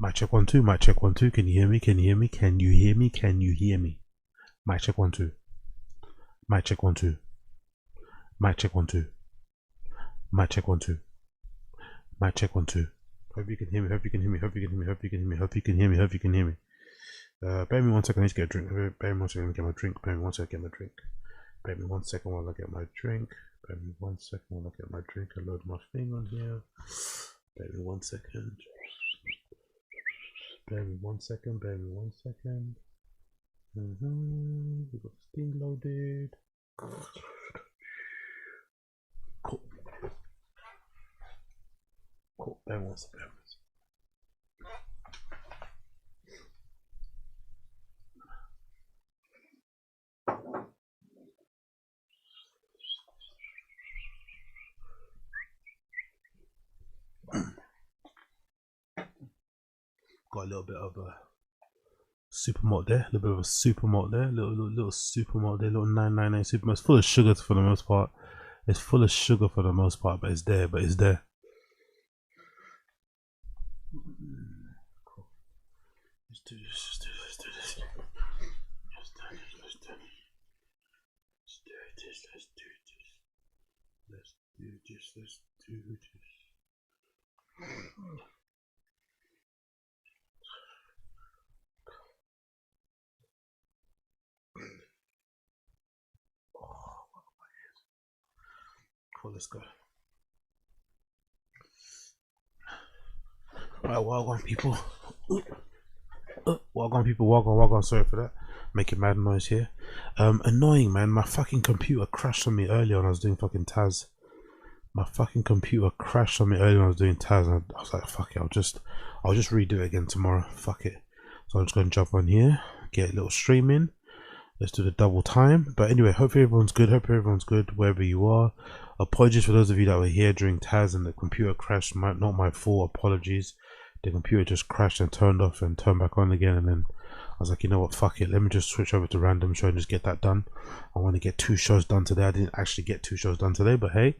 Mic check 1 2. Mic check 1 2. Can you hear me? Can you hear me? Can you hear me? Can you hear me? Mic check 1 2. Mic check 1 2. Mic check 1 2. Mic check 1 2. Mic check 1 2. Hope you can hear me. Hope you can hear me. Hope you can hear me. Hope you can hear me. Hope you can hear me. Hope you can hear me. Bear me 1 second. I need to get a drink. Bear me 1 second. Let me get my drink. Bear me 1 second. Get my drink. Bear me 1 second while I get my drink. Bear me 1 second while I get my drink. I load my thing on here. Bear me 1 second. Bear me 1 second. Bear me 1 second. We got the thing loaded. Cool. Cool. Bear me 1 second. Got a little bit of a super malt there, a little bit of a super malt there, little super malt there, little 999 super malt. It's full of sugar for the most part. It's full of sugar for the most part, but it's there, Cool. Let's do this, let's do this. Let's do this, let's do this. Let's do this, let's do this. Let's do this, let's do this. Cool, let's go. Alright, welcome people. Welcome people, welcome. Sorry for that. Making mad noise here. Annoying, man. My fucking computer crashed on me earlier when I was doing fucking Taz. My fucking computer crashed on me earlier when I was doing Taz, and I was like, fuck it, I'll just redo it again tomorrow. Fuck it. So I'm just gonna jump on here, get a little stream in. Let's do the double time. But anyway, hopefully everyone's good. Hope everyone's good wherever you are. Apologies for those of you that were here during Taz and the computer crashed. Not my fault. Apologies. The computer just crashed and turned off and turned back on again, and then I was like, you know what, fuck it, let me just switch over to random show and just get that done. I want to get 2 shows done today. I didn't actually get 2 shows done today, but hey,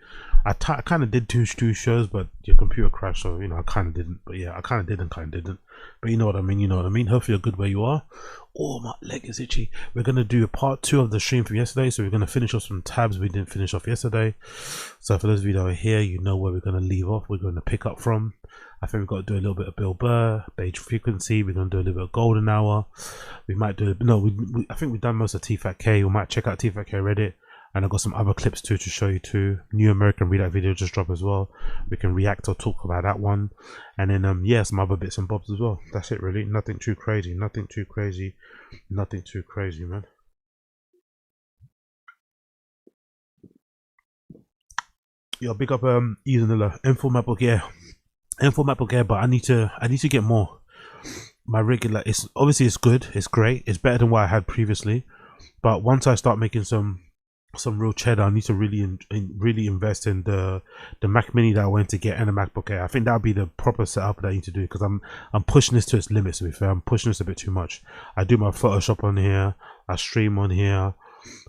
I kind of did two shows, but your computer crashed, so you know I kind of didn't. But yeah, I kind of did and kind of didn't. But you know what I mean. You know what I mean. Hopefully you're good where you are. Oh, my leg is itchy. We're gonna do a part 2 of the stream from yesterday, so we're gonna finish off some tabs we didn't finish off yesterday. So for those of you that are here, you know where we're gonna leave off. We're gonna pick up from. I think we've got to do a little bit of Bill Burr, Beige frequency. We're going to do a little bit of golden hour. We might do I think we've done most of Tfatk. We might check out Tfatk Reddit, and I've got some other clips too to show you too. New American REDACT video just dropped as well. We can react or talk about that one, and then yeah, some other bits and bobs as well. That's it really. Nothing too crazy. Nothing too crazy. Nothing too crazy, man. Yo, big up Ethanilla. Info MacBook Air. Info MacBook Air, but I need to get more. My regular, it's obviously it's good, it's great, it's better than what I had previously. But once I start making some real cheddar, I need to really invest in the Mac Mini that I went to get and the MacBook Air. I think that'll be the proper setup that I need to do, because I'm pushing this to its limits. To be fair, I'm pushing this a bit too much. I do my Photoshop on here, I stream on here,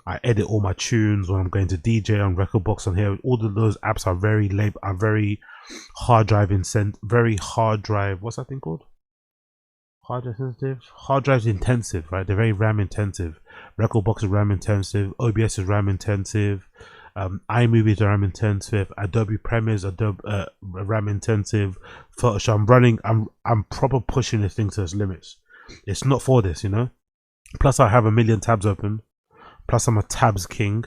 I edit all my tunes when I'm going to DJ on Recordbox on here. All of those apps are very hard drive what's that thing called? Hard drive intensive, right? They're very RAM intensive. Recordbox is RAM intensive, OBS is RAM intensive, iMovie is RAM intensive, Adobe Premiere is RAM intensive, Photoshop. I'm proper pushing this thing to its limits. It's not for this, you know. Plus I have a million tabs open. Plus I'm a tabs king.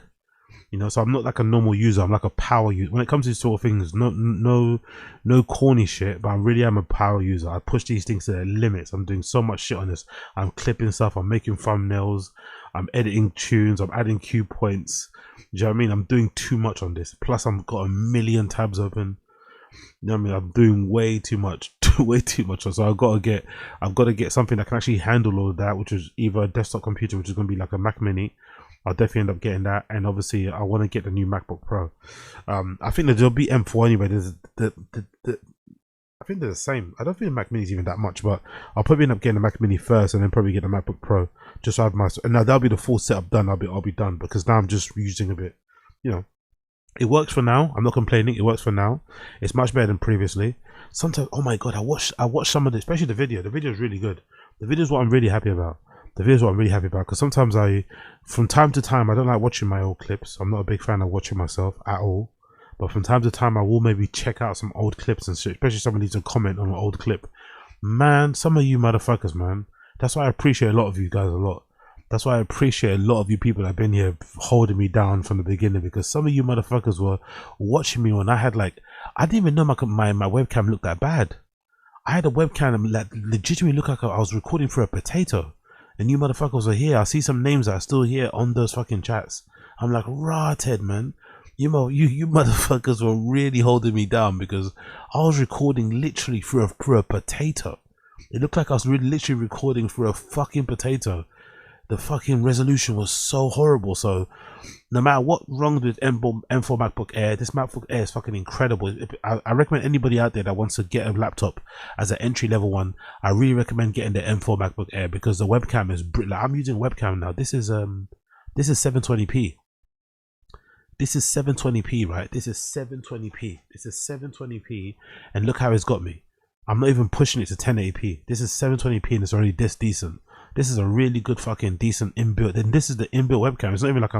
You know, so I'm not like a normal user. I'm like a power user. When it comes to these sort of things, no corny shit, but I really am a power user. I push these things to their limits. I'm doing so much shit on this. I'm clipping stuff. I'm making thumbnails. I'm editing tunes. I'm adding cue points. Do you know what I mean? I'm doing too much on this. Plus, I've got a million tabs open. You know what I mean? I'm doing way too much. Way too much. So I've got to get something that can actually handle all of that, which is either a desktop computer, which is going to be like a Mac Mini. I'll definitely end up getting that, and obviously I want to get the new MacBook Pro. I think that there'll be M4 anyway. I think they're the same. I don't think the Mac Mini is even that much, but I'll probably end up getting the Mac Mini first, and then probably get the MacBook Pro. Just so I have my, and now that'll be the full setup done. I'll be done, because now I'm just using a bit. You know, it works for now. I'm not complaining. It works for now. It's much better than previously. sometimes, oh my god, I watched some of the, especially the video. The video is really good. The video is what I'm really happy about. The video is what I'm really happy about, because sometimes from time to time, I don't like watching my old clips. I'm not a big fan of watching myself at all. But from time to time, I will maybe check out some old clips and shit, especially somebody needs to comment on an old clip. Man, some of you motherfuckers, man. That's why I appreciate a lot of you guys a lot. That's why I appreciate a lot of you people that have been here holding me down from the beginning, because some of you motherfuckers were watching me when I had like, I didn't even know my webcam looked that bad. I had a webcam that legitimately looked like I was recording through a potato. And you motherfuckers are here. I see some names that are still here on those fucking chats. I'm like, rah, Ted, man. You motherfuckers were really holding me down, because I was recording literally through a potato. It looked like I was literally recording through a fucking potato. The fucking resolution was so horrible. So no matter what wrong with M4 MacBook Air, this MacBook Air is fucking incredible. I recommend anybody out there that wants to get a laptop as an entry level one, I really recommend getting the M4 MacBook Air, because the webcam is like, I'm using webcam now. This is 720p. This is 720p, right? This is 720p. This is 720p, and look how it's got me. I'm not even pushing it to 1080p. This is 720p and it's already this decent. This is a really good fucking decent inbuilt. And this is the inbuilt webcam. It's not even like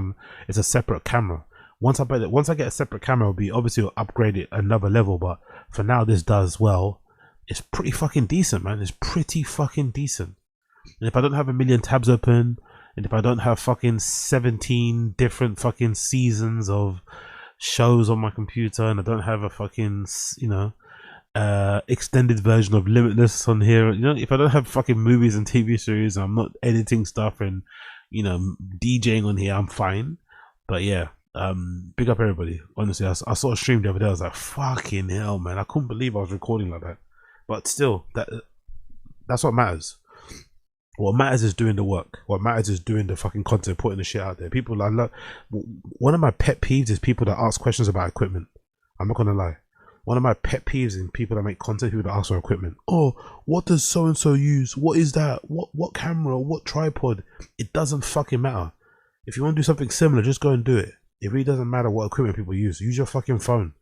it's a separate camera. Once I get a separate camera, it'll upgrade it another level. But for now, this does well. It's pretty fucking decent, man. It's pretty fucking decent. And if I don't have a million tabs open, and if I don't have fucking 17 different fucking seasons of shows on my computer, and I don't have a fucking, extended version of Limitless on here, if I don't have fucking movies and TV series, and I'm not editing stuff and, DJing on here, I'm fine. But yeah, big up everybody. Honestly, I saw a stream the other day. I was like, fucking hell, man. I couldn't believe I was recording like that. But still, that's what matters. What matters is doing the work. What matters is doing the fucking content, putting the shit out there. People, I love. One of my pet peeves is people that ask questions about equipment. I'm not gonna lie. One of my pet peeves is people that make content, people that ask for equipment. Oh, what does so and so use? What is that? What camera? What tripod? It doesn't fucking matter. If you want to do something similar, just go and do it. It really doesn't matter what equipment people use. Use your fucking phone.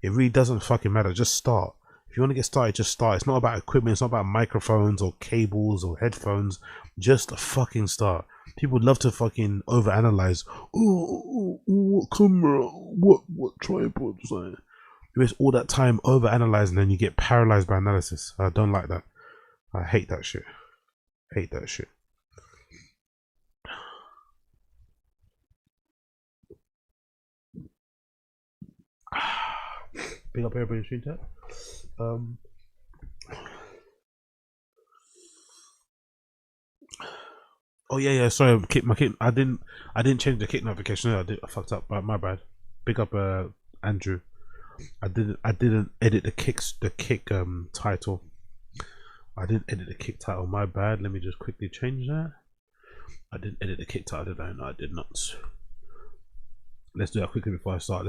It really doesn't fucking matter. Just start. If you want to get started, just start. It's not about equipment. It's not about microphones or cables or headphones. Just fucking start. People love to fucking overanalyze. Oh, what camera? What tripod? You waste all that time overanalyzing, and you get paralyzed by analysis. I don't like that. I hate that shit. Hate that shit. Big up everybody in stream chat. Oh yeah, sorry, my kick. I didn't change the kick notification. I fucked up. My bad. Big up Andrew. I didn't edit the kick title. I didn't edit the kick title. My bad. Let me just quickly change that. I didn't edit the kick title, did I? No, I did not. Let's do that quickly before I start.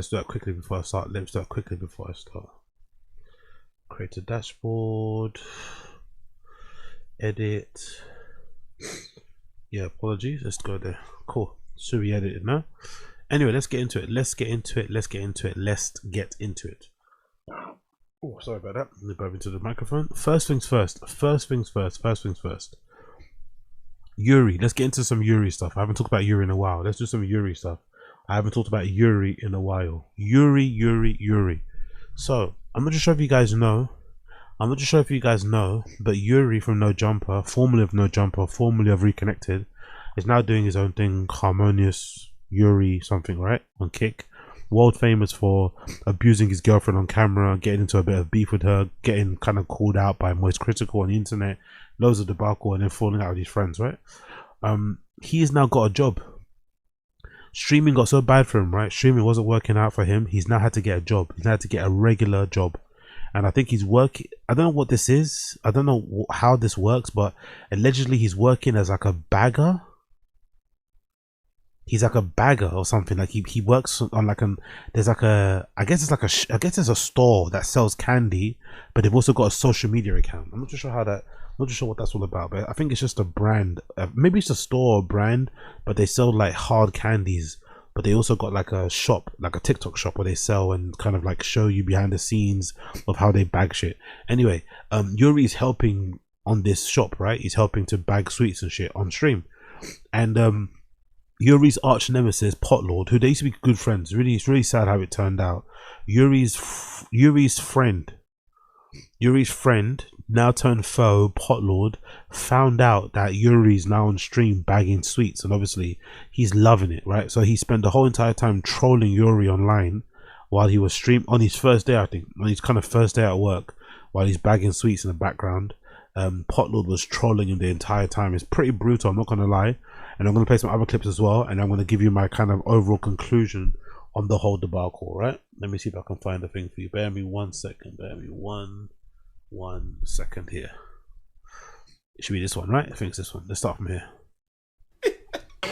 Create a dashboard. Edit. Yeah, apologies. Let's go there. Cool. So we edited now. Anyway, let's get into it. Oh, sorry about that. Let me move into the microphone. First things first. YURY. Let's get into some YURY stuff. I haven't talked about YURY in a while. Let's do some YURY stuff. I haven't talked about YURY in a while. YURY. So, I'm not just sure if you guys know, but YURY from No Jumper, formerly of No Jumper, formerly of Reconnected, is now doing his own thing, Harmonious YURY something, right? On Kick. World famous for abusing his girlfriend on camera, getting into a bit of beef with her, getting kind of called out by Moist Critical on the internet, loads of debacle, and then falling out with his friends, right? He has now got a job. Streaming got so bad for him, right? Streaming wasn't working out for him. He's now had to get a job. He's now had to get a regular job. And I think he's working, I don't know what this is. I don't know how this works, but allegedly he's working as like a bagger. He's like a bagger or something. Like he works on like there's like a, I guess it's a store that sells candy, but they've also got a social media account. I'm not too sure what that's all about, but I think it's just a brand. Maybe it's a store or brand, but they sell like hard candies but they also got like a shop, like a TikTok shop, where they sell and kind of like show you behind the scenes of how they bag shit. Anyway, Yuri is helping on this shop, right? He's helping to bag sweets and shit on stream. And Yuri's arch nemesis POTLORD, who they used to be good friends, it's really sad how it turned out. Yuri's friend now turned foe, POTLORD, found out that Yuri's now on stream bagging sweets, and obviously he's loving it, right? So he spent the whole entire time trolling Yuri online while he was on his first day, I think, on his kind of first day at work, while he's bagging sweets in the background. POTLORD was trolling him the entire time. It's pretty brutal, I'm not gonna lie. And I'm gonna play some other clips as well, and I'm gonna give you my kind of overall conclusion on the whole debacle, right? Let me see if I can find the thing for you. Bear me 1 second. Bear me one second here. It should be this one, right? I think it's this one. Let's start from here.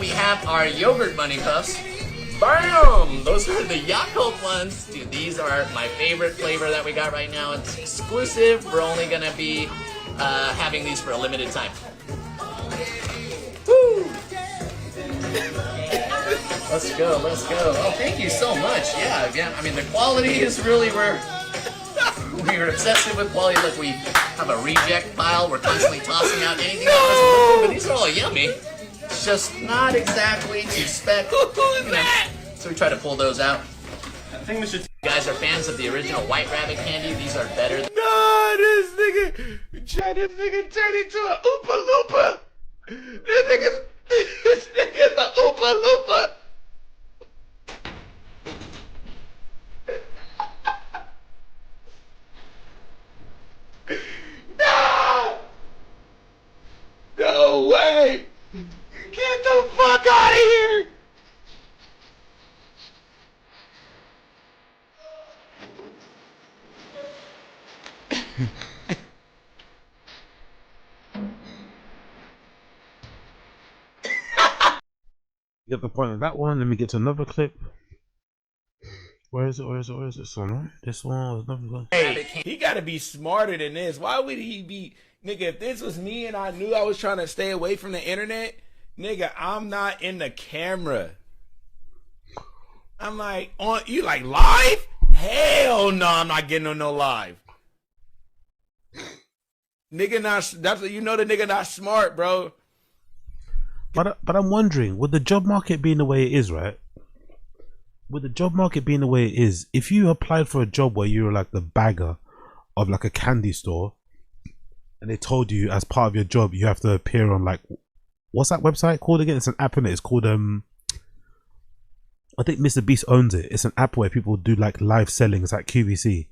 We have our yogurt bunny puffs. Bam! Those are the Yakult ones. Dude, these are my favorite flavor that we got right now. It's exclusive. We're only gonna be having these for a limited time. Woo! Let's go, let's go. Oh, thank you so much. Yeah, again, I mean, the quality is really we're obsessive with quality. Look, we have a reject pile. We're constantly tossing out anything that doesn't look good, but these are all yummy. It's just not exactly to spec. You know, so we try to pull those out. I think you guys are fans of the original White Rabbit candy. These are better than... No, this nigga turned into a Oompa Loompa. This nigga's a Oompa Loompa. No! No way! Get the fuck out of here! You get the point of that one. Let me get to another clip. Where is it? This one, right? This one was another one. Hey, he gotta be smarter than this. Why would he be, nigga, if this was me and I knew I was trying to stay away from the internet, nigga, I'm not in the camera. I'm like, you like live? Hell no, I'm not getting on no live. Nigga that's you know the nigga not smart, bro. But I'm wondering, with the job market being the way it is, right? With the job market being the way it is, if you applied for a job where you were like the bagger of like a candy store, and they told you as part of your job you have to appear on like, what's that website called again? It's an app in it. It's called I think Mr. Beast owns it. It's an app where people do like live selling. It's like QVC.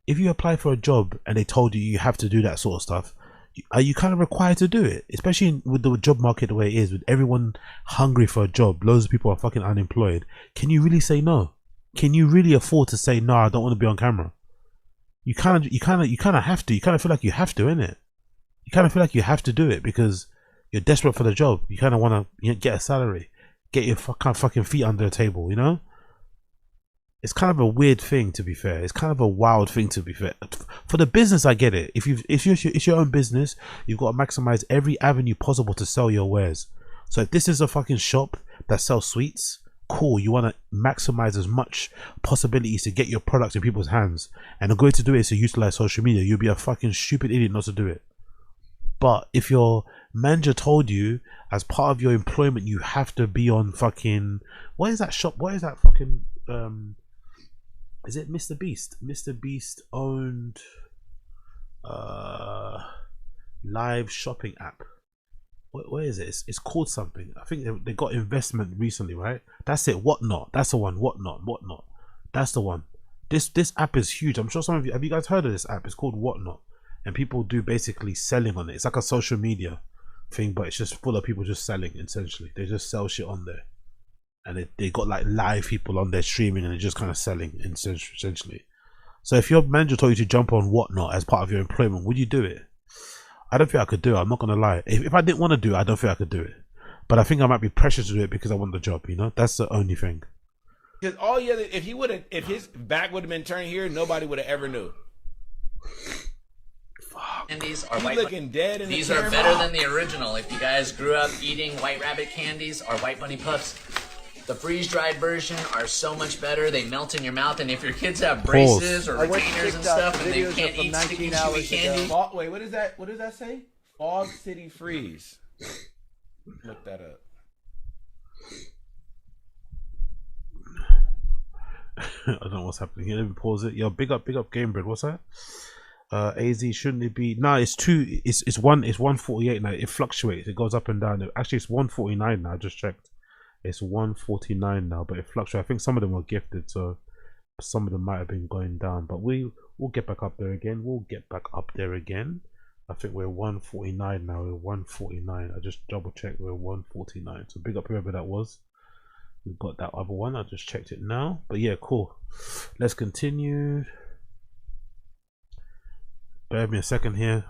If you apply for a job and they told you you have to do that sort of stuff, are you kind of required to do it? Especially with the job market the way it is, with everyone hungry for a job, loads of people are fucking unemployed. Can you really say no? Can you really afford to say no? I don't want to be on camera. You kind of have to. You kind of feel like you have to, innit? You kind of feel like you have to do it because you're desperate for the job. You kind of want to get a salary, get your fucking feet under the table. You know? It's kind of a weird thing, to be fair. It's kind of a wild thing, to be fair. For the business, I get it. If it's your own business, you've got to maximize every avenue possible to sell your wares. So if this is a fucking shop that sells sweets, cool. You want to maximize as much possibilities to get your products in people's hands, and the way to do it is to utilize social media. You'll be a fucking stupid idiot not to do it. But if your manager told you as part of your employment you have to be on fucking, what is that shop? What is that fucking is it Mr. Beast? Mr. Beast owned live shopping app. What is it? It's called something. I think they got investment recently, right? That's it. Whatnot. That's the one. Whatnot. That's the one. This app is huge. I'm sure some of you, have you guys heard of this app? It's called Whatnot, and people do basically selling on it. It's like a social media thing, but it's just full of people just selling. Essentially, they just sell shit on there. And they got like live people on there streaming, and they're just kind of selling essentially. So if your manager told you to jump on Whatnot as part of your employment, would you do it? I don't think I could do it. I'm not gonna lie. If I didn't want to do it, I don't think I could do it. But I think I might be pressured to do it because I want the job. You know, that's the only thing. Because if his back would have been turned here, nobody would have ever knew. Fuck. And these are looking dead in the These are better than the original. If you guys grew up eating White Rabbit candies or White Bunny Puffs, The freeze-dried version are so much better. They melt in your mouth, and if your kids have braces or retainers and stuff, and they can't eat sticky, chewy candy. Wait, what does that? What does that say? Fog City Freeze. Look that up. I don't know what's happening here. Let me pause it. Yo, big up Gamebred. What's that? AZ, shouldn't it be? Nah, it's 148 now. It fluctuates. It goes up and down. Actually, it's 149 now. I just checked. It's 149 now, but it fluctuates. I think some of them were gifted, so some of them might have been going down. But we'll get back up there again. I think we're 149 now. We're 149. I just double checked. We're 149. So big up whoever that was. We've got that other one. I just checked it now. But yeah, cool. Let's continue. Bear with me a second here.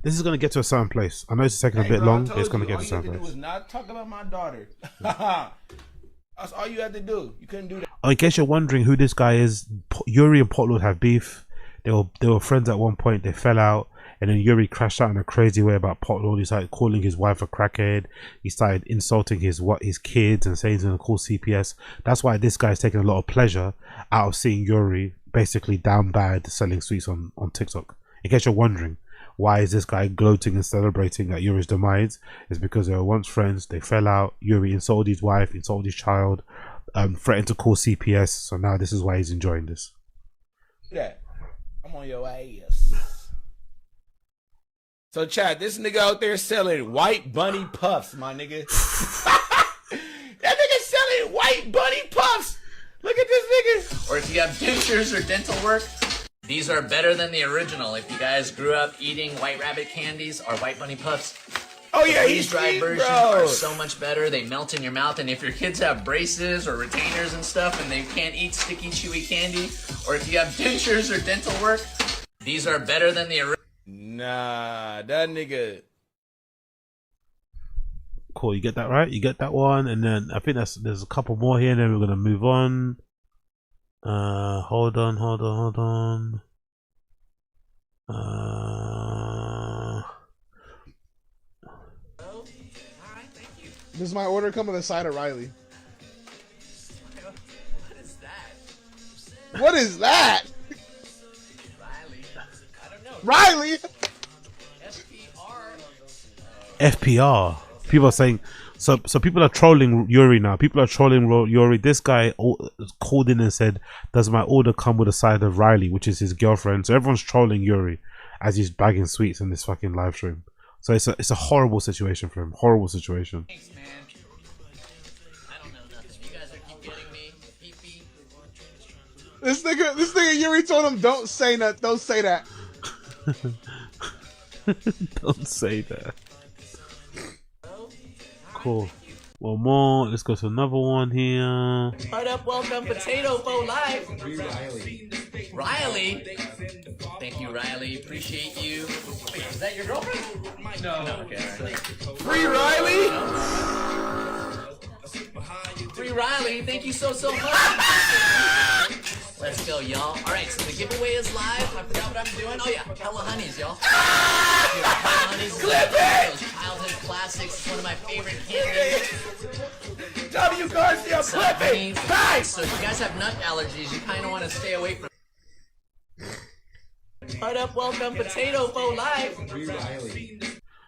This is gonna get to a certain place. I know it's taking a bit long, but it's gonna get to a certain place. Was not talk about my daughter. That's all you had to do. You couldn't do that. Oh, in case you're wondering who this guy is, Yuri and POTLORD have beef. They were friends at one point. They fell out, and then Yuri crashed out in a crazy way about POTLORD. He started calling his wife a crackhead. He started insulting his kids and saying he's gonna call CPS. That's why this guy's taking a lot of pleasure out of seeing Yuri basically down bad selling sweets on TikTok. In case you're wondering, why is this guy gloating and celebrating at Yuri's demise? It's because they were once friends. They fell out. Yuri insulted his wife, insulted his child, threatened to call CPS. So now this is why he's enjoying this. Yeah, I'm on your ass. So, Chad, this nigga out there selling white bunny puffs, my nigga. That nigga selling white bunny puffs. Look at this nigga. Or if you have dentures or dental work, these are better than the original. If you guys grew up eating White Rabbit candies or White Bunny Puffs, oh yeah, these dried versions are so much better. They melt in your mouth, and if your kids have braces or retainers and stuff, and they can't eat sticky, chewy candy, or if you have dentures or dental work, these are better than the original. Nah, that nigga. Cool, you get that right? You get that one, and then I think there's a couple more here, and then we're gonna move on. Hold on. Does my order come on the side of Riley? What is that? Riley, I don't know. Riley? FPR. People are saying so people are trolling Yuri now. People are trolling Yuri. This guy called in and said, "Does my order come with a side of Riley?" which is his girlfriend. So everyone's trolling Yuri as he's bagging sweets in this fucking live stream. So it's a horrible situation for him. Horrible situation. Thanks, man. I don't know nothing. You guys keep getting me. Pee-pee. This nigga Yuri told him, don't say that. Don't say that. Don't say that. Cool. One more. Let's go to another one here. Start up, welcome, Potato Bow Live. Riley. Thank you, Riley. Appreciate you. Wait, is that your girlfriend? No. Okay, all right. Free Riley. Free Riley. Thank you so much. Let's go, y'all. All right, so the giveaway is live. I forgot what I'm doing. Oh yeah, hella honeys, y'all. Dude, hella honeys. Clip it! Those childhood classics. It's one of my favorite candies. W Garcia, clip it! Nice! So if you guys have nut allergies, you kind of want to stay away from. Start up, welcome, Potato Bow Live.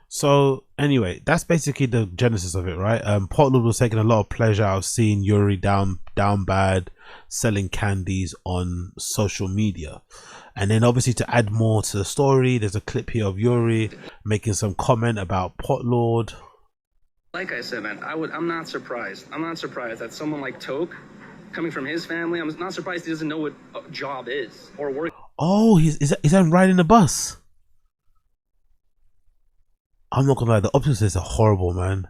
So anyway, that's basically the genesis of it, right? POTLORD was taking a lot of pleasure out of seeing Yuri down bad, selling candies on social media. And then obviously to add more to the story, there's a clip here of Yuri making some comment about POTLORD. Like I said, man, I'm not surprised. I'm not surprised that someone like Toke, coming from his family, I'm not surprised he doesn't know what a job is or work. Oh, is that riding the bus? I'm not gonna lie, the optics are horrible, man.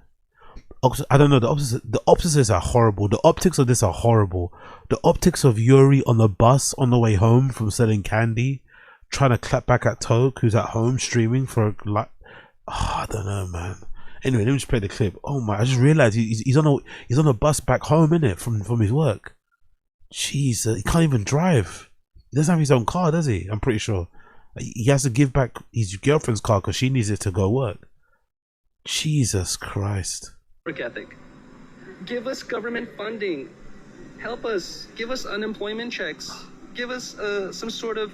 I don't know, the optics are horrible. The optics of this are horrible. The optics of Yuri on the bus on the way home from selling candy, trying to clap back at Toke, who's at home streaming for like, I don't know, man. Anyway, let me just play the clip. Oh my! I just realized he's on a bus back home, innit, from his work. Jeez, he can't even drive. He doesn't have his own car, does he? I'm pretty sure he has to give back his girlfriend's car because she needs it to go work. Jesus Christ! Work ethic. Give us government funding. Help us. Give us unemployment checks. Give us some sort of,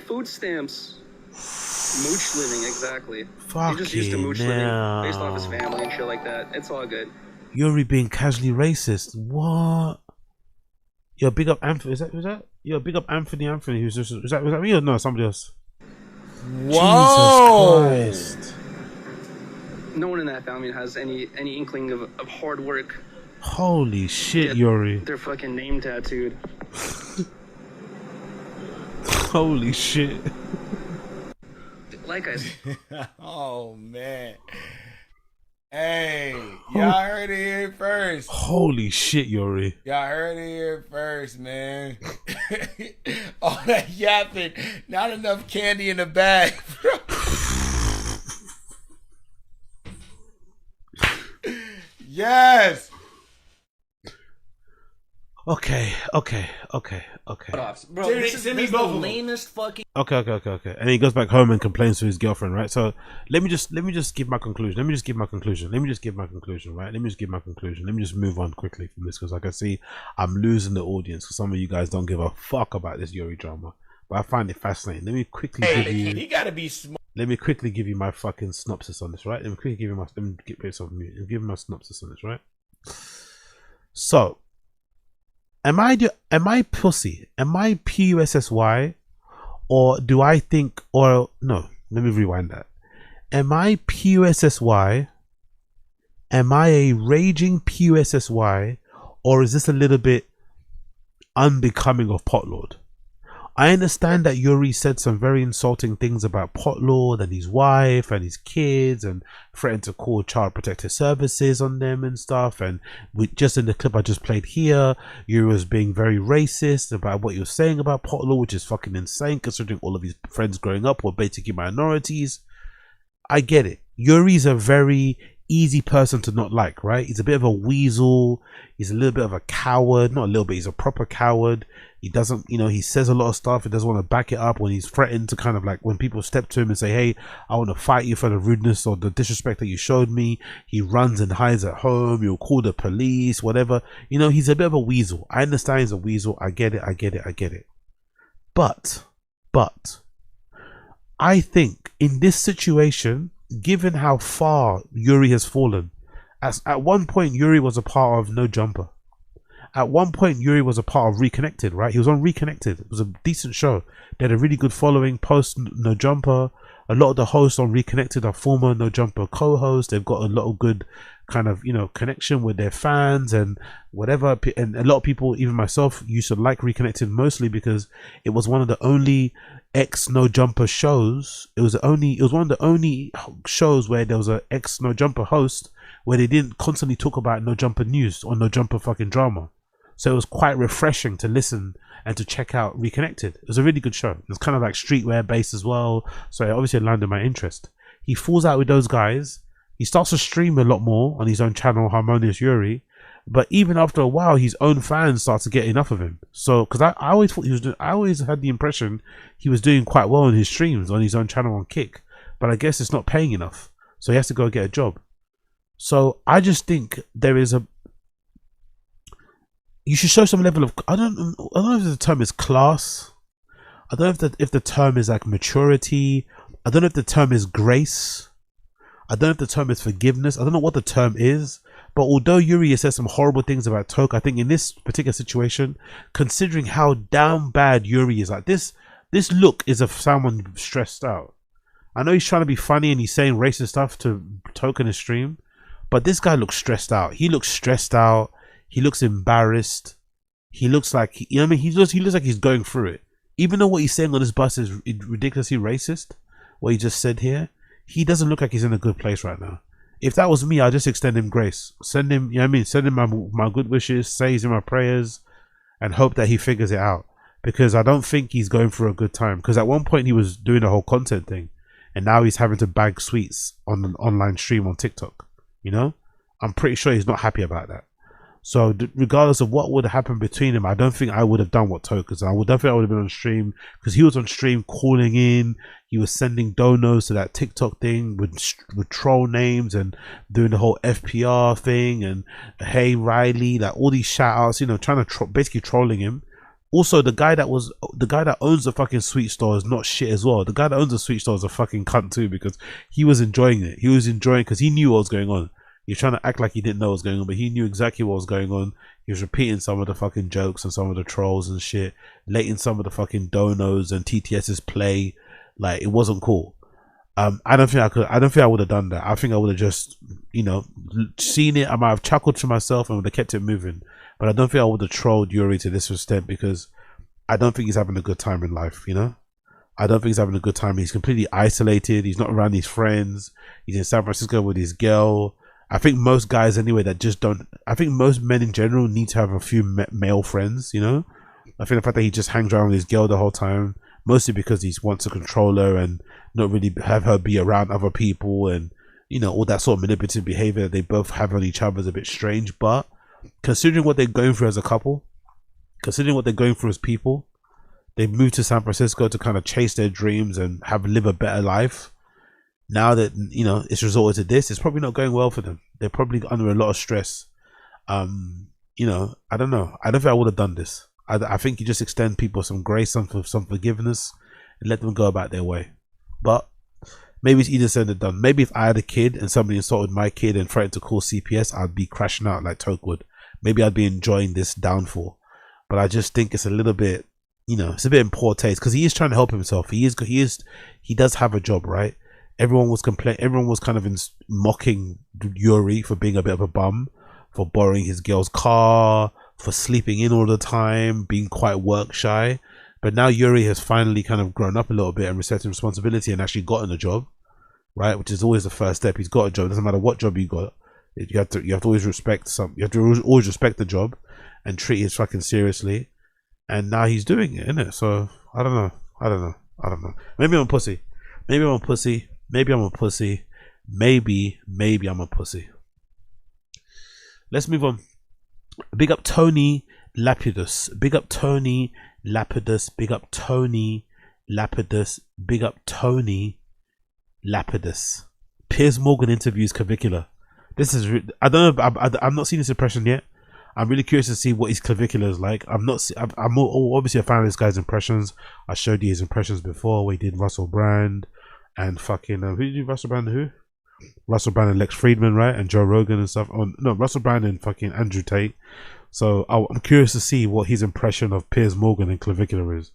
food stamps. Mooch living, exactly. He just used to mooch living based off his family and shit like that. It's all good. Yuri being casually racist. What? Yo, big up Anthony. Is that? Yo, big up Anthony. Who's just, was that me or no? Somebody else. Whoa. Jesus Christ. No one in that family has any inkling of hard work. Holy shit, Yuri. Their fucking name tattooed. Holy shit. Like I said. Oh man. Hey, y'all heard it here first. Holy shit, Yuri. Y'all heard it here first, man. All that yapping, not enough candy in the bag, bro. Yes. Okay. Bro, Dude, this is send me the both of them. lamest fucking. Okay. And he goes back home and complains to his girlfriend, right? So let me just give my conclusion. Right? Let me just give my conclusion. Let me just move on quickly from this because I can see I'm losing the audience because some of you guys don't give a fuck about this Yuri drama. But I find it fascinating. Let me quickly give you. He gotta be smart. Let me quickly give you my fucking synopsis on this, right? Let me quickly give you my. Let me get rid of mute and give you my synopsis on this, right? So, am I pussy? Am I PUSSY? Or do I think, or no, let me rewind that. Am I PUSSY? Am I a raging PUSSY? Or is this a little bit unbecoming of POTLORD? I understand that Yuri said some very insulting things about POTLORD and his wife and his kids and threatened to call child protective services on them and stuff. And just in the clip I just played here, Yuri was being very racist about what he was saying about POTLORD, which is fucking insane considering all of his friends growing up were basically minorities. I get it. Yuri's a very easy person to not like, right? He's a bit of a weasel. He's a little bit of a coward. Not a little bit, he's a proper coward. He doesn't, he says a lot of stuff. He doesn't want to back it up when he's threatened to kind of like when people step to him and say, hey, I want to fight you for the rudeness or the disrespect that you showed me. He runs and hides at home. You'll call the police, whatever. He's a bit of a weasel. I understand he's a weasel. I get it. But I think in this situation, given how far Yuri has fallen, at one point Yuri was a part of No Jumper. At one point Yuri was a part of Reconnected, right? He was on Reconnected. It was a decent show. They had a really good following post No Jumper. A lot of the hosts on Reconnected are former No Jumper co-hosts. They've got a lot of good kind of connection with their fans and whatever, and a lot of people, even myself, used to like Reconnected mostly because it was one of the only ex No Jumper shows. It was one of the only shows where there was an ex No Jumper host where they didn't constantly talk about No Jumper news or No Jumper fucking drama. So it was quite refreshing to listen and to check out Reconnected. It was a really good show. It was kind of like streetwear based as well, so it obviously landed my interest. He falls out with those guys. He starts to stream a lot more on his own channel, Harmonious Yuri. But even after a while, his own fans start to get enough of him. So, because I always thought I always had the impression he was doing quite well in his streams on his own channel on Kick. But I guess it's not paying enough, so he has to go get a job. So I just think you should show some level of, I don't know if the term is class. I don't know if the term is like maturity. I don't know if the term is grace. I don't know if the term is forgiveness. I don't know what the term is. But although Yuri has said some horrible things about Toke, I think in this particular situation, considering how damn bad Yuri is, like this look is of someone stressed out. I know he's trying to be funny and he's saying racist stuff to Toke in his stream, but this guy looks stressed out. He looks stressed out. He looks embarrassed. He looks like he looks like he's going through it. Even though what he's saying on this bus is ridiculously racist, what he just said here, he doesn't look like he's in a good place right now. If that was me, I'd just extend him grace. Send him, send him my good wishes, say he's in my prayers, and hope that he figures it out. Because I don't think he's going through a good time. Because at one point he was doing the whole content thing, and now he's having to bag sweets on an online stream on TikTok. I'm pretty sure he's not happy about that. So regardless of what would have happened between them, I don't think I would have done what Toker's. I would definitely have been on stream, because he was on stream calling in. He was sending donos to that TikTok thing with troll names and doing the whole FPR thing and hey Riley, like all these shout outs, you know, trying to basically trolling him. Also, the guy that owns the fucking sweet store is not shit as well. The guy that owns the sweet store is a fucking cunt too, because he was enjoying it. He was enjoying because he knew what was going on. He was trying to act like he didn't know what was going on, but he knew exactly what was going on. He was repeating some of the fucking jokes and some of the trolls and shit, letting some of the fucking donos and TTS's play. Like, it wasn't cool. I don't think I would have done that. I think I would have just, you know, seen it. I might have chuckled to myself and would have kept it moving. But I don't think I would have trolled Yuri to this extent, because I don't think he's having a good time in life, you know? I don't think he's having a good time. He's completely isolated. He's not around his friends. He's in San Francisco with his girl. I think most guys anyway that just don't, I think most men in general need to have a few male friends, you know? I think the fact that he just hangs around with his girl the whole time, mostly because he wants to control her and not really have her be around other people, and, you know, all that sort of manipulative behavior that they both have on each other is a bit strange. But considering what they're going through as a couple, considering what they're going through as people, they've moved to San Francisco to kind of chase their dreams and live a better life. Now that, you know, it's resorted to this, it's probably not going well for them. They're probably under a lot of stress. You know, I don't know. I don't think I would have done this. I think you just extend people some grace, some forgiveness, and let them go about their way. But maybe it's easier said than done. Maybe if I had a kid and somebody insulted my kid and threatened to call CPS, I'd be crashing out like Toke would. Maybe I'd be enjoying this downfall. But I just think it's a little bit, you know, it's a bit in poor taste, because he is trying to help himself. He does have a job, right? Everyone was kind of mocking Yuri for being a bit of a bum, for borrowing his girl's car, for sleeping in all the time, being quite work shy. But now Yuri has finally kind of grown up a little bit and accepted responsibility and actually gotten a job, right? Which is always the first step. He's got a job. It doesn't matter what job you got. You have to always respect you have to always respect the job and treat it fucking seriously. And now he's doing it, innit? So I don't know. Maybe I'm a pussy. Maybe I'm a pussy. Maybe I'm a pussy. Maybe I'm a pussy. Let's move on. Big up Tony Lapidus. Big up Tony Lapidus. Big up Tony Lapidus. Big up Tony Lapidus. Piers Morgan interviews clavicular. This is, I don't know, I'm not seeing this impression yet. I'm really curious to see what his clavicular is like. I'm obviously a fan of this guy's impressions. I showed you his impressions before. We did Russell Brand and fucking who did you do Russell Brand and who? Russell Brand and Lex Friedman, right? And Joe Rogan and stuff. Oh, no, Russell Brand and fucking Andrew Tate. So I'm curious to see what his impression of Piers Morgan and clavicular is.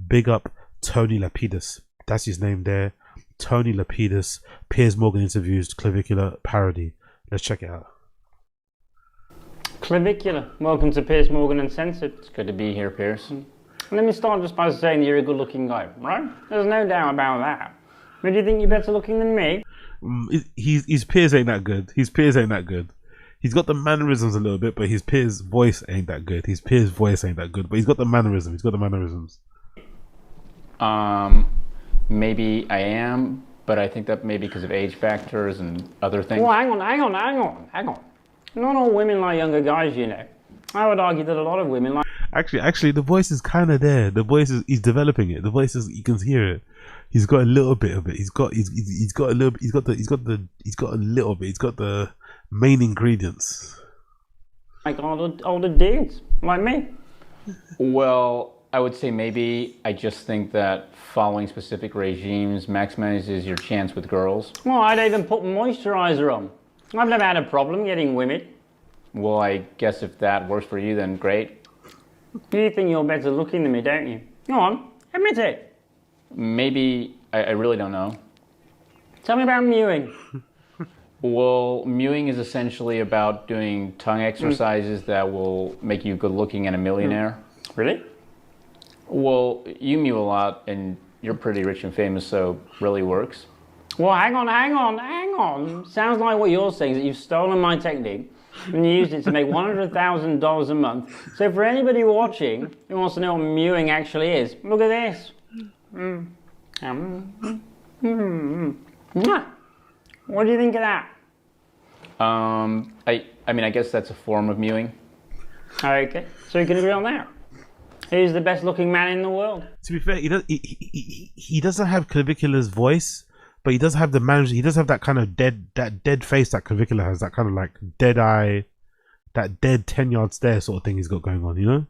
Big up Tony Lapidus. That's his name there. Tony Lapidus. Piers Morgan interviews clavicular parody. Let's check it out. Clavicular. Welcome to Piers Morgan Uncensored. It's good to be here, Piers. Let me start just by saying that you're a good-looking guy, right? There's no doubt about that. But do you think you're better looking than me? His Piers ain't that good. His Piers ain't that good. He's got the mannerisms a little bit, but his Piers voice ain't that good. His Piers voice ain't that good, but he's got the mannerism. He's got the mannerisms. Maybe I am, but I think that maybe because of age factors and other things. Well, hang on. Not all women like younger guys, you know. I would argue that a lot of women like. Actually, the voice is kind of there. The voice is, he's developing it. The voice is, you can hear it. He's got a little bit of it. He's got a little bit. He's got the main ingredients. Like older dudes, like me. Well, I would say maybe I just think that following specific regimes maximizes your chance with girls. Well, I'd even put moisturizer on. I've never had a problem getting women. Well, I guess if that works for you, then great. You think you're better looking than me, don't you? Go on, admit it. Maybe, I really don't know. Tell me about mewing. Well, mewing is essentially about doing tongue exercises that will make you good looking and a millionaire. Really? Well, you mew a lot and you're pretty rich and famous, so it really works. Well, hang on. Sounds like what you're saying is that you've stolen my technique and used it to make $100,000 a month. So for anybody watching who wants to know what mewing actually is, look at this. What do you think of that? I mean, I guess that's a form of mewing. Okay, so you can agree on that. Who's the best looking man in the world? To be fair, he doesn't have Clavicular's voice, but he does have the manager. He does have that kind of dead face that Clavicular has. That kind of like dead eye, that dead 10-yard stare sort of thing he's got going on. You know,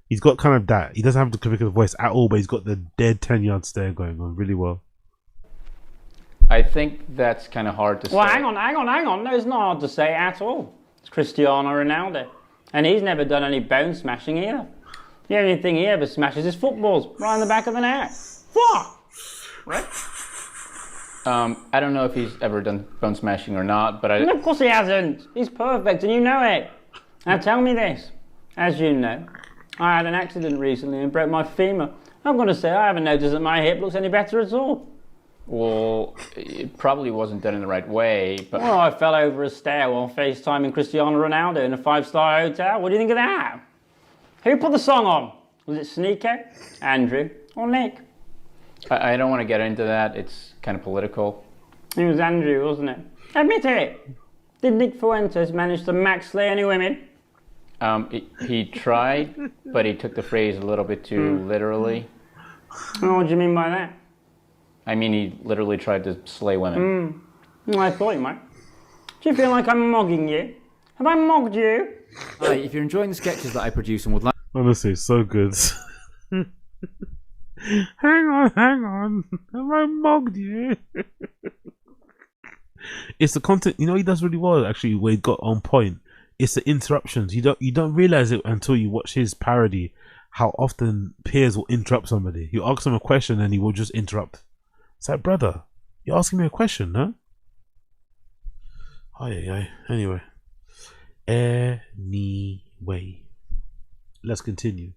he's got kind of that. He doesn't have the Clavicular voice at all, but he's got the dead 10-yard stare going on really well. I think that's kind of hard to say. Well, hang on. No, it's not hard to say at all. It's Cristiano Ronaldo, and he's never done any bone smashing either. The only thing he ever smashes is footballs right in the back of the net. What? Right? I don't know if he's ever done bone smashing or not, but No, of course he hasn't. He's perfect, and you know it. Now tell me this. As you know, I had an accident recently and broke my femur. I'm going to say I haven't noticed that my hip looks any better at all. Well, it probably wasn't done in the right way, but... Well, I fell over a stair while FaceTiming Cristiano Ronaldo in a 5-star hotel. What do you think of that? Who put the song on? Was it Sneeko, Andrew, or Nick? I don't want to get into that. It's kind of political. It was Andrew, wasn't it? Admit it! Did Nick Fuentes manage to max slay any women? He tried, but he took the phrase a little bit too literally. Oh, what do you mean by that? I mean, he literally tried to slay women. I thought you might. Do you feel like I'm mogging you? Have I mogged you? Hi, if you're enjoying the sketches that I produce and would like... Honestly, so good. hang on. Have I mogged you? It's the content, you know, he does really well actually, where he got on point. It's the interruptions. You don't realize it until you watch his parody, how often Piers will interrupt somebody. You ask him a question and he will just interrupt. It's like, brother, you're asking me a question, no? Oh yeah. Anyway. Let's continue.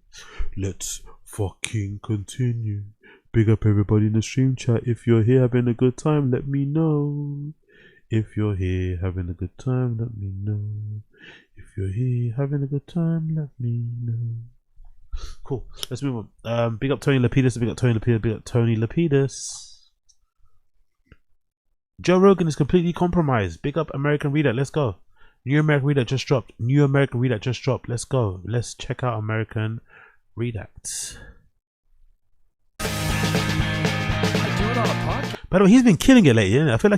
Let's fucking continue. Big up everybody in the stream chat. If you're here having a good time, let me know. If you're here having a good time, let me know. If you're here having a good time, let me know. Cool. Let's move on. Big up Tony Lapidus. Big up Tony Lapidus. Big up Tony Lapidus. Joe Rogan is completely compromised. Big up American Reader. Let's go. New American Reader just dropped. New American Reader just dropped. Let's go. Let's check out American REDACT. By the way, he's been killing it lately, innit? I feel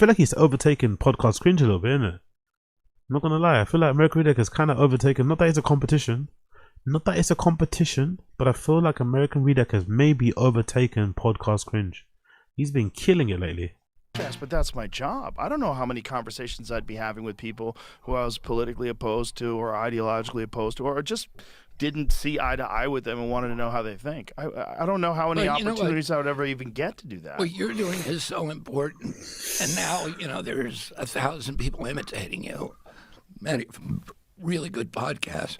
like he's overtaken podcast cringe a little bit, innit? I'm not gonna lie. I feel like American REDACT has kind of overtaken. Not that it's a competition. But I feel like American REDACT has maybe overtaken podcast cringe. He's been killing it lately. Yes, but that's my job. I don't know how many conversations I'd be having with people who I was politically opposed to or ideologically opposed to or just didn't see eye to eye with them and wanted to know how they think. I don't know how many opportunities I would ever even get to do that. What you're doing is so important. And now, there's 1,000 people imitating you. Many really good podcasts.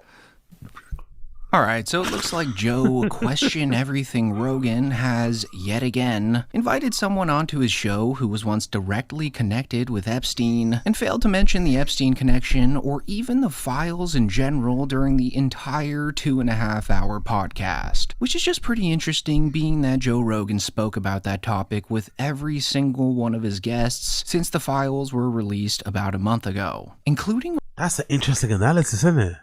All right, so it looks like Joe Question Everything Rogan has, yet again, invited someone onto his show who was once directly connected with Epstein and failed to mention the Epstein connection or even the files in general during the entire 2.5-hour podcast, which is just pretty interesting being that Joe Rogan spoke about that topic with every single one of his guests since the files were released about a month ago, including... That's an interesting analysis, isn't it?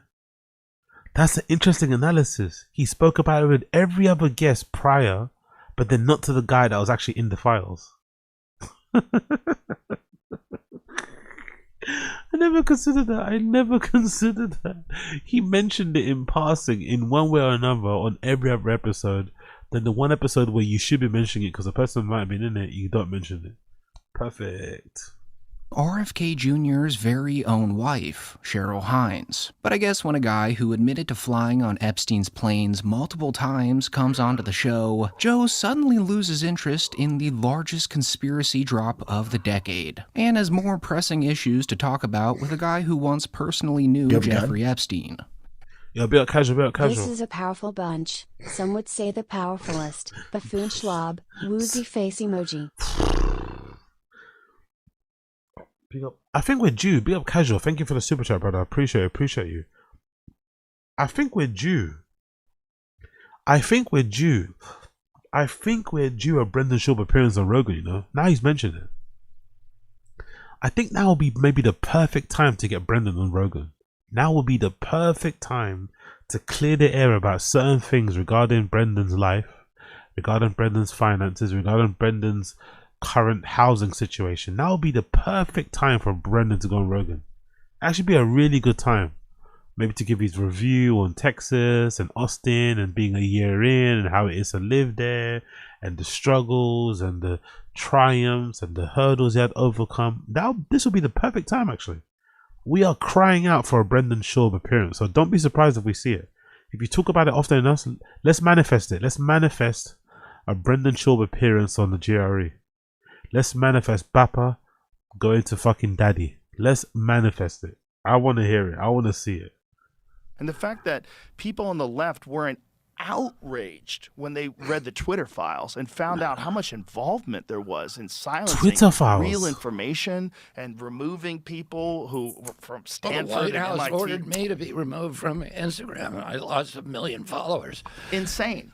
That's an interesting analysis. He spoke about it with every other guest prior, but then not to the guy that was actually in the files. I never considered that. He mentioned it in passing in one way or another on every other episode. Then the one episode where you should be mentioning it because the person might have been in it, you don't mention it. Perfect. RFK Jr.'s very own wife, Cheryl Hines. But I guess when a guy who admitted to flying on Epstein's planes multiple times comes onto the show, Joe suddenly loses interest in the largest conspiracy drop of the decade, and has more pressing issues to talk about with a guy who once personally knew Jeffrey Epstein. Yo, be out casual. This is a powerful bunch. Some would say the powerfulest. Buffoon schlob, woozy face emoji. Big up. I think we're due. Big up casual. Thank you for the super chat, brother. I appreciate you. I think we're due a Brendan Schaub appearance on Rogan, you know? Now he's mentioned it. I think now will be maybe the perfect time to get Brendan on Rogan. Now would be the perfect time to clear the air about certain things regarding Brendan's life, regarding Brendan's finances, regarding Brendan's current housing situation. Now would be the perfect time for Brendan to go on Rogan. Actually be a really good time. Maybe to give his review on Texas and Austin and being a year in and how it is to live there and the struggles and the triumphs and the hurdles he had overcome. Now this will be the perfect time actually. We are crying out for a Brendan Schaub appearance, so don't be surprised if we see it. If you talk about it often enough, let's manifest it. Let's manifest a Brendan Schaub appearance on the GRE. Let's manifest Bappa going to fucking daddy. Let's manifest it. I want to hear it. I want to see it. And the fact that people on the left weren't outraged when they read the Twitter files and found out how much involvement there was in silencing Twitter files. Real information and removing people who were from Stanford the White and House MIT. ordered me to be removed from Instagram, and I lost 1 million followers. Insane.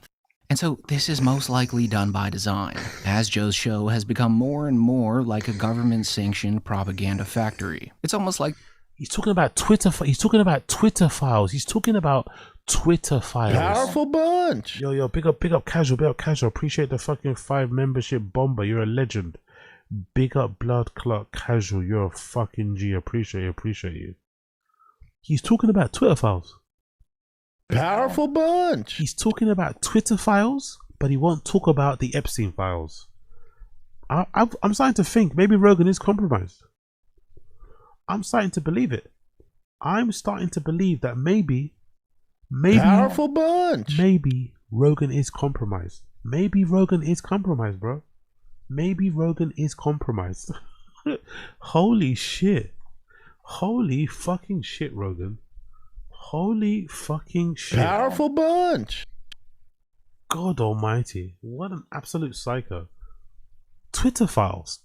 And so this is most likely done by design, as Joe's show has become more and more like a government-sanctioned propaganda factory. It's almost like he's talking about Twitter. He's talking about Twitter files. He's talking about Twitter files. Powerful bunch. Yo, big up Casual, Appreciate the fucking 5 membership bomber. You're a legend. Big up Blood Clot Casual. You're a fucking G. Appreciate you. He's talking about Twitter files. Powerful bunch. He's talking about Twitter files, but he won't talk about the Epstein files. I'm starting to think maybe Rogan is compromised. I'm starting to believe it. I'm starting to believe that maybe powerful bunch. Maybe Rogan is compromised. Maybe Rogan is compromised, bro. Maybe Rogan is compromised. Holy shit. Holy fucking shit, Rogan. Holy fucking shit. Powerful bunch. God almighty. What an absolute psycho. Twitter files.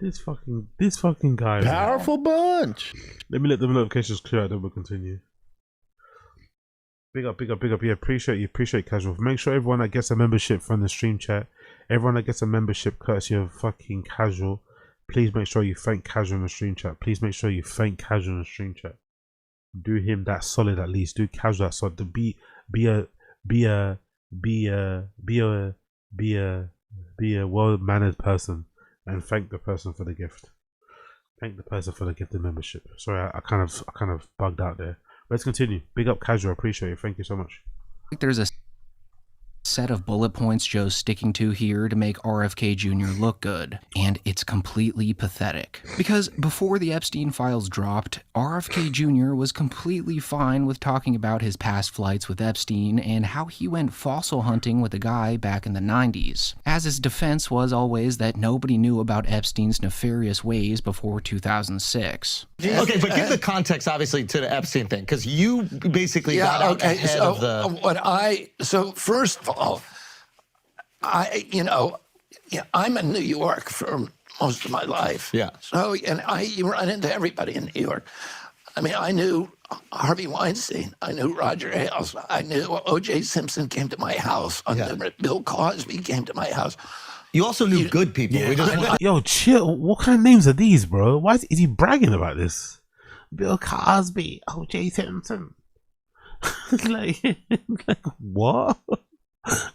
This fucking guy. Powerful bunch. Let me let the notifications clear out, then we'll continue. Big up. Yeah, appreciate Casual. Make sure everyone that gets a membership from the stream chat, everyone that gets a membership courtesy of fucking Casual, please make sure you thank Casual in the stream chat. Do him that solid at least. Do Casual that solid. To be a well-mannered person and thank the person for the gift. Thank the person for the gift and membership. Sorry, I kind of bugged out there. Let's continue. Big up Casual. Appreciate it. Thank you so much. there's a set of bullet points Joe's sticking to here to make RFK Jr. look good, and it's completely pathetic. Because before the Epstein files dropped, RFK Jr. was completely fine with talking about his past flights with Epstein and how he went fossil hunting with a guy back in the 90s, as his defense was always that nobody knew about Epstein's nefarious ways before 2006. Okay, but give the context, obviously, to the Epstein thing, because you basically got out ahead of the... So first of all, I'm in New York for most of my life. Yeah. So, you run into everybody in New York. I mean, I knew Harvey Weinstein. I knew Roger Ailes. I knew O.J. Simpson came to my house. Bill Cosby came to my house. You also knew good people. Yeah. Yo, chill. What kind of names are these, bro? Why is he bragging about this? Bill Cosby, O.J. Simpson. like, what?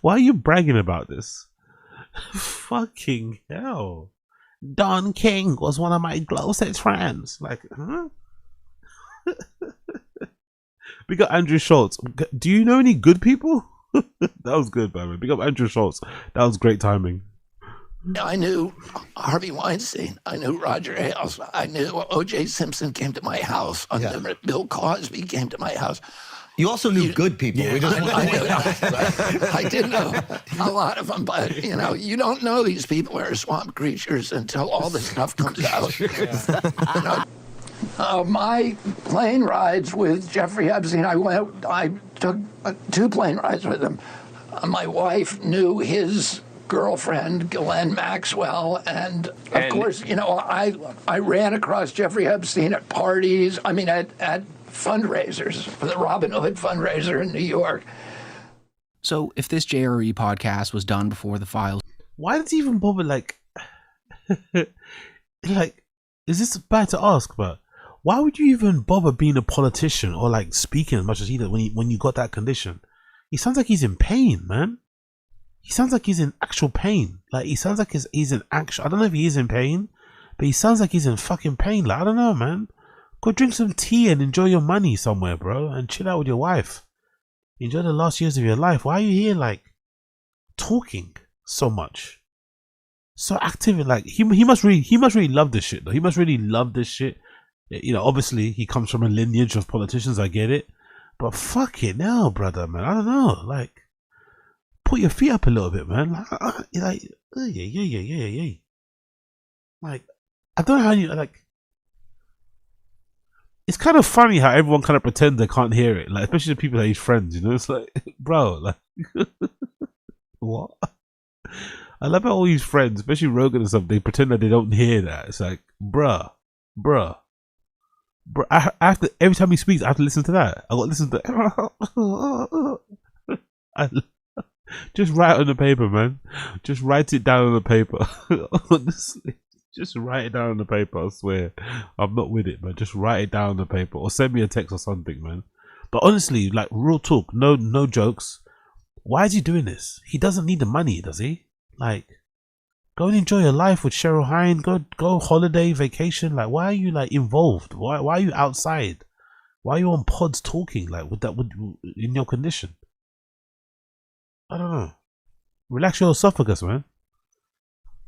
Why are you bragging about this? Fucking hell. Don King was one of my closest friends. Like, huh? We got Andrew Schultz. Do you know any good people? That was good, by the way. Big up Andrew Schultz. That was great timing. I knew Harvey Weinstein. I knew Roger Ailes. I knew O.J. Simpson came to my house. Bill Cosby came to my house. You also knew good people. Yeah, I did know a lot of them, but you don't know these people are swamp creatures until all this stuff comes out. My plane rides with Jeffrey Epstein. I took 2 plane rides with him. My wife knew his girlfriend, Ghislaine Maxwell, and of course, I ran across Jeffrey Epstein at parties. I mean, at fundraisers for the Robin Hood fundraiser in New York. So if this JRE podcast was done before the files... Why does he even bother, like... Like, is this bad to ask, but why would you even bother being a politician or like speaking as much as he did when you got that condition? He sounds like he's in pain, man. He sounds like he's in actual pain. Like, he sounds like he's in actual. I don't know if he is in pain, but he sounds like he's in fucking pain. Like, I don't know, man. Go drink some tea and enjoy your money somewhere, bro, and chill out with your wife. Enjoy the last years of your life. Why are you here, like, talking so much, so active? Like, he must really love this shit, though. He must really love this shit. You know, obviously he comes from a lineage of politicians. I get it, but fucking hell, brother, man. I don't know. Like, put your feet up a little bit, man. Like, yeah. Like, I don't know how you like. It's kind of funny how everyone kind of pretends they can't hear it, like, especially the people that he's friends, you know. It's like, bro, like, what? I love how all his friends, especially Rogan and stuff, they pretend that they don't hear that. It's like, bruh. I have to, every time he speaks, I have to listen to that. I got to listen to just write on the paper, man. Just write it down on the paper. Honestly. Just write it down on the paper, I swear. I'm not with it, man. Just write it down on the paper or send me a text or something, man. But honestly, like, real talk, no jokes. Why is he doing this? He doesn't need the money, does he? Like, go and enjoy your life with Cheryl Hine. Go holiday, vacation. Like, why are you like involved? Why are you outside? Why are you on pods talking like with in your condition? I don't know. Relax your esophagus, man.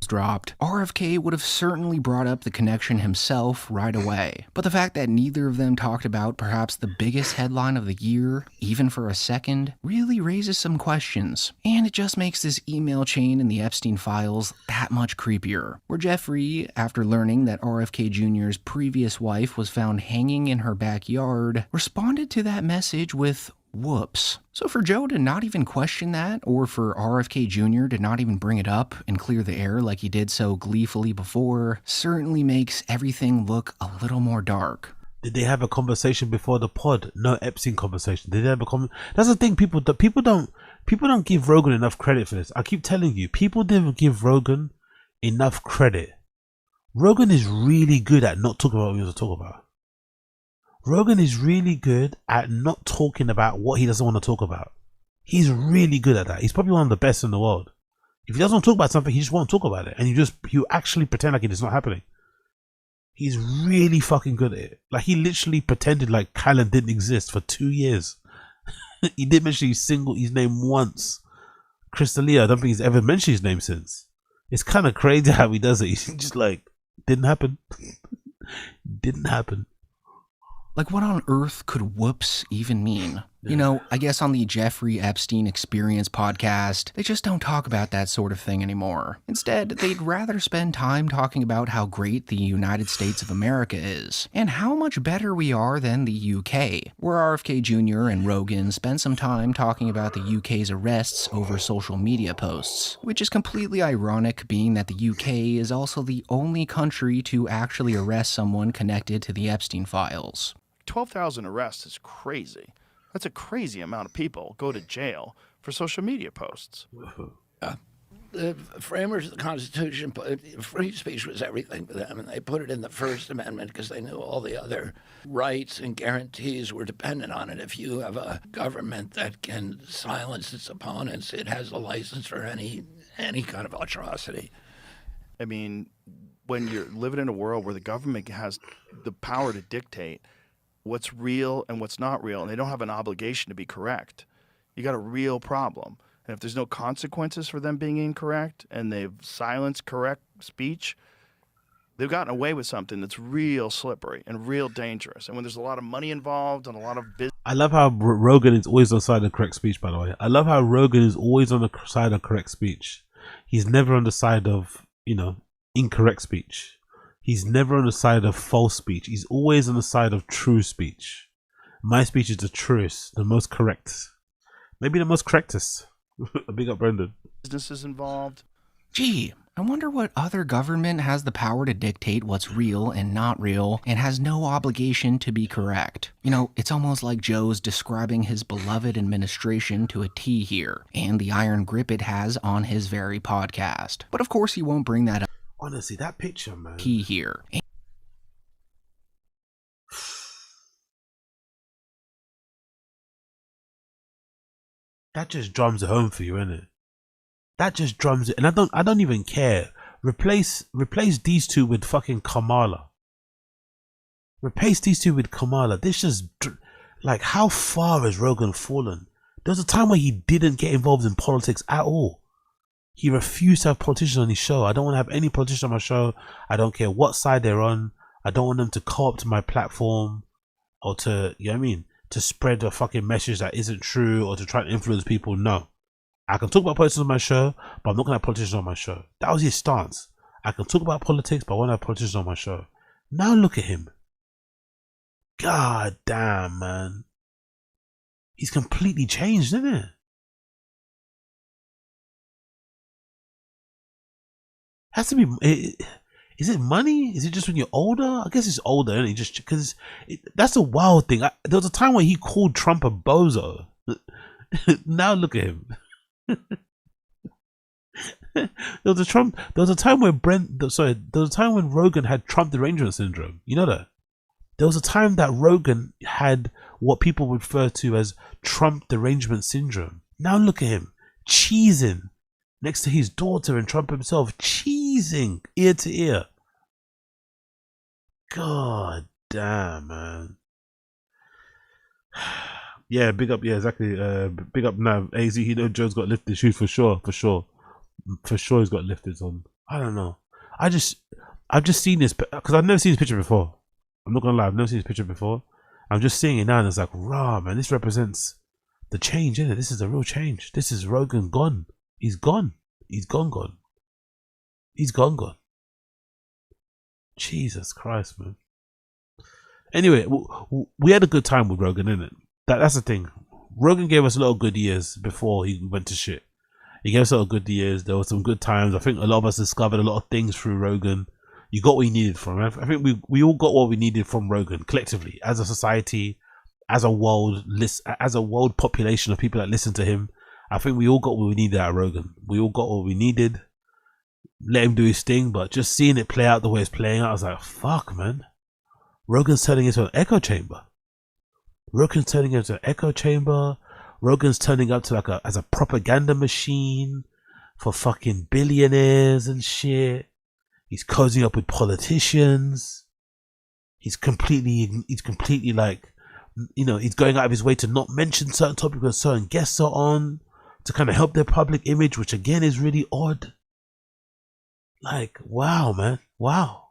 Dropped, RFK would have certainly brought up the connection himself right away. But the fact that neither of them talked about perhaps the biggest headline of the year, even for a second, really raises some questions. And it just makes this email chain in the Epstein files that much creepier. Where Jeffrey, after learning that RFK Jr.'s previous wife was found hanging in her backyard, responded to that message with, "Whoops." So for Joe to not even question that, or for RFK Jr. to not even bring it up and clear the air like he did so gleefully before, certainly makes everything look a little more dark. Did they have a conversation before the pod? No Epstein conversation. Did they have a That's the thing. People don't give Rogan enough credit for this. I keep telling you, people didn't give Rogan enough credit. Rogan is really good at not talking about what he wants to talk about. Rogan is really good at not talking about what he doesn't want to talk about. He's really good at that. He's probably one of the best in the world. If he doesn't want to talk about something, he just won't talk about it. And you actually pretend like it is not happening. He's really fucking good at it. Like, he literally pretended like Kylan didn't exist for 2 years. He didn't mention his name once. Crystalia, I don't think he's ever mentioned his name since. It's kind of crazy how he does it. He's just like, didn't happen. Didn't happen. Like, what on earth could whoops even mean? You know, I guess on the Jeffrey Epstein Experience podcast, they just don't talk about that sort of thing anymore. Instead, they'd rather spend time talking about how great the United States of America is, and how much better we are than the UK, where RFK Jr. and Rogan spend some time talking about the UK's arrests over social media posts, which is completely ironic, being that the UK is also the only country to actually arrest someone connected to the Epstein files. 12,000 arrests is crazy. That's a crazy amount of people go to jail for social media posts. The framers of the Constitution put free speech was everything to them, and they put it in the First Amendment because they knew all the other rights and guarantees were dependent on it. If you have a government that can silence its opponents, it has a license for any kind of atrocity. I mean, when you're living in a world where the government has the power to dictate what's real and what's not real, and they don't have an obligation to be correct, you got a real problem. And if there's no consequences for them being incorrect and they've silenced correct speech, they've gotten away with something that's real slippery and real dangerous. And when there's a lot of money involved and a lot of business... I love how Rogan is always on the side of correct speech, by the way. I love how Rogan is always on the side of correct speech. He's never on the side of, you know, incorrect speech. He's never on the side of false speech. He's always on the side of true speech. My speech is the truest, the most correct. Maybe the most correctest. Big up, Brendan. Businesses involved. Gee, I wonder what other government has the power to dictate what's real and not real and has no obligation to be correct. You know, it's almost like Joe's describing his beloved administration to a T here, and the iron grip it has on his very podcast. But of course he won't bring that up. Honestly, that picture, man. Key here. That just drums it home for you, innit? That just drums it, and I don't even care. Replace these two with fucking Kamala. Replace these two with Kamala. This just, like, how far has Rogan fallen? There was a time where he didn't get involved in politics at all. He refused to have politicians on his show. I don't want to have any politicians on my show. I don't care what side they're on. I don't want them to co-opt my platform or to, you know what I mean, to spread a fucking message that isn't true or to try and influence people. No. I can talk about politics on my show, but I'm not going to have politicians on my show. That was his stance. I can talk about politics, but I won't have politicians on my show. Now look at him. God damn, man. He's completely changed, isn't it? Has to be. Is it money? Is it just when you're older? I guess it's older, isn't it? Just because that's a wild thing. There was a time when he called Trump a bozo. Now look at him. There was a time when Rogan had Trump derangement syndrome. You know that? There was a time that Rogan had what people would refer to as Trump derangement syndrome. Now look at him, cheesing next to his daughter and Trump himself, cheesing ear to ear. God damn, man. Yeah, big up. Yeah, exactly. Big up now. AZ, you know, Joe's got lifted shoes for sure. For sure, he's got lifted on. I don't know. I've just seen this because I've never seen this picture before. I'm not gonna lie, I've never seen this picture before. I'm just seeing it now, and it's like, rah, man, this represents the change, isn't it? This is the real change. This is Rogan gone. He's gone. He's gone. He's gone. Jesus Christ, man. Anyway, we had a good time with Rogan, innit? That's the thing. Rogan gave us a lot of good years before he went to shit. He gave us a lot of good years. There were some good times. I think a lot of us discovered a lot of things through Rogan. You got what you needed from him. I think we all got what we needed from Rogan collectively, as a society, as a world population of people that listen to him. I think we all got what we needed out of Rogan. We all got what we needed. Let him do his thing, but just seeing it play out the way it's playing out, I was like, fuck, man. Rogan's turning into an echo chamber. Rogan's turning up to like as a propaganda machine for fucking billionaires and shit. He's cozying up with politicians. He's completely like, you know, he's going out of his way to not mention certain topics when certain guests are on to kind of help their public image, which again is really odd. Like, wow, man. Wow.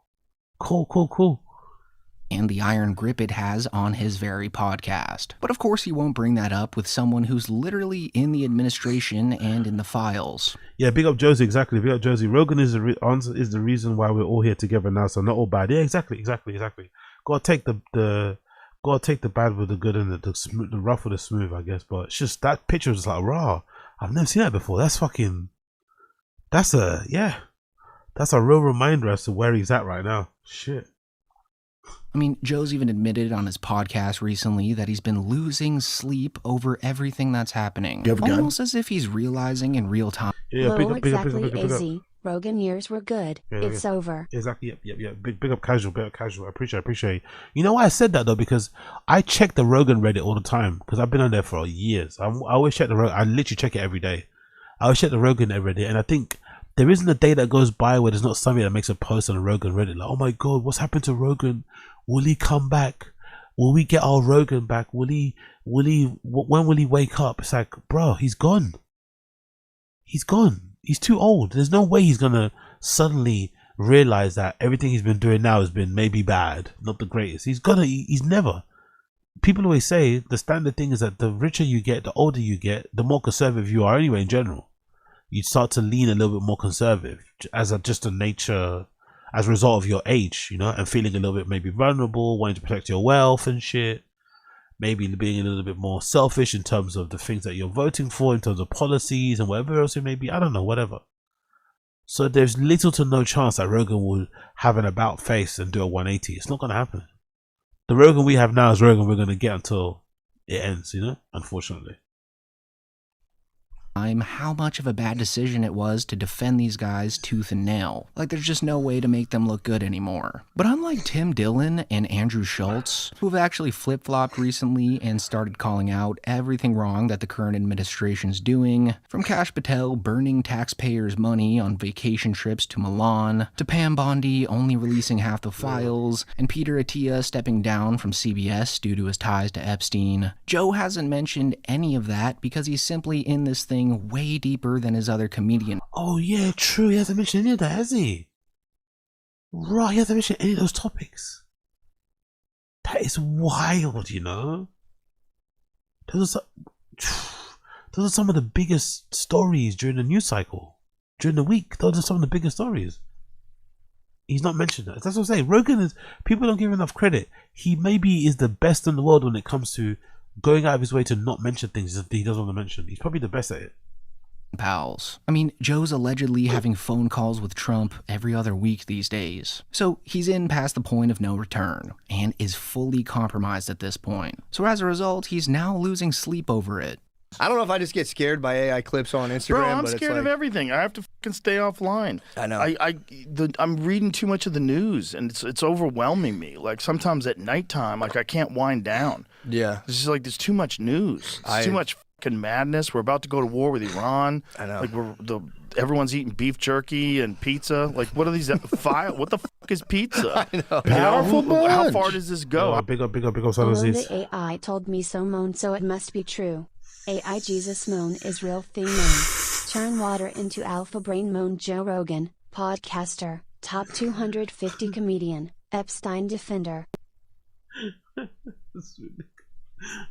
Cool. And the iron grip it has on his very podcast. But of course he won't bring that up with someone who's literally in the administration and in the files. Yeah, big up Josie, exactly. Big up Josie. Rogan is the reason why we're all here together now, so not all bad. Yeah, exactly. Gotta take the bad with the good and the rough with the smooth, I guess. But it's just that picture was like, raw. I've never seen that before. That's a real reminder as to where he's at right now. Shit. I mean, Joe's even admitted on his podcast recently that he's been losing sleep over everything that's happening. Almost as if he's realizing in real time. Yeah, big up. Rogan years were good. It's over. Exactly. Yeah. Big up casual. I appreciate. You know why I said that though? Because I check the Rogan Reddit all the time because I've been on there for years. I always check the Rogan. I literally check it every day. I always check the Rogan every day, and I think there isn't a day that goes by where there's not somebody that makes a post on the Rogan Reddit like, oh my god, what's happened to Rogan? Will he come back? Will we get our Rogan back? When will he wake up? It's like, bro, he's gone. He's too old. There's no way he's gonna suddenly realize that everything he's been doing now has been maybe bad, not the greatest. He's never. People always say the standard thing is that the richer you get, the older you get, the more conservative you are anyway in general. You start to lean a little bit more conservative as a result of your age, you know, and feeling a little bit maybe vulnerable, wanting to protect your wealth and shit, maybe being a little bit more selfish in terms of the things that you're voting for, in terms of policies and whatever else it may be. I don't know, whatever. So there's little to no chance that Rogan will have an about face and do a 180. It's not going to happen. The Rogan we have now is Rogan we're going to get until it ends, you know, unfortunately. how much of a bad decision it was to defend these guys tooth and nail. Like, there's just no way to make them look good anymore. But unlike Tim Dillon and Andrew Schultz, who have actually flip-flopped recently and started calling out everything wrong that the current administration's doing, from Kash Patel burning taxpayers' money on vacation trips to Milan, to Pam Bondi only releasing half the files, and Peter Attia stepping down from CBS due to his ties to Epstein, Joe hasn't mentioned any of that because he's simply in this thing way deeper than his other comedian. Oh yeah, true. He hasn't mentioned any of that, has he? Right, he hasn't mentioned any of those topics. That is wild, you know. Those are some of the biggest stories during the news cycle, during the week. Those are some of the biggest stories. He's not mentioned that. That's what I'm saying. Rogan is, people don't give him enough credit. He maybe is the best in the world when it comes to going out of his way to not mention things that he doesn't want to mention. He's probably the best at it. Pals. I mean, Joe's allegedly having phone calls with Trump every other week these days. So he's in past the point of no return and is fully compromised at this point. So as a result, he's now losing sleep over it. I don't know if I just get scared by AI clips on Instagram. Bro, I'm but scared of everything. I have to fucking stay offline. I know. I'm reading too much of the news, and it's overwhelming me. Like, sometimes at nighttime, like, I can't wind down. Yeah. It's just like there's too much news. It's too much fucking madness. We're about to go to war with Iran. I know. Like, everyone's eating beef jerky and pizza. Like, what are these what the fuck is pizza? I know. Powerful bunch. How far does this go? Big up, Alone the AI told me so moan, so it must be true. AI Jesus moan is real thing moan. Turn water into alpha brain moan. Joe Rogan, podcaster, top 250 comedian, Epstein defender.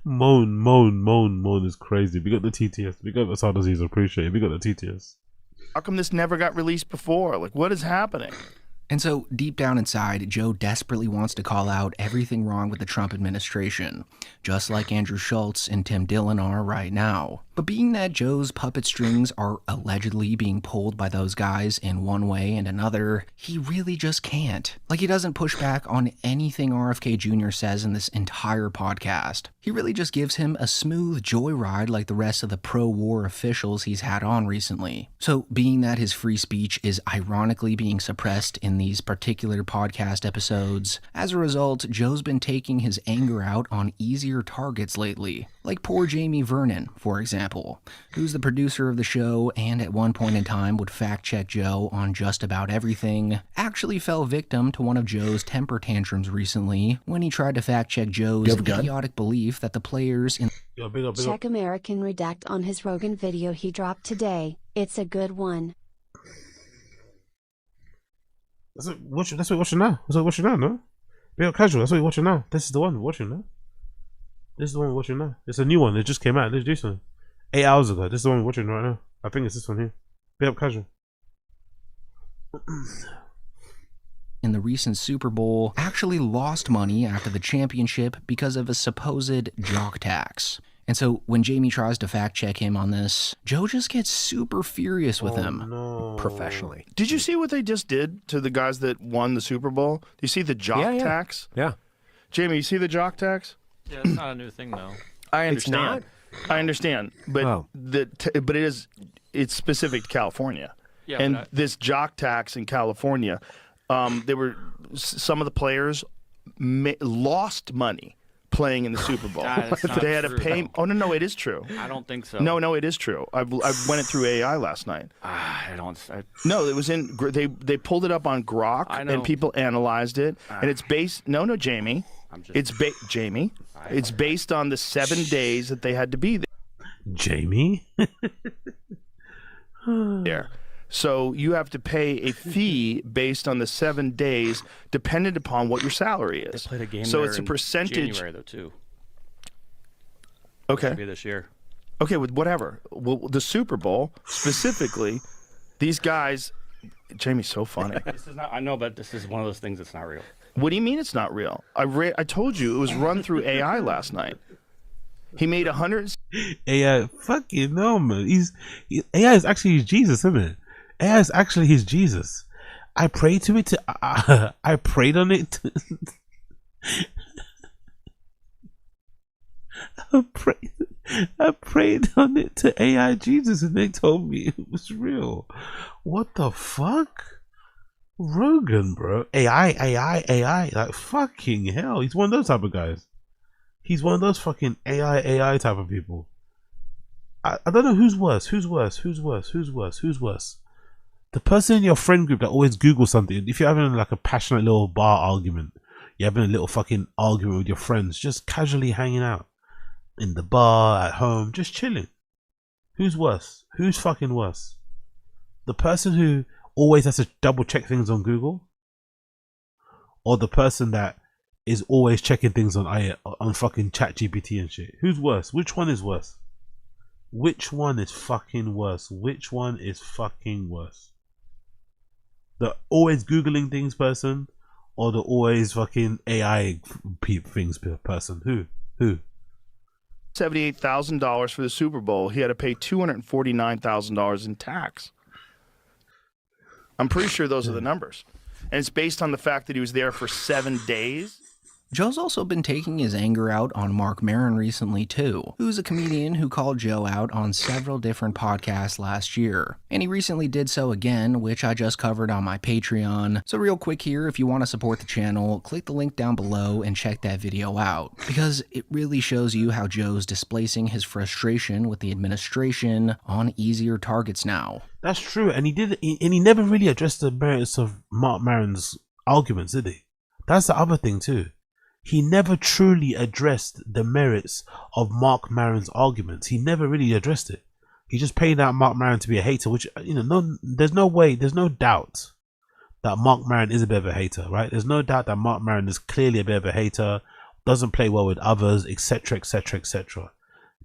Moan is crazy. We got the TTS. We got the ATOZY. Appreciate it. We got the TTS. How come this never got released before? Like, what is happening? And so, deep down inside, Joe desperately wants to call out everything wrong with the Trump administration, just like Andrew Schultz and Tim Dillon are right now. But being that Joe's puppet strings are allegedly being pulled by those guys in one way and another, he really just can't. Like, he doesn't push back on anything RFK Jr. says in this entire podcast. He really just gives him a smooth joyride like the rest of the pro-war officials he's had on recently. So, being that his free speech is ironically being suppressed in these particular podcast episodes, as a result, Joe's been taking his anger out on easier targets lately, like poor Jamie Vernon, for example, who's the producer of the show and at one point in time would fact-check Joe on just about everything, actually fell victim to one of Joe's temper tantrums recently when he tried to fact-check Joe's idiotic belief that the players in... Check American Redact on his Rogan video he dropped today. It's a good one. That's what you're watching now. That's what you're watching now, no? Be up casual. That's what you're watching now. This is the one we're watching now. This is the one we're watching now. It's a new one. It just came out. Let's do something. 8 hours ago. This is the one we're watching right now. I think it's this one here. Be up casual. In the recent Super Bowl, actually lost money after the championship because of a supposed jock tax. And so when Jamie tries to fact check him on this, Joe just gets super furious with him. No. Professionally. Did you see what they just did to the guys that won the Super Bowl? Do you see the jock tax? Yeah. Jamie, you see the jock tax? Yeah, it's not a new thing though. I understand. I understand, but but it's specific to California. Yeah, and this jock tax in California, some of the players lost money playing in the Super Bowl. They had to pay. Oh no, it is true. I don't think so. No, it is true. I went it through AI last night. No, it was in. They pulled it up on Grok, and people analyzed it, and it's based. No, Jamie. Jamie. It's based on the 7 days that they had to be there. Jamie. There. So you have to pay a fee based on the 7 days, dependent upon what your salary is. They played a game so there it's a in percentage. January though too. Okay. Maybe this year. Okay, with whatever. Well, the Super Bowl specifically, these guys. Jamie's so funny. This is not. I know, but this is one of those things that's not real. What do you mean it's not real? I told you it was run through AI last night. He made 100. AI, fucking no, man. AI is actually his Jesus, isn't it? AI is actually his Jesus. I prayed to it. I prayed on it. I prayed on it to AI Jesus and they told me it was real. What the fuck? Rogan, bro. AI. Like, fucking hell. He's one of those type of guys. He's one of those fucking AI type of people. I don't know who's worse. Who's worse? The person in your friend group that always Googles something. If you're having like a passionate little bar argument, you're having a little fucking argument with your friends, just casually hanging out in the bar, at home, just chilling. Who's worse? Who's fucking worse? The person who always has to double check things on Google, or the person that is always checking things on fucking ChatGPT and shit? Who's worse? Which one is worse? Which one is fucking worse? Which one is fucking worse? The always Googling things person, or the always fucking AI things person? Who? $78,000 for the Super Bowl. He had to pay $249,000 in tax. I'm pretty sure those are the numbers. And it's based on the fact that he was there for 7 days. Joe's also been taking his anger out on Mark Maron recently too, who's a comedian who called Joe out on several different podcasts last year. And he recently did so again, which I just covered on my Patreon. So real quick here, if you want to support the channel, click the link down below and check that video out, because it really shows you how Joe's displacing his frustration with the administration on easier targets now. That's true, and he never really addressed the merits of Mark Maron's arguments, did he? That's the other thing too. He never truly addressed the merits of Mark Maron's arguments. He never really addressed it. He just painted out Mark Maron to be a hater, which, you know, there's no doubt that Mark Maron is a bit of a hater, right? There's no doubt that Mark Maron is clearly a bit of a hater, doesn't play well with others, etc., etc., etc.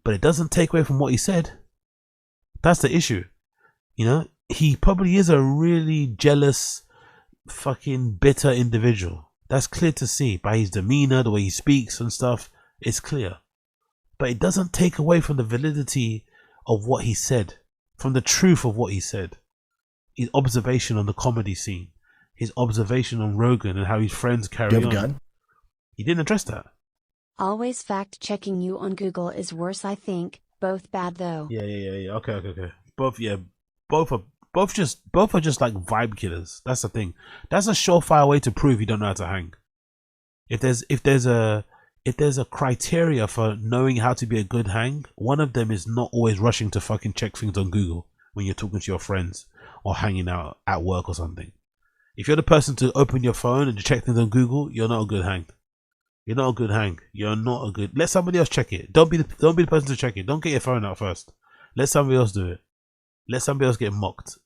But it doesn't take away from what he said. That's the issue. You know, he probably is a really jealous, fucking bitter individual. That's clear to see by his demeanor, the way he speaks and stuff. It's clear. But it doesn't take away from the validity of what he said, from the truth of what he said. His observation on the comedy scene, his observation on Rogan and how his friends carry on. Gun? He didn't address that. Always fact checking you on Google is worse, I think. Both bad though. Yeah. Okay. Both are just like vibe killers. That's the thing. That's a surefire way to prove you don't know how to hang. If there's a criteria for knowing how to be a good hang, one of them is not always rushing to fucking check things on Google when you're talking to your friends or hanging out at work or something. If you're the person to open your phone and to check things on Google, you're not a good hang. You're not a good hang. You're not a good. Let somebody else check it. Don't be the person to check it. Don't get your phone out first. Let somebody else do it. Let somebody else get mocked.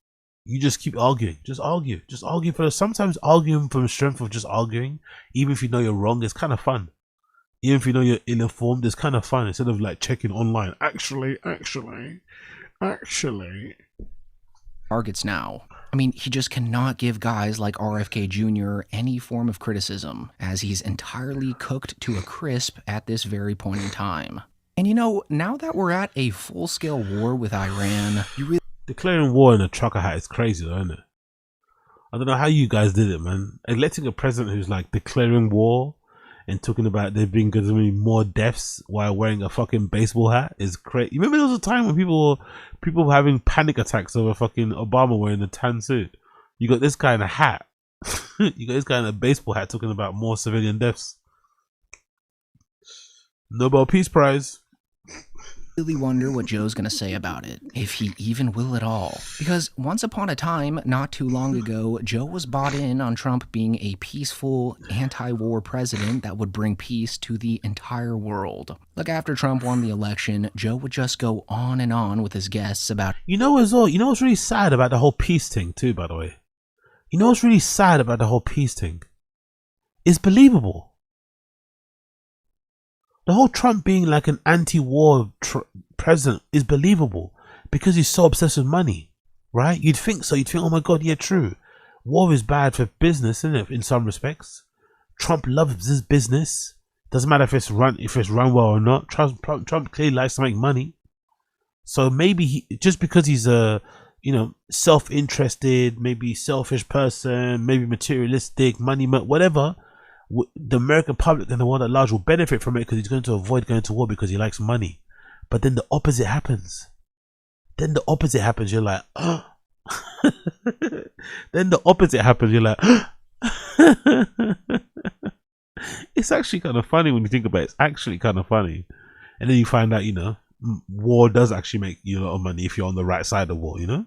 You just keep arguing. Just argue. Just argue for sometimes arguing from the strength of just arguing, even if you know you're wrong, it's kind of fun. Even if you know you're ill-informed, it's kind of fun instead of like checking online. Actually. Targets now. I mean, he just cannot give guys like RFK Jr. any form of criticism, as he's entirely cooked to a crisp at this very point in time. And you know, now that we're at a full-scale war with Iran, you really... Declaring war in a trucker hat is crazy though, isn't it? I don't know how you guys did it, man. Electing a president who's like declaring war and talking about there being going to be more deaths while wearing a fucking baseball hat is crazy. You remember there was a time when people were having panic attacks over fucking Obama wearing a tan suit. You got this guy in a hat. You got this guy in a baseball hat talking about more civilian deaths. Nobel Peace Prize. Really wonder what Joe's gonna say about it, if he even will at all. Because once upon a time, not too long ago, Joe was bought in on Trump being a peaceful, anti-war president that would bring peace to the entire world. Like after Trump won the election, Joe would just go on and on with his guests about... You know what's really sad about the whole peace thing too, by the way? You know what's really sad about the whole peace thing? It's believable. The whole Trump being like an anti-war president is believable because he's so obsessed with money, right? You'd think so. You'd think, oh my God, yeah, true. War is bad for business, isn't it? In some respects, Trump loves his business. Doesn't matter if it's run well or not. Trump clearly likes to make money. So maybe just because he's a self-interested, maybe selfish person, maybe materialistic, money, whatever. The American public and the world at large will benefit from it because he's going to avoid going to war because he likes money. but then the opposite happens. Then the opposite happens. You're like, oh. Then the opposite happens. You're like, it's actually kind of funny when you think about it. It's actually kind of funny. And then you find out, you know, war does actually make you a lot of money if you're on the right side of war, you know?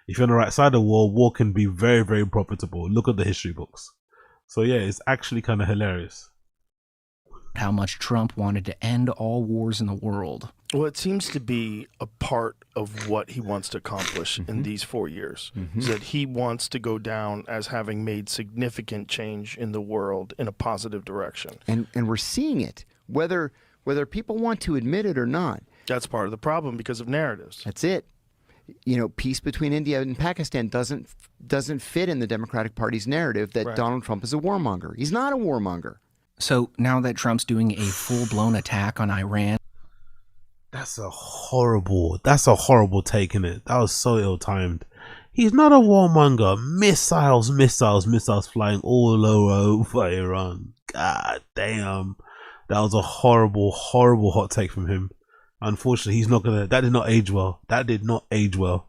If you're on the right side of war, war can be very, very profitable. Look at the history books. So yeah, it's actually kind of hilarious. How much Trump wanted to end all wars in the world. Well, it seems to be a part of what he wants to accomplish in these 4 years. Is that he wants to go down as having made significant change in the world in a positive direction. And we're seeing it, whether people want to admit it or not. That's part of the problem because of narratives. That's it. You know, peace between India and Pakistan doesn't fit in the Democratic Party's narrative that Donald Trump is a warmonger. He's not a warmonger. So now that Trump's doing a full-blown attack on Iran, that's a horrible take in it. That was so ill-timed. He's not a warmonger. Missiles flying all over Iran. God damn. That was a horrible hot take from him. Unfortunately, that did not age well.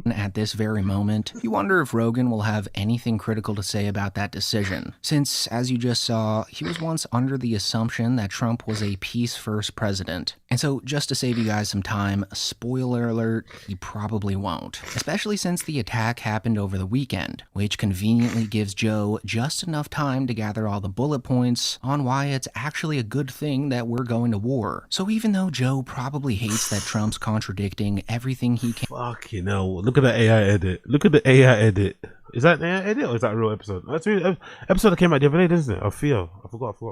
At this very moment, you wonder if Rogan will have anything critical to say about that decision, since, as you just saw, he was once under the assumption that Trump was a peace-first president. And so, just to save you guys some time, spoiler alert, he probably won't. Especially since the attack happened over the weekend, which conveniently gives Joe just enough time to gather all the bullet points on why it's actually a good thing that we're going to war. So even though Joe probably hates that Trump's contradicting everything he can— Fuck, you know, look at the AI edit. Look at the AI edit. Is that an AI edit or is that a real episode? That's an episode that came out the other day, isn't it? I forgot.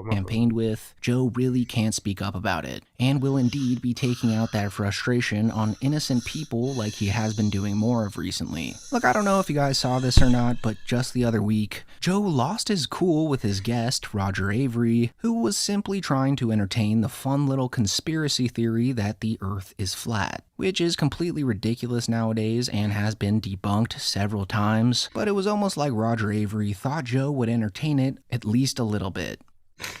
Campaigned with, Joe really can't speak up about it, and will indeed be taking out that frustration on innocent people like he has been doing more of recently. Look, I don't know if you guys saw this or not, but just the other week, Joe lost his cool with his guest, Roger Avery, who was simply trying to entertain the fun little conspiracy theory that the Earth is flat, which is completely ridiculous nowadays and has been debunked several times, but it was almost like Roger Avery thought Joe would entertain it at least a little bit.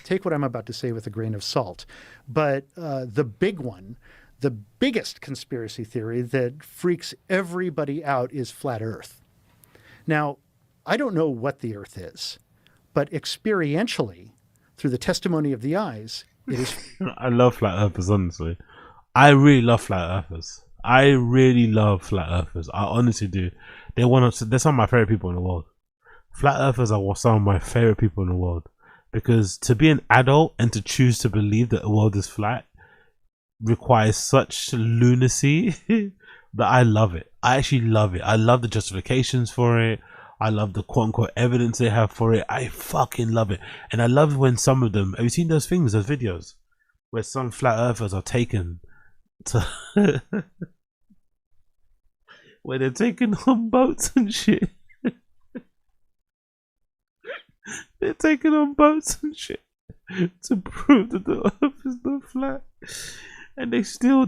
Take what I'm about to say with a grain of salt, but the big one, the biggest conspiracy theory that freaks everybody out is flat Earth. Now, I don't know what the Earth is, but experientially, through the testimony of the eyes, it is. I love flat earthers, honestly. I really love flat earthers. I honestly do. They're some of my favorite people in the world. Flat earthers are some of my favorite people in the world. Because to be an adult and to choose to believe that the world is flat requires such lunacy that I love it. I actually love it. I love the justifications for it. I love the quote-unquote evidence they have for it. I fucking love it. And I love when some of them... Have you seen those things, those videos? Where some flat earthers are taken to... where they're taken on boats and shit. They're taken on boats and shit to prove that the earth is not flat. And they still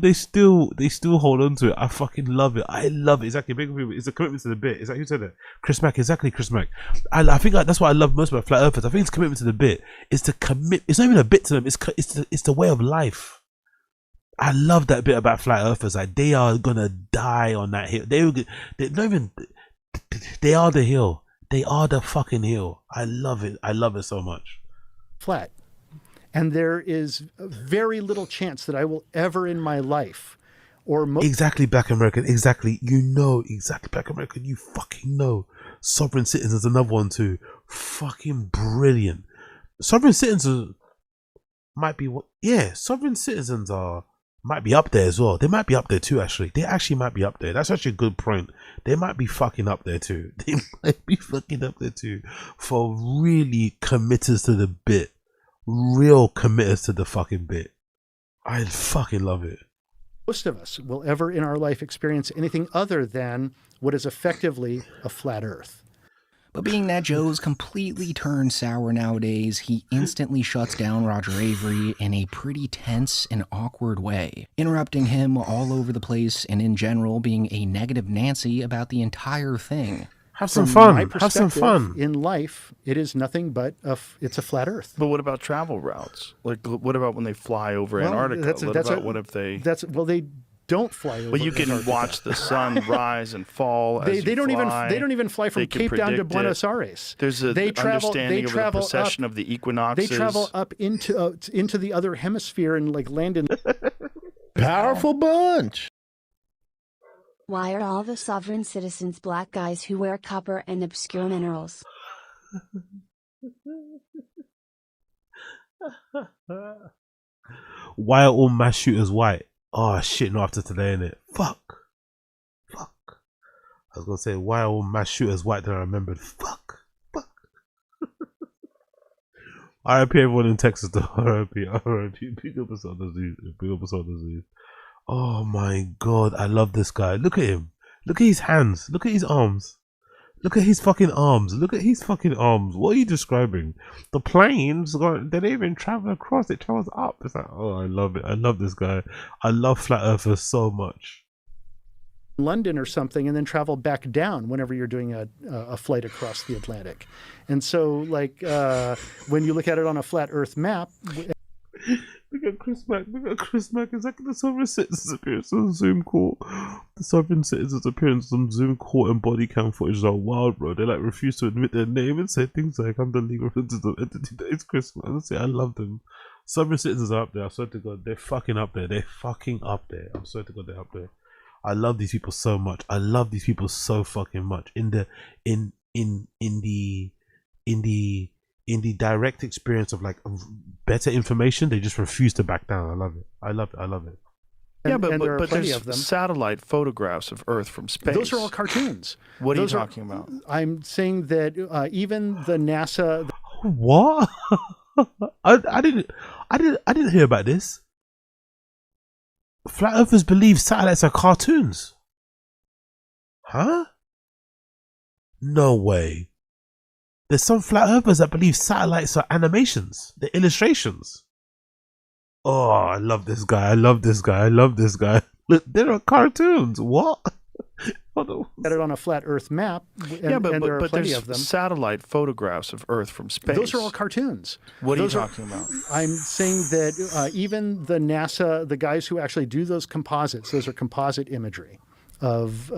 hold on to it. I fucking love it. I love it. Exactly. It's a commitment to the bit. Is that who said it? Chris Mack. Exactly, Chris Mack. I think that's what I love most about flat earthers. I think it's commitment to the bit. It's to commit. It's not even a bit to them. It's the way of life. I love that bit about flat earthers. Like, they are gonna die on that hill. They are the hill. They are the fucking hill. I love it. I love it so much. Flat. And there is very little chance that I will ever in my life exactly, Black American. Exactly. You know, exactly, Black American. You fucking know. Sovereign Citizens, another one too. Fucking brilliant. Sovereign Citizens might be what? Yeah, Sovereign Citizens might be up there as well. They might be up there too, actually. They actually might be up there. That's actually a good point. They might be fucking up there too. They might be fucking up there too for really committers to the bit. Real committers to the fucking bit. I fucking love it. Most of us will ever in our life experience anything other than what is effectively a flat Earth. But being that Joe's completely turned sour nowadays, he instantly shuts down Roger Avery in a pretty tense and awkward way, interrupting him all over the place and in general being a negative Nancy about the entire thing. Have some From fun. my Have some perspective, fun. In life, it is nothing but it's a flat Earth. But what about travel routes? Like, what about when they fly over Well, Antarctica? What if they? They don't fly over. But you can Antarctica. watch the sun rise and fall. They as you don't fly. even fly from They can Cape Town to predict Buenos it. Aires. There's an understanding of the precession of the equinoxes. They travel up into the other hemisphere and like land in. Powerful bunch. Why are all the sovereign citizens black guys who wear copper and obscure minerals? Why are all mass shooters white? Oh shit, not after today, innit? Fuck. I was gonna say, why are all mass shooters white? Then I remembered. Fuck. RIP everyone in Texas though. RIP. Big up us on the Z's. Oh my god, I love this guy. Look at him. Look at his hands. Look at his arms. Look at his fucking arms. Look at his fucking arms. What are you describing? The planes, they don't even travel across. It travels up. It's like, oh, I love it. I love this guy. I love flat earthers so much. London or something, and then travel back down whenever you're doing a flight across the Atlantic. And so, like, when you look at it on a flat Earth map. Look at Chris Mack. It's like the sovereign citizens appearance on Zoom call. The sovereign citizens appearance on Zoom call and body cam footage are wild, bro. They like refuse to admit their name and say things like, I'm the legal entity that is Chris Mack. Honestly, I love them. Sovereign citizens are up there. I swear to God, they're fucking up there. They're fucking up there. I swear to God, they're up there. I love these people so much. I love these people so fucking much. In the direct experience of like better information, they just refuse to back down. I love it. I love it. Yeah, but there are plenty there's of them. Satellite photographs of Earth from space. Those are all cartoons. What are you talking about? I'm saying that even the NASA. What? I didn't hear about this. Flat earthers believe satellites are cartoons. Huh? No way. There's some flat earthers that believe satellites are animations. They're illustrations. Oh, I love this guy. Look, there are cartoons. What? Get it on a flat Earth map. And there are plenty there's of them. satellite photographs of Earth from space. Those are all cartoons. What are you talking about? I'm saying that even the NASA, the guys who actually do those composites, those are composite imagery of.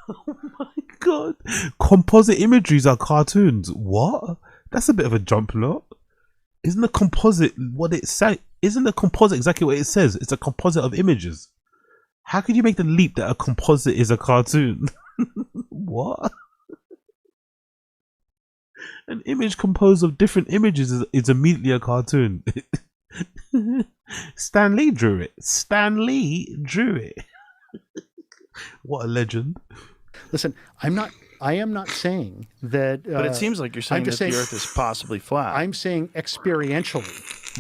Oh my god! Composite imageries are cartoons. What? That's a bit of a jump, lot. Isn't the composite what it say? Isn't the composite exactly what it says? It's a composite of images. How could you make the leap that a composite is a cartoon? What? An image composed of different images is immediately a cartoon. Stan Lee drew it. What a legend. Listen, I am not saying that. But it seems like you're saying that the Earth is possibly flat. I'm saying experientially.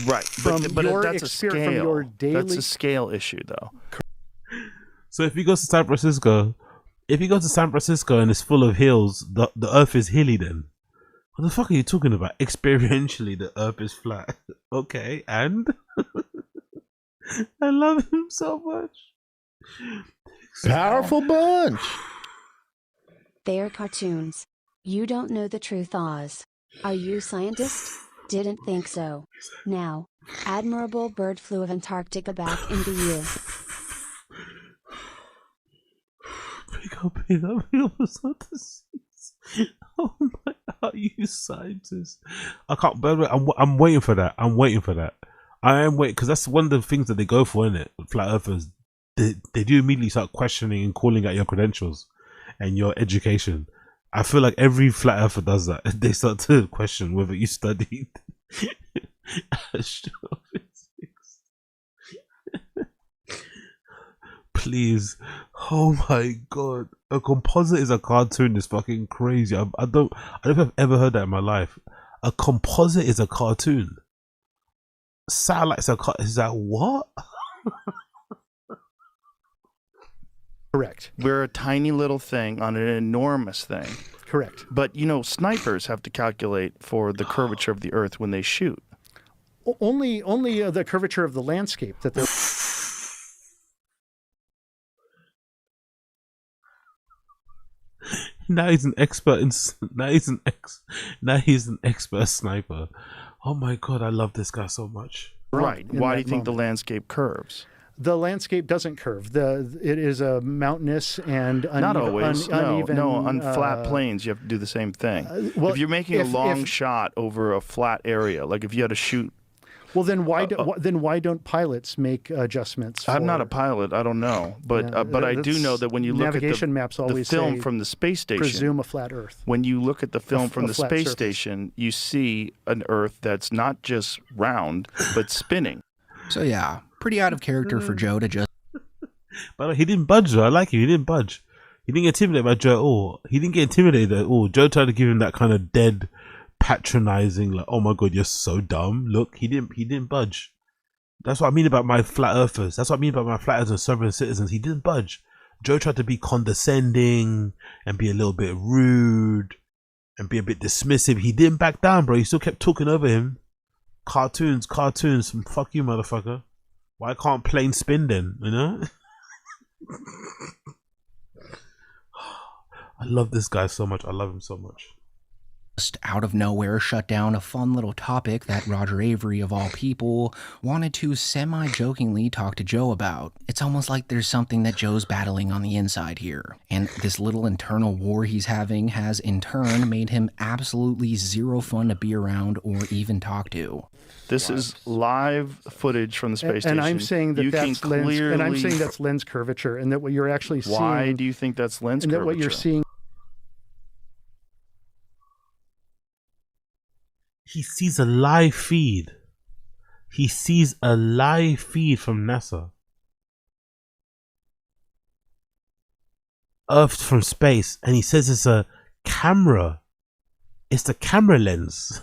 Right, but that's a scale. From your daily... That's a scale issue, though. So if you go to San Francisco, and it's full of hills, the Earth is hilly. Then what the fuck are you talking about? Experientially, the Earth is flat. Okay, and I love him so much. Powerful bunch. They are cartoons. You don't know the truth, Oz. Are you scientist? Didn't think so. Now, admirable bird flew of Antarctica back into you. Big up, oh my, are you scientists? I can't, by the way, I'm waiting for that. I am waiting, because that's one of the things that they go for, isn't it? Flat earthers, they do immediately start questioning and calling out your credentials and your education. I feel like every flat earther does that. They start to question whether you studied astrophysics. Please, oh my god, a composite is a cartoon. Is fucking crazy. I don't think I've ever heard that in my life. A composite is a cartoon. Satellites are is that what? Correct. We're a tiny little thing on an enormous thing. Correct. But, snipers have to calculate for the curvature of the Earth when they shoot. Only the curvature of the landscape that they're... Now he's an expert in. Now he's an expert sniper. Oh my god, I love this guy so much. Right. Why do you think the landscape curves? The landscape doesn't curve. It is a mountainous and not always. uneven. No, on flat plains you have to do the same thing. Well, if you're making a long shot over a flat area, like if you had to shoot. Well, then why don't pilots make adjustments? I'm not a pilot. I don't know, but I do know that when you look at the film from the space station, presume a flat Earth. When you look at the film from the space surface. station, you see an Earth that's not just round but spinning. So yeah, pretty out of character for Joe to just. But he didn't budge though. I like him. He didn't budge. He didn't get intimidated by Joe at all. He didn't get intimidated at all. Joe tried to give him that kind of dead, patronizing, like, "Oh my god, you're so dumb." Look, he didn't budge. That's what I mean about my flat earthers. That's what I mean about my flat earthers and sovereign citizens. He didn't budge. Joe tried to be condescending and be a little bit rude and be a bit dismissive. He didn't back down, bro. He still kept talking over him. Cartoons. Fuck you, motherfucker. Why can't plane spin then? You know? I love this guy so much. I love him so much. Just out of nowhere shut down a fun little topic that Roger Avery, of all people, wanted to semi-jokingly talk to Joe about. It's almost like there's something that Joe's battling on the inside here. And this little internal war he's having has, in turn, made him absolutely zero fun to be around or even talk to. This is live footage from the space station. And I'm saying that that's lens curvature, and that what you're actually seeing. Why do you think that's lens curvature? And that what you're seeing. He sees a live feed. He sees a live feed from NASA. Earth from space, and he says it's a camera. It's the camera lens.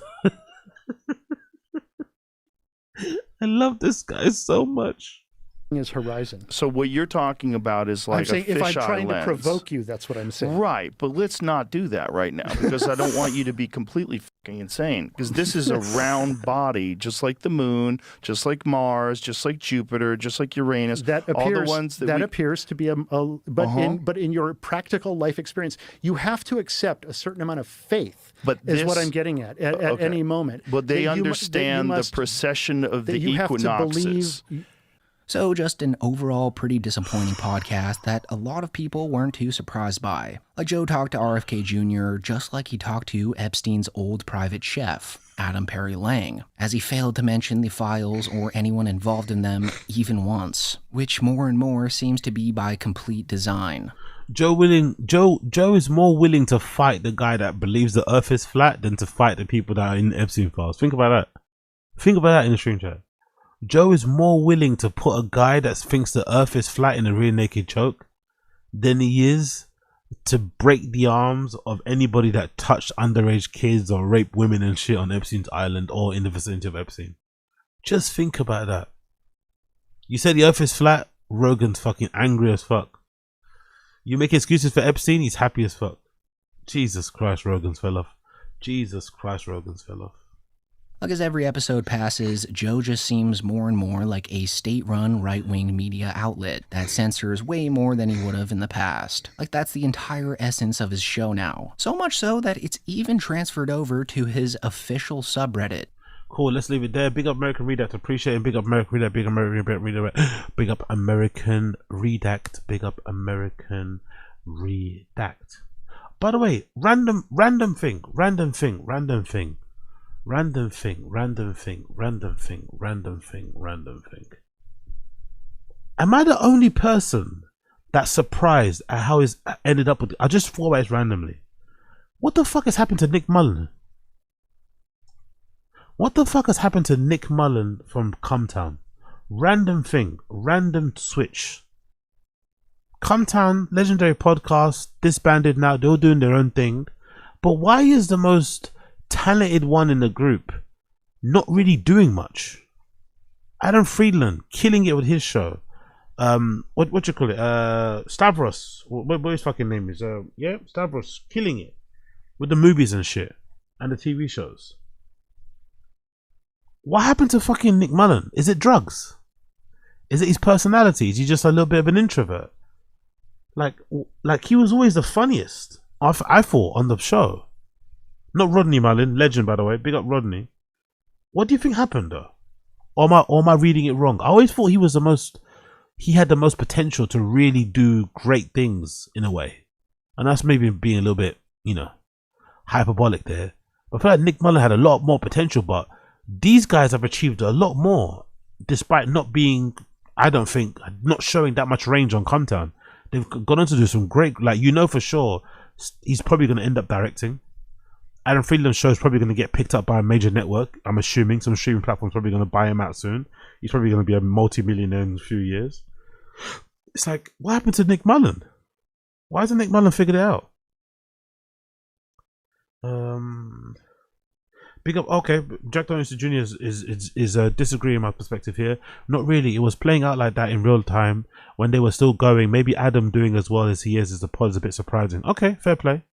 I love this guy so much. His horizon. So what you're talking about is like I'm saying, a fisheye if I'm trying lens. to provoke you, that's what I'm saying. Right, but let's not do that right now because I don't want you to be completely fucking insane. Because this is a round body, just like the moon, just like Mars, just like Jupiter, just like Uranus. That appears, all the ones that appears to be but in your practical life experience, you have to accept a certain amount of faith. But is what I'm getting at any moment. But they understand the precession of the equinoxes. So just an overall pretty disappointing podcast that a lot of people weren't too surprised by. Like Joe talked to RFK Jr. just like he talked to Epstein's old private chef, Adam Perry Lang, as he failed to mention the files or anyone involved in them even once, which more and more seems to be by complete design. Joe is more willing to fight the guy that believes the earth is flat than to fight the people that are in Epstein files. Think about that. Think about that in the stream chat. Joe is more willing to put a guy that thinks the earth is flat in a rear naked choke than he is to break the arms of anybody that touched underage kids or raped women and shit on Epstein's island or in the vicinity of Epstein. Just think about that. You said the earth is flat, Rogan's fucking angry as fuck. You make excuses for Epstein, he's happy as fuck. Jesus Christ, Rogan's fell off. Jesus Christ, Rogan's fell off. Like as every episode passes, Joe just seems more and more like a state-run right-wing media outlet that censors way more than he would have in the past. Like that's the entire essence of his show now. So much so that it's even transferred over to his official subreddit. Cool, let's leave it there. Big up American Redact, appreciate it. Big up American Redact, big up American Redact, big up American Redact, big up American Redact. By the way, random thing. Am I the only person that's surprised at how it's ended up with? I just thought about it randomly. What the fuck has happened to Nick Mullen? What the fuck has happened to Nick Mullen from CUMTOWN? Random thing, random switch. CUMTOWN, legendary podcast, disbanded now. They're all doing their own thing. But why is the most talented one in the group not really doing much? Adam Friedland killing it with his show. What you call it? Stavros. What his fucking name is? Yeah, Stavros killing it with the movies and shit and the TV shows. What happened to fucking Nick Mullen? Is it drugs? Is it his personality? Is he just a little bit of an introvert? Like he was always the funniest I thought on the show, not Rodney Mullen, legend by the way, big up Rodney. What do you think happened though? Or am I reading it wrong? I always thought he had the most potential to really do great things in a way. And that's maybe being a little bit, hyperbolic there. But I feel like Nick Mullen had a lot more potential, but these guys have achieved a lot more despite not being, I don't think, not showing that much range on CUMTOWN. They've gone on to do some great, for sure, he's probably going to end up directing. Adam Friedland's show is probably going to get picked up by a major network. I'm assuming some streaming platform's probably going to buy him out soon. He's probably going to be a multi-millionaire in a few years. It's like, what happened to Nick Mullen? Why hasn't Nick Mullen figured it out? Big up. Okay, Jack Donaldson Jr. is disagreeing my perspective here. Not really. It was playing out like that in real time when they were still going. Maybe Adam doing as well as he is the pod is a bit surprising. Okay, fair play.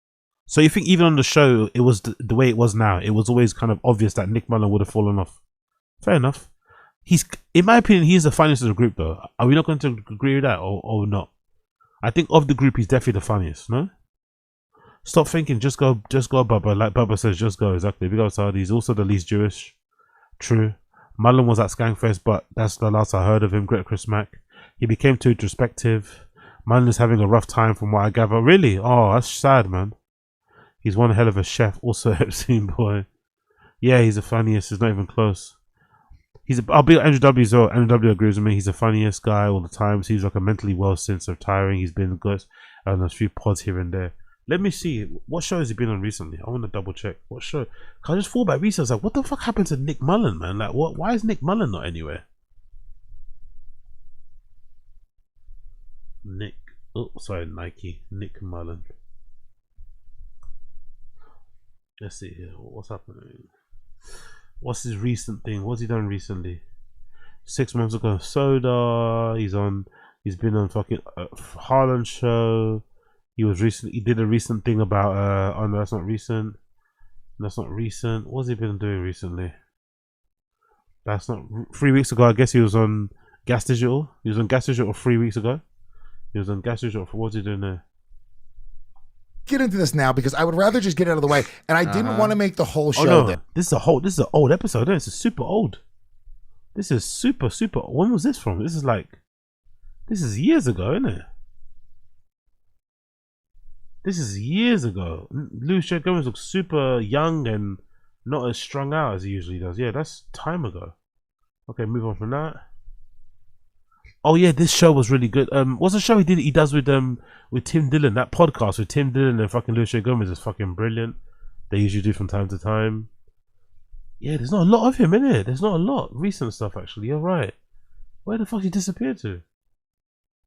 So you think even on the show, it was the way it was now? It was always kind of obvious that Nick Mullen would have fallen off. Fair enough. He's, in my opinion, he's the funniest of the group, though. Are we not going to agree with that, or not? I think of the group, he's definitely the funniest. No. Stop thinking. Just go, Bubba. Like Bubba says, just go. Exactly. Big up Saudi. He's also the least Jewish. True. Mullen was at Skankfest, but that's the last I heard of him. Great Chris Mack. He became too introspective. Mullen is having a rough time, from what I gather. Really? Oh, that's sad, man. He's one hell of a chef. Also, Epstein boy. Yeah, he's the funniest. It's not even close. I'll be Andrew W as well. Andrew W agrees with me. He's the funniest guy all the time. Seems like a mentally well since retiring. He's been good on a few pods here and there. Let me see. What show has he been on recently? I want to double check. What show? Cause I just thought about recently. I was like, what the fuck happened to Nick Mullen, man? Like, what? Why is Nick Mullen not anywhere? Nick. Oh, sorry, Nike. Nick Mullen. Let's see here. What's happening? What's his recent thing? What's he done recently? 6 months ago, Soda. He's been on fucking Harlan show. He did a recent thing about oh no, that's not recent. That's not recent. What's he been doing recently? That's not 3 weeks ago. I guess he was on Gas Digital. He was on Gas Digital 3 weeks ago. He was on Gas Digital. What's he doing there? Get into this now because I would rather just get out of the way, and I didn't want to make the whole show. No. This is an old episode. This is super old. This is super. When was this from? This is years ago, isn't it? This is years ago. Lucio Gomez looks super young and not as strung out as he usually does. Yeah, that's time ago. Okay, move on from that. Oh yeah, this show was really good. What's the show he does with Tim Dillon? That podcast with Tim Dillon and fucking Lucio Gomez is fucking brilliant. They usually do from time to time. Yeah, there's not a lot of him in it. There's not a lot recent stuff actually. You're right. Where the fuck he disappeared to?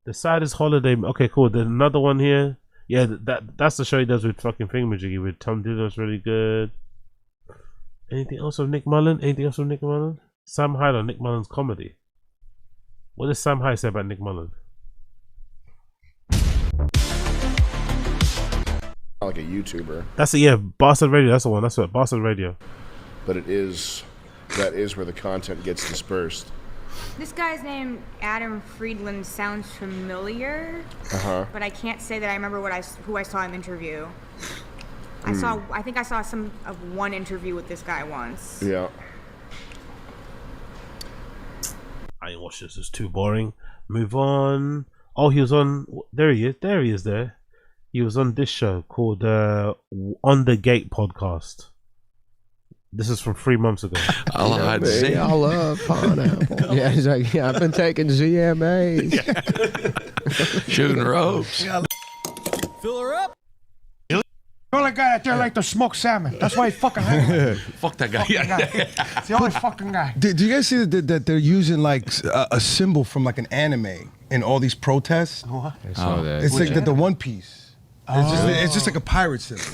The Saddest Holiday. Okay, cool. There's another one here. Yeah, that's the show he does with fucking Thingamajiggy with Tom Dillon. That's really good. Anything else from Nick Mullen? Sam Hyde on Nick Mullen's comedy. What does Sam Hyde say about Nick Mullen? Like a YouTuber. That's it, yeah. Bastard Radio, that's the one. That's what, Bastard Radio. But that is where the content gets dispersed. This guy's name, Adam Friedland, sounds familiar. But I can't say that I remember who I saw him interview. I think I saw one interview with this guy once. Yeah. I ain't watched this. It's too boring. Move on. Oh, he was on. There he is. There. He was on this show called On the Gate podcast. This is from 3 months ago. I love pineapple. Yeah, he's like, I've been taking ZMAs. Shooting ropes. Fill her up. The only guy out there like to smoke salmon. That's why he fucking hanging. Fuck that guy. It's the only fucking guy. Do you guys see that they're using like a symbol from like an anime in all these protests? What? I saw that. It's like the One Piece. It's just like a pirate symbol.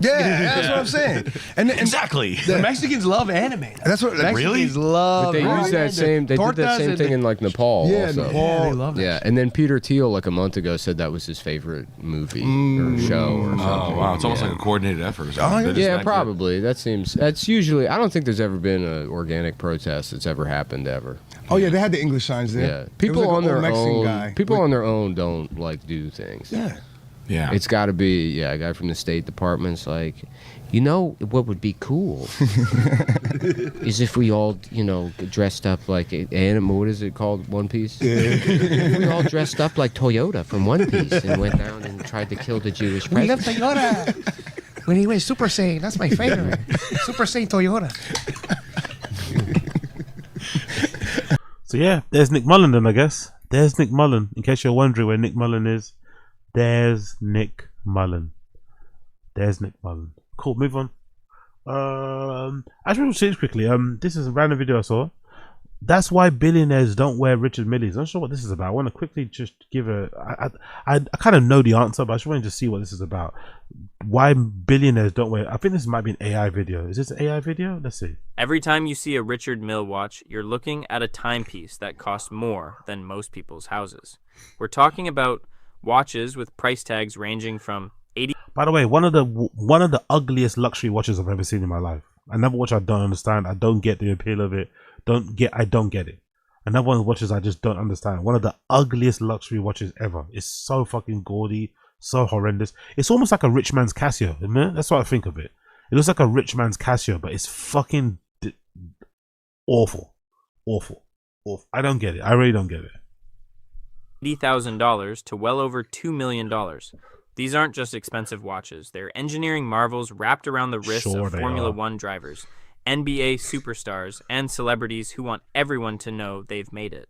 Yeah, that's what I'm saying. And exactly. The Mexicans love anime. That's what Mexicans love. But they use that same. They did that same thing in like Nepal. Yeah, also. Nepal. Yeah, they love that. Yeah, and then Peter Thiel like a month ago said that was his favorite movie or show or something. Oh wow, it's almost like a coordinated effort or something. Yeah, probably. That's usually. I don't think there's ever been an organic protest that's ever happened ever. Oh yeah, they had the English signs there. Yeah, people on their own. Guy. People on their own don't like do things. Yeah. Yeah. It's got to be, a guy from the State Department's like, you know what would be cool is if we all, dressed up like, what is it called, One Piece? If we all dressed up like Toyota from One Piece and went down and tried to kill the Jewish We love president. Toyota. When he went Super Saiyan, that's my favorite. Super Saiyan Toyota. So yeah, there's Nick Mullen then, I guess. There's Nick Mullen. In case you're wondering where Nick Mullen is, there's Nick Mullen. There's Nick Mullen. Cool, move on. I just want to say this quickly. This is a random video I saw. That's why billionaires don't wear Richard Milles. I'm not sure what this is about. I want to quickly just give I kind of know the answer, but I just wanted to see what this is about. Why billionaires don't wear. I think this might be an AI video. Is this an AI video? Let's see. Every time you see a Richard Mille watch, you're looking at a timepiece that costs more than most people's houses. We're talking about watches with price tags ranging from 80. By the way, one of the ugliest luxury watches I've ever seen in my life. Another watch I don't understand. I don't get the appeal of it. I don't get it. Another one of the watches I just don't understand. One of the ugliest luxury watches ever. It's so fucking gaudy, so horrendous. It's almost like a rich man's Casio, isn't it? That's what I think of it. It looks like a rich man's Casio, but it's fucking awful. Awful. I don't get it. I really don't get it. $80,000 to well over $2 million. These aren't just expensive watches. They're engineering marvels wrapped around the wrists of Formula One drivers, NBA superstars, and celebrities who want everyone to know they've made it.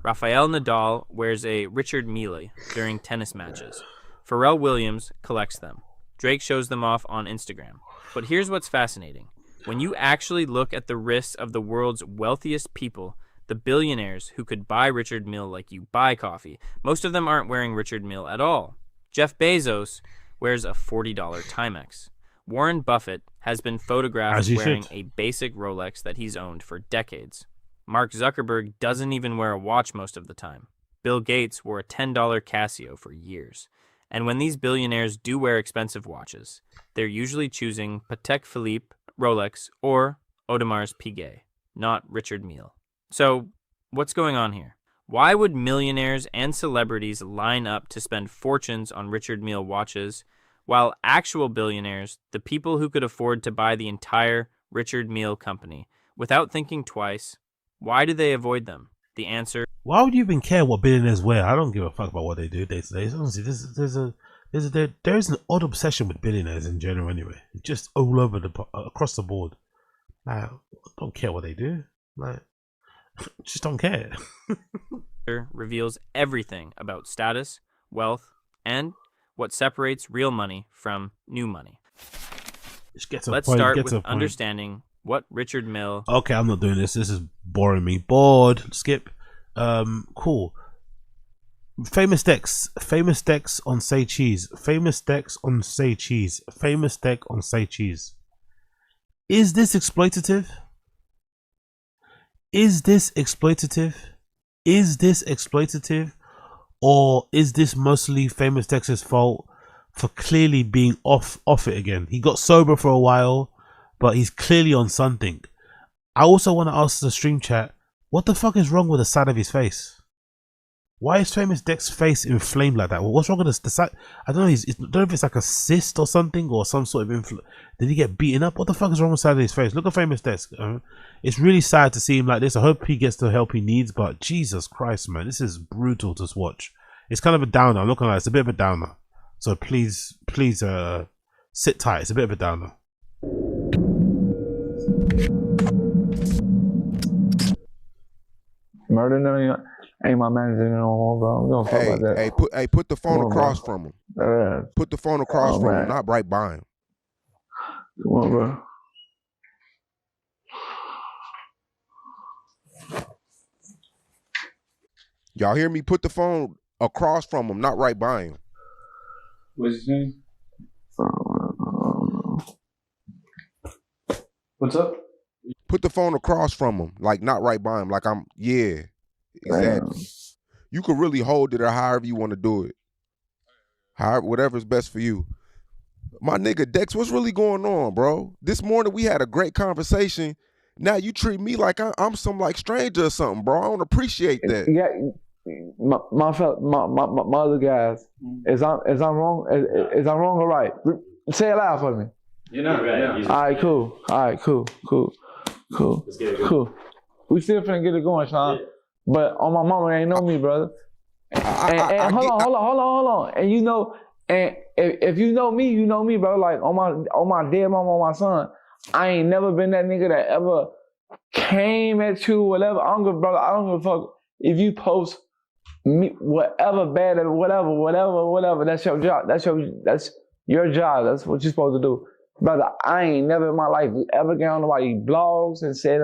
Rafael Nadal wears a Richard Mille during tennis matches. Pharrell Williams collects them. Drake shows them off on Instagram. But here's what's fascinating. When you actually look at the wrists of the world's wealthiest people, the billionaires who could buy Richard Mille like you buy coffee, most of them aren't wearing Richard Mille at all. Jeff Bezos wears a $40 Timex. Warren Buffett has been photographed wearing a basic Rolex that he's owned for decades. Mark Zuckerberg doesn't even wear a watch most of the time. Bill Gates wore a $10 Casio for years. And when these billionaires do wear expensive watches, they're usually choosing Patek Philippe, Rolex, or Audemars Piguet, not Richard Mille. So, what's going on here? Why would millionaires and celebrities line up to spend fortunes on Richard Mille watches, while actual billionaires, the people who could afford to buy the entire Richard Mille company, without thinking twice, why do they avoid them? The answer: why would you even care what billionaires wear? I don't give a fuck about what they do day to day. Honestly, there is an odd obsession with billionaires in general anyway. Just all over across the board. I don't care what they do. Just don't care. reveals everything about status, wealth, and what separates real money from new money. Let's start with understanding what Richard Mille... Okay, I'm not doing this. This is boring me. Bored. Skip. Cool. Famous decks on say cheese. Famous decks on say cheese. Famous deck on say cheese. Is this exploitative? Is this exploitative? Is this exploitative? Or is this mostly Famous Dex's fault for clearly being off it again? He got sober for a while, but he's clearly on something. I also want to ask the stream chat, what the fuck is wrong with the side of his face? Why is Famous Dex's face inflamed like that? Well, what's wrong with the side? I don't know. I don't know if it's like a cyst or something, or some sort of Did he get beaten up? What the fuck is wrong with the side of his face? Look at Famous Dex. It's really sad to see him like this. I hope he gets the help he needs, but Jesus Christ, man, this is brutal to watch. It's kind of a downer. I'm not gonna lie, it's a bit of a downer. So please, sit tight. It's a bit of a downer. Murder ain't my manager no more, bro. We don't talk about that. Put the phone across from him. Put the phone across from him, not right by him. Come on, bro. Y'all hear me? Put the phone across from him, not right by him. What's his name? What's up? Put the phone across from him, like not right by him. Like yeah, exactly. You could really hold it or however you want to do it. Whatever's best for you. My nigga Dex, what's really going on, bro? This morning we had a great conversation. Now you treat me like I'm some like stranger or something, bro. I don't appreciate that. Yeah, my other guys. Is I'm wrong? Is I'm wrong or right? Say it loud for me. You're not right. All right, cool. All right, cool. Let's get it going. Cool. We still finna get it going, Sean. But on my mama, ain't know me, brother. And hold on. And you know, and if you know me, bro. Like on my dead mama, on my son, I ain't never been that nigga that ever came at you, whatever. I don't give a fuck if you post me, whatever bad, whatever. That's your job. That's your job. That's what you're supposed to do, brother. I ain't never in my life ever got on nobody's blogs and said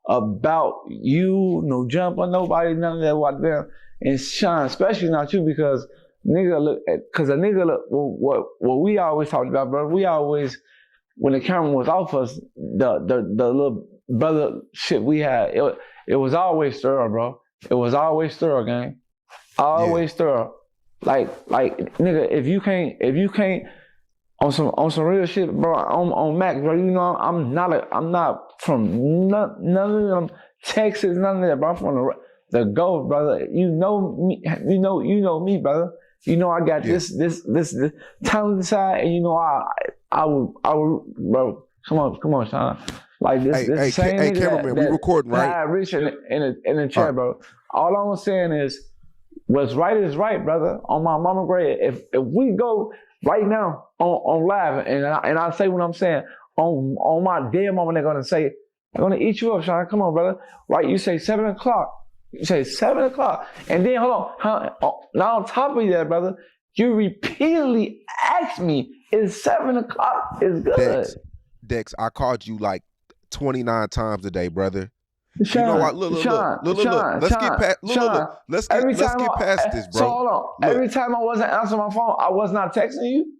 about you, no jump on nobody, none of that. What them and Sean, especially not you, because a nigga look. What we always talked about, bro. We always, when the camera was off us, the little brother shit we had, it was always thorough, bro. It was always thorough, gang. Always thorough. Like nigga, if you can't on some real shit, bro, on Max, bro, you know I'm not from none of them Texas, none of that, bro. I'm from the Gulf, brother. You know me, you know me, brother. You know I got this talented side, and you know I would, bro. Come on, Sean. Like this same nigga cameraman, we recording, right? Rich in the chat, bro. All I'm saying is, what's right is right, brother. On my mama grade, if we go right now on live, and I say what I'm saying on my dead mama, they're gonna eat you up, Sean. Come on, brother. Right? You say 7 o'clock. You say 7 o'clock, and then hold on. Now on top of that, brother, you repeatedly asked me, "Is 7 o'clock is good?" Dex, I called you like 29 times a day, brother. Sean, you know what? Look. Let's get past this, bro. So hold on. Look. Every time I wasn't answering my phone, I was not texting you.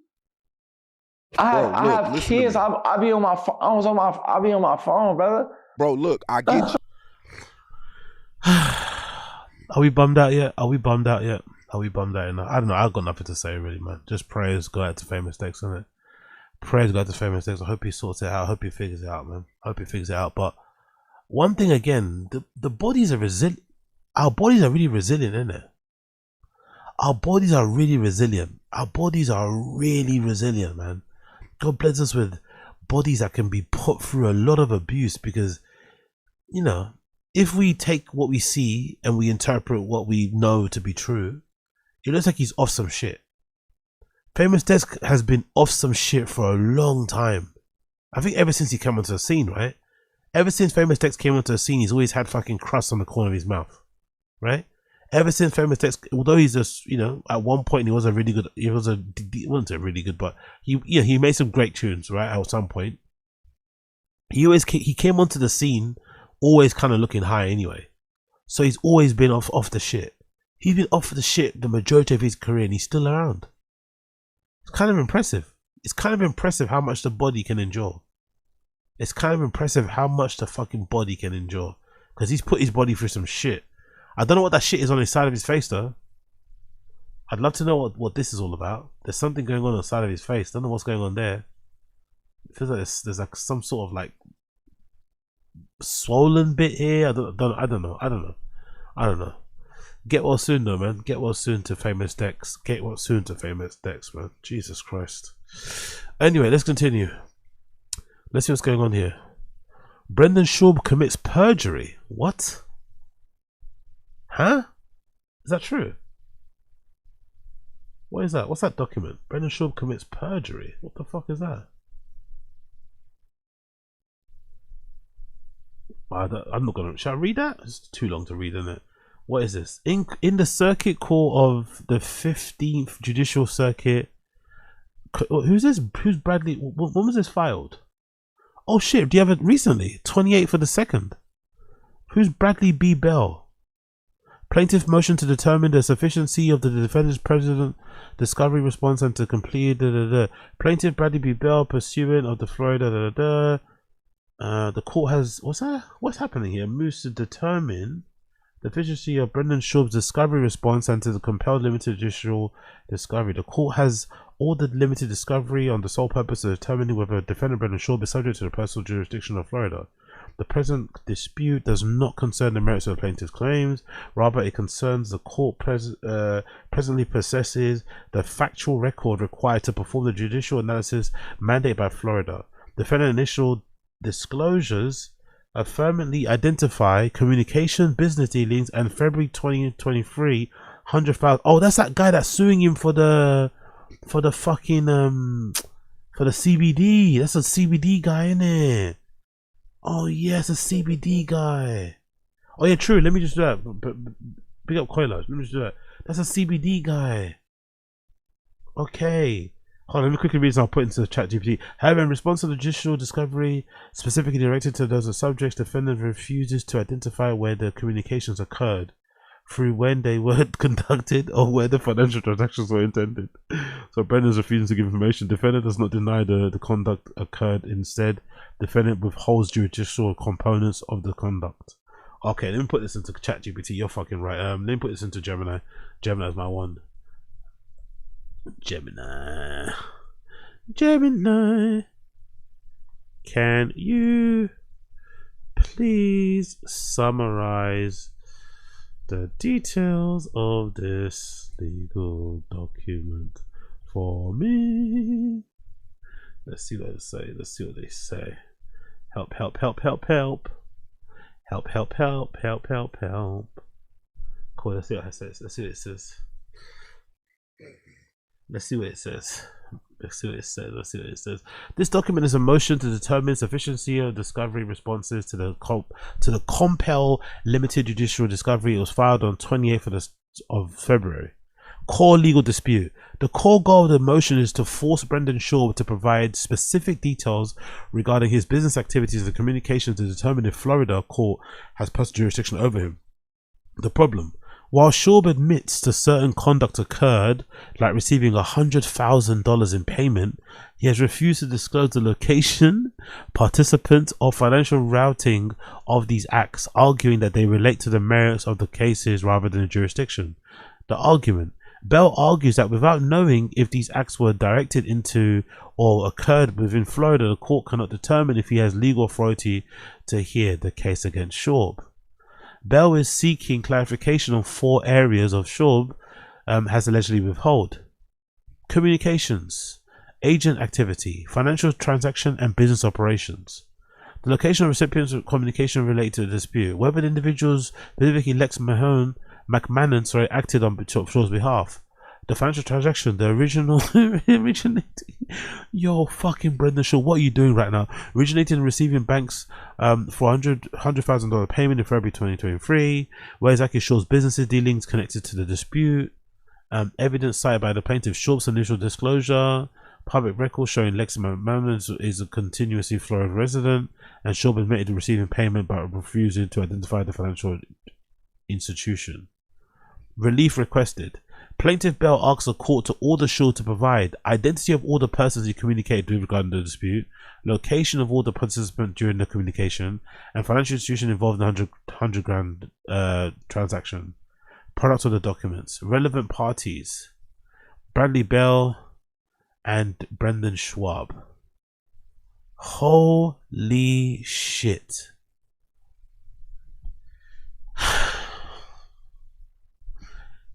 I have kids. I be on my phone. I be on my phone, brother. Bro, look, I get you. Are we bummed out yet? Are we bummed out yet? I don't know. I've got nothing to say really, man. Just prayers go out to Famous Dex, isn't it? Prayers go out to Famous Dex. I hope he sorts it out. I hope he figures it out, man. I hope he figures it out. But one thing again, the bodies are resilient. Our bodies are really resilient, isn't it? Our bodies are really resilient. Our bodies are really resilient, man. God bless us with bodies that can be put through a lot of abuse, because, you know, if we take what we see and we interpret what we know to be true, it looks like he's off some shit. Famous Dex has been off some shit for a long time. I think ever since he came onto the scene, right? Ever since Famous Dex came onto the scene, he's always had fucking crust on the corner of his mouth, right? Ever since Famous Dex, although he's just, you know, at one point he wasn't really good. He wasn't really good, but he made some great tunes, right? At some point, he came onto the scene always kind of looking high anyway. So he's always been off the shit. He's been off the shit the majority of his career, and he's still around. It's kind of impressive. It's kind of impressive how much the body can endure. It's kind of impressive how much the fucking body can endure, because he's put his body through some shit. I don't know what that shit is on his side of his face though. I'd love to know what this is all about. There's something going on the side of his face. Don't know what's going on there. It feels like there's like some sort of like swollen bit here. I don't know. Get well soon though, man. Get well soon to Famous Dex. Get well soon to Famous Dex, man. Jesus Christ. Anyway, let's continue. Let's see what's going on here. Brendan Schaub commits perjury. What? Huh? Is that true? What is that? What's that document? Brendan Schaub commits perjury. What the fuck is that? I'm not gonna. Shall I read that? It's too long to read, isn't it? What is this? In the circuit court of the 15th Judicial Circuit. Who's this? Who's Bradley? When was this filed? Oh shit! Do you have it recently? 28th for the 2nd. Who's Bradley B. Bell? Plaintiff motion to determine the sufficiency of the defendant's president discovery response and to complete Plaintiff Bradley B. Bell pursuant of the Florida the court has what's happening here? Moves to determine the efficiency of Brendan Schaub's discovery response and to the compelled limited judicial discovery. The court has ordered limited discovery on the sole purpose of determining whether defendant Brendan Schaub is subject to the personal jurisdiction of Florida. The present dispute does not concern the merits of the plaintiff's claims. Rather, it concerns the court presently possesses the factual record required to perform the judicial analysis mandated by Florida. Defendant initial disclosures affirmatively identify communication, business dealings, and February 2023 $100,000. Oh, that's that guy that's suing him for the fucking for the CBD. That's a CBD guy, innit? Oh yes, a CBD guy. Oh yeah, true. Let me just do that. Big up Coilers. Let me just do that. That's a CBD guy. Okay. Hold on, let me quickly read this. I'll put into the chat GPT. However, in response to the judicial discovery specifically directed to those subjects, defendant refuses to identify where the communications occurred, through when they were conducted, or where the financial transactions were intended. So Brendan's refusing to give information. Defendant does not deny the conduct occurred. Instead, defendant withholds judicial components of the conduct. Okay, let me put this into ChatGPT. You're fucking right. Let me put this into Gemini. Gemini is my one. Gemini. Can you please summarize the details of this legal document for me? Let's see what they say. Let's see what they say. Help. Help. Cool, let's see what it says. Let's see what it says. This document is a motion to determine sufficiency of discovery responses to the compel limited judicial discovery. It was filed on 28th of February. Core legal dispute. The core goal of the motion is to force Brendan SCHAUB to provide specific details regarding his business activities and communications to determine if Florida court has personal jurisdiction over him. The problem: while SCHAUB admits to certain conduct occurred, like receiving $100,000 in payment, he has refused to disclose the location, participants, or financial routing of these acts, arguing that they relate to the merits of the cases rather than the jurisdiction. The argument: Bell argues that without knowing if these acts were directed into or occurred within Florida, the court cannot determine if he has legal authority to hear the case against SCHAUB. Bell is seeking clarification on 4 areas of SCHAUB has allegedly withheld: communications, agent activity, financial transaction, and business operations. The location of recipients of communication related to the dispute, whether the individuals, specifically Lex McMahon, acted on SCHAUB's behalf. The financial transaction, the originating. Yo, fucking Brendan SCHAUB, what are you doing right now? Originating and receiving banks for $100,000 payment in February 2023. Where exactly SCHAUB's businesses dealings connected to the dispute. Evidence cited by the plaintiff: SCHAUB's initial disclosure. Public records showing Lex McMahon is a continuously Florida resident, and SCHAUB admitted to receiving payment but refusing to identify the financial institution. Relief requested. Plaintiff Bell asks the court to order SCHAUB to provide identity of all the persons he communicated with regarding the dispute, location of all the participants during the communication, and financial institution involved in the $100,000 transaction. Products of the documents. Relevant parties: Bradley Bell and Brendan SCHAUB. Holy shit.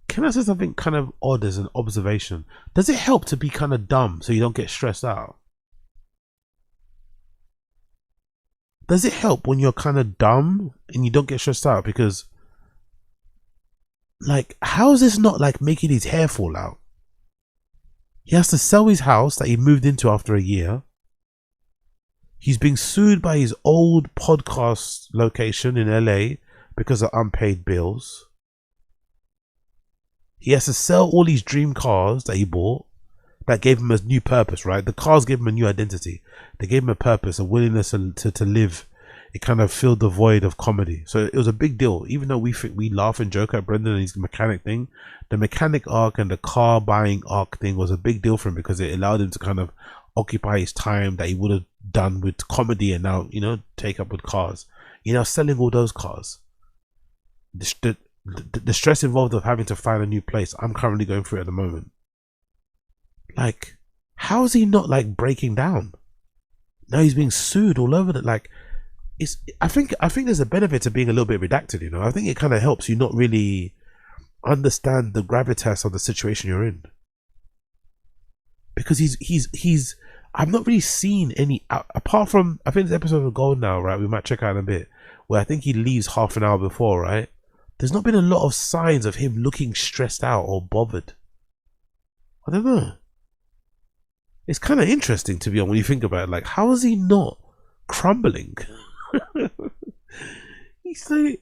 Can I say something kind of odd as an observation? Does it help to be kind of dumb so you don't get stressed out? Does it help when you're kind of dumb and you don't get stressed out? Because, like, how is this not like making his hair fall out? He has to sell his house that he moved into after a year. He's being sued by his old podcast location in LA because of unpaid bills. He has to sell all these dream cars that he bought that gave him a new purpose, right? The cars gave him a new identity. They gave him a purpose, a willingness to live. It kind of filled the void of comedy. So it was a big deal. Even though we laugh and joke at Brendan and his mechanic thing, the mechanic arc and the car buying arc thing was a big deal for him because it allowed him to kind of occupy his time that he would have done with comedy and now, you know, take up with cars. You know, selling all those cars. The stress involved of having to find a new place, I'm currently going through at the moment. Like, how is he not like breaking down? Now he's being sued all over that. Like, I think there's a benefit to being a little bit redacted, you know. I think it kind of helps you not really understand the gravitas of the situation you're in, because he's I've not really seen any apart from, I think this episode will go now, right? We might check out in a bit, where I think he leaves half an hour before, right? There's not been a lot of signs of him looking stressed out or bothered. I don't know. It's kind of interesting, to be honest, when you think about it. Like, how is he not crumbling? He's like,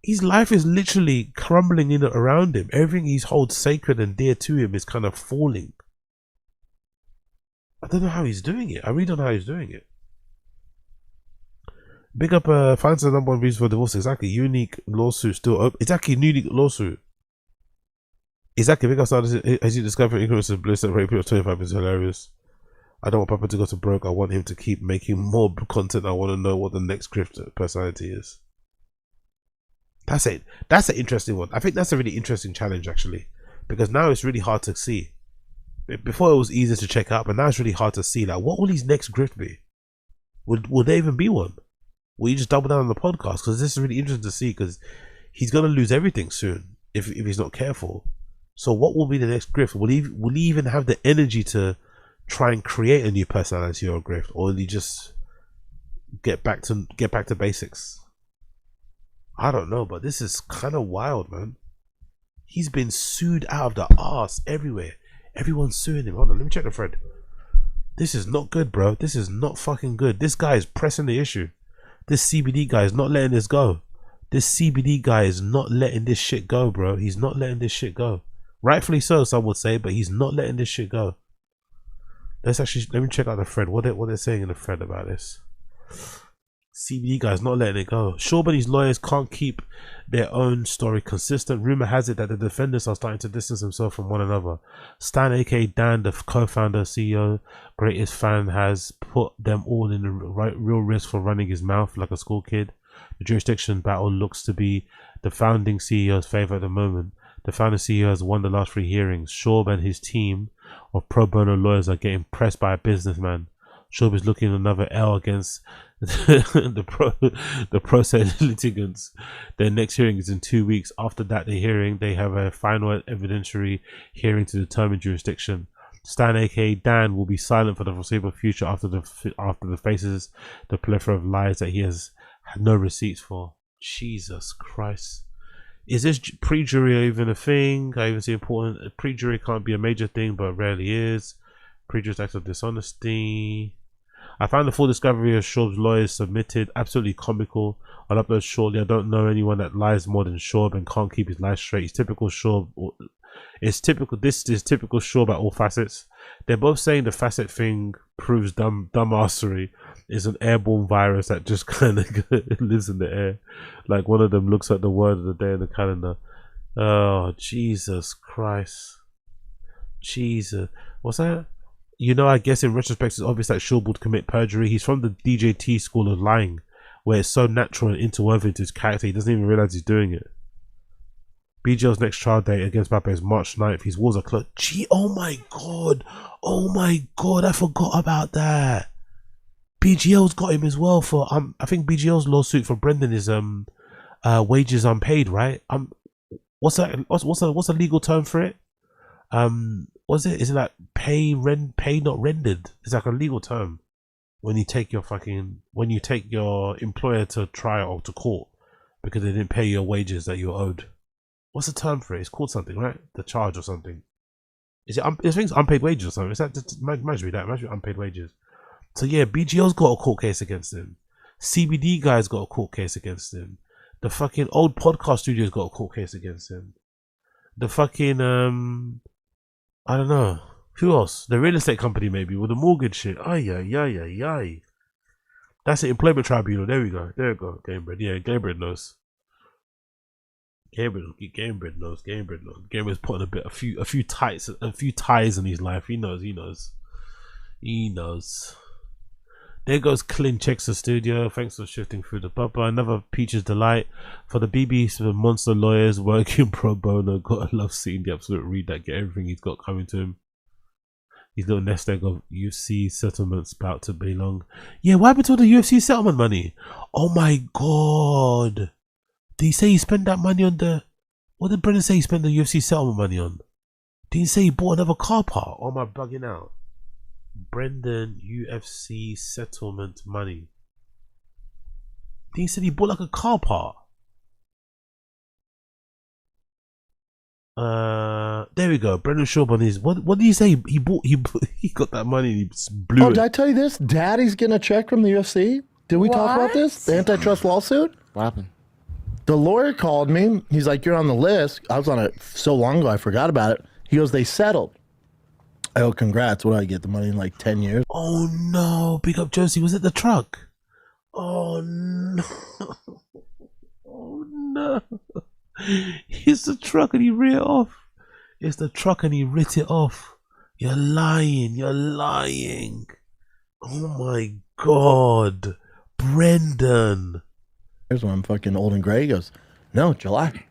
his life is literally crumbling in around him. Everything he holds sacred and dear to him is kind of falling. I don't know how he's doing it. I really don't know how he's doing it. Big up, finds the number one reason for divorce. Exactly. Unique lawsuit still open. Exactly. Unique lawsuit. Exactly. Big up, as you discover ignorance of bliss and rape of 25 is hilarious. I don't want Papa to go to broke. I want him to keep making more content. I want to know what the next grift personality is. That's it. That's an interesting one. I think that's a really interesting challenge, actually, because now it's really hard to see. Before it was easier to check out, but now it's really hard to see. Like, what will his next grift be? Will there even be one? Will you just double down on the podcast? Because this is really interesting to see, because he's going to lose everything soon if he's not careful. So what will be the next grift? Will he even have the energy to try and create a new personality or a grift, or will he just get back to basics? I don't know, but this is kind of wild, man. He's been sued out of the arse everywhere. Everyone's suing him. Hold on, let me check the thread. This is not good, bro. This is not fucking good. This guy is pressing the issue. This CBD guy is not letting this go. This CBD guy is not letting this shit go, bro. He's not letting this shit go. Rightfully so, some would say, but he's not letting this shit go. Let me check out the thread. What they're saying in the thread about this. CBD guy's not letting it go. SCHAUB and his lawyers can't keep their own story consistent. Rumor has it that the defendants are starting to distance themselves from one another. Stan, aka Dan, the co-founder, CEO, greatest fan, has put them all in the real risk for running his mouth like a school kid. The jurisdiction battle looks to be the founding CEO's favor at the moment. The founding CEO has won the last 3 hearings. SCHAUB and his team of pro bono lawyers are getting pressed by a businessman. SCHAUB is looking at another L against the process litigants. Their next hearing is in 2 weeks. After that, they have a final evidentiary hearing to determine jurisdiction. Stan, aka Dan, will be silent for the foreseeable future after the faces the plethora of lies that he has no receipts for. Jesus Christ. Is this pre-jury even a thing? I even see important. Pre-jury can't be a major thing, but rarely is. Pre-jury acts of dishonesty. I found the full discovery of SCHAUB's lawyers submitted. Absolutely comical. I'll upload shortly. I don't know anyone that lies more than SCHAUB and can't keep his life straight. It's typical SCHAUB. This is typical SCHAUB at all facets. They're both saying the facet thing proves dumbassery is an airborne virus that just kind of lives in the air. Like, one of them looks at the word of the day in the calendar. Oh, Jesus Christ. Jesus. What's that? You know, I guess in retrospect it's obvious that SCHAUB would commit perjury. He's from the DJT school of lying, where it's so natural and interwoven into his character he doesn't even realize he's doing it. BGL's next trial date against Mbappe is March 9th. His walls are closed. Gee, oh my god, I forgot about that. BGL's got him as well for I think BGL's lawsuit for Brendan is wages unpaid, right? What's the legal term for it? Is it like pay not rendered? It's like a legal term when you take your employer to trial or to court because they didn't pay your wages that you owed. What's the term for it? It's called something, right? The charge or something. Is it? I think it's unpaid wages or something. Is that just, might be that? Might be unpaid wages. So yeah, BGL's got a court case against him. CBD guy's got a court case against him. The fucking old podcast studio's got a court case against him. The fucking I don't know. Who else? The real estate company maybe with the mortgage shit. Ay. That's the employment tribunal. There we go. Gamebred. Yeah, Gamebred knows. Gamebred knows. Gamebred's putting a few ties in his life. He knows. There goes Clint checks the studio. Thanks for shifting through the bubble. Another Peach's delight for the BBC monster lawyers working pro bono. Gotta love seeing the absolute REDACT get everything he's got coming to him. His little nest egg of UFC settlements about to belong. Yeah, what happened to all the UFC settlement money? Oh my god. Did he say he spent that money on the... What did Brendan say he spent the UFC settlement money on? Did he say he bought another car part? Or am I bugging out? Brendan UFC settlement money. Did he say he bought like a car part? There we go. Brendan Schaub on his... What did he say? He got that money and he blew it. Did I tell you this? Daddy's getting a check from the UFC. Did we talk about this? The antitrust lawsuit? What happened? The lawyer called me. He's like, you're on the list. I was on it so long ago, I forgot about it. He goes, they settled. I go, congrats. What do I get? The money in like 10 years? Oh no. Big up Josie. Was it the truck? Oh no. Oh no. It's the truck and he writ it off. It's the truck and he writ it off. You're lying. You're lying. Oh my god. Brendan. Here's when I'm fucking old and gray. He goes, no, July.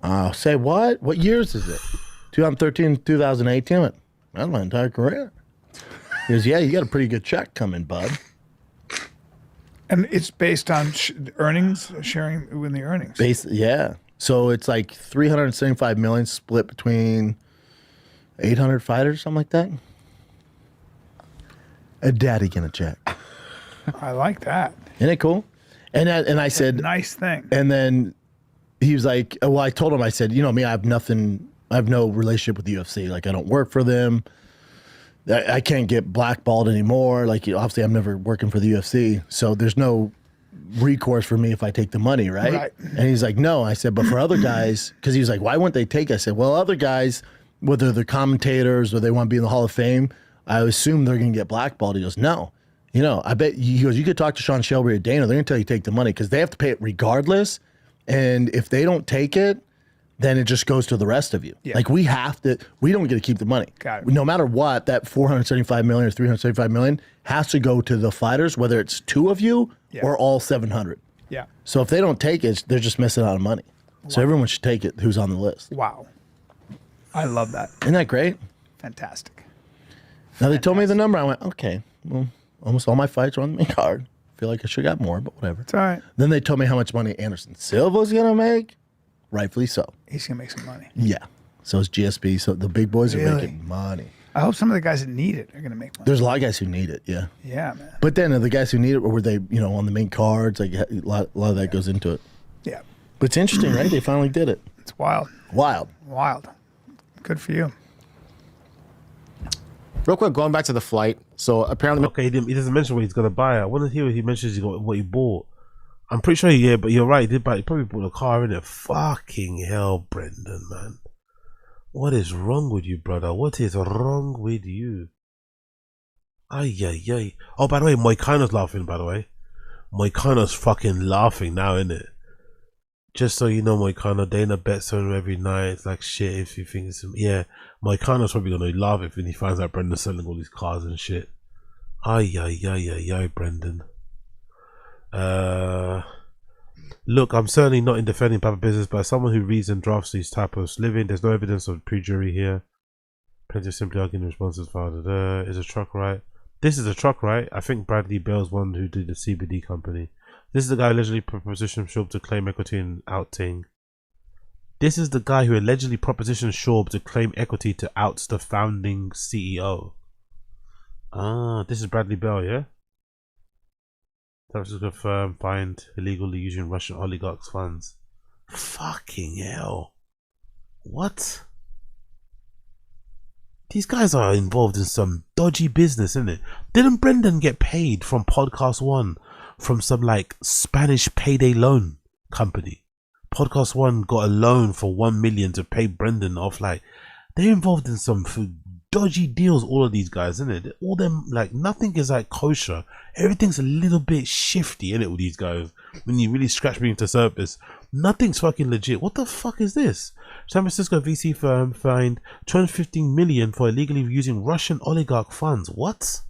I'll say what? What years is it? 2013, 2018. I went, that's my entire career. He goes, yeah, you got a pretty good check coming, bud. And it's based on earnings, sharing in the earnings. Yeah. So it's like 375 million split between 800 fighters, something like that. A daddy gonna check. I like that. Isn't it cool? And I said, nice thing. And then he was like, well, I told him, I said, you know me, I have no relationship with the UFC. Like, I don't work for them. I can't get blackballed anymore. Like, obviously, I'm never working for the UFC. So there's no recourse for me if I take the money, right? And he's like, no. I said, but for other guys, because he was like, why wouldn't they take it? I said, well, other guys, whether they're commentators or they want to be in the Hall of Fame, I assume they're going to get blackballed. He goes, no. You know, I bet, he goes, you could talk to Sean Shelby or Dana. They're going to tell you to take the money because they have to pay it regardless. And if they don't take it, then it just goes to the rest of you. Yeah. Like we don't get to keep the money. Got it. No matter what, that 475 million or 375 million has to go to the fighters, whether it's two of you or all 700. Yeah. So if they don't take it, they're just missing out on money. Wow. So everyone should take it who's on the list. Wow. I love that. Isn't that great? Fantastic. Now they told me the number. I went, okay, well, almost all my fights are on the main card. Feel like I should have got more, but whatever. It's all right. Then they told me how much money Anderson Silva's going to make. Rightfully so. He's going to make some money. Yeah. So is GSP. So the big boys are making money. I hope some of the guys that need it are going to make money. There's a lot of guys who need it, yeah. Yeah, man. But then the guys who need it, or were they, on the main cards? Like a lot of that goes into it. Yeah. But it's interesting, right? They finally did it. It's wild. Wild. Good for you. Real quick, going back to the flight. So apparently, okay, he doesn't mention what he's gonna buy. I want to hear what he mentions. What he bought. I'm pretty sure, yeah, but you're right. He did buy. He probably bought a car in it. Fucking hell, Brendan, man. What is wrong with you, brother? What is wrong with you? Ay, ay, ay. Oh, by the way, Moicano's laughing, by the way. Moicano's fucking laughing now, innit? Just so you know, Moicano, Dana bets on him every night. It's like shit if you think it's... Yeah, Moicano's probably going to laugh if he finds out Brendan's selling all these cars and shit. Ay, ay, ay, ay, ay, Brendan. Look, I'm certainly not in defending Papa Business, but as someone who reads and drafts these type of living, there's no evidence of perjury here. Plenty of simply arguing responses filed. Is a truck right? This is a truck right? I think Bradley Bell's one who did the CBD company. This is the guy allegedly propositioned Schaub to claim equity in outing. This is the guy who allegedly propositioned Schaub to claim equity to out the founding CEO. Ah, this is Bradley Bell, yeah? That was a firm fined illegally using Russian oligarchs' funds. Fucking hell. What? These guys are involved in some dodgy business, isn't it? Didn't Brendan get paid from Podcast One from some like Spanish payday loan company? Podcast One got a loan for 1 million to pay Brendan off. Like, they're involved in some dodgy deals, all of these guys, isn't it? All them, like, nothing is like kosher. Everything's a little bit shifty, isn't it, with these guys? When you really scratch beneath the surface, nothing's fucking legit. What the fuck is this? San Francisco VC firm fined 215 million for illegally using Russian oligarch funds. What?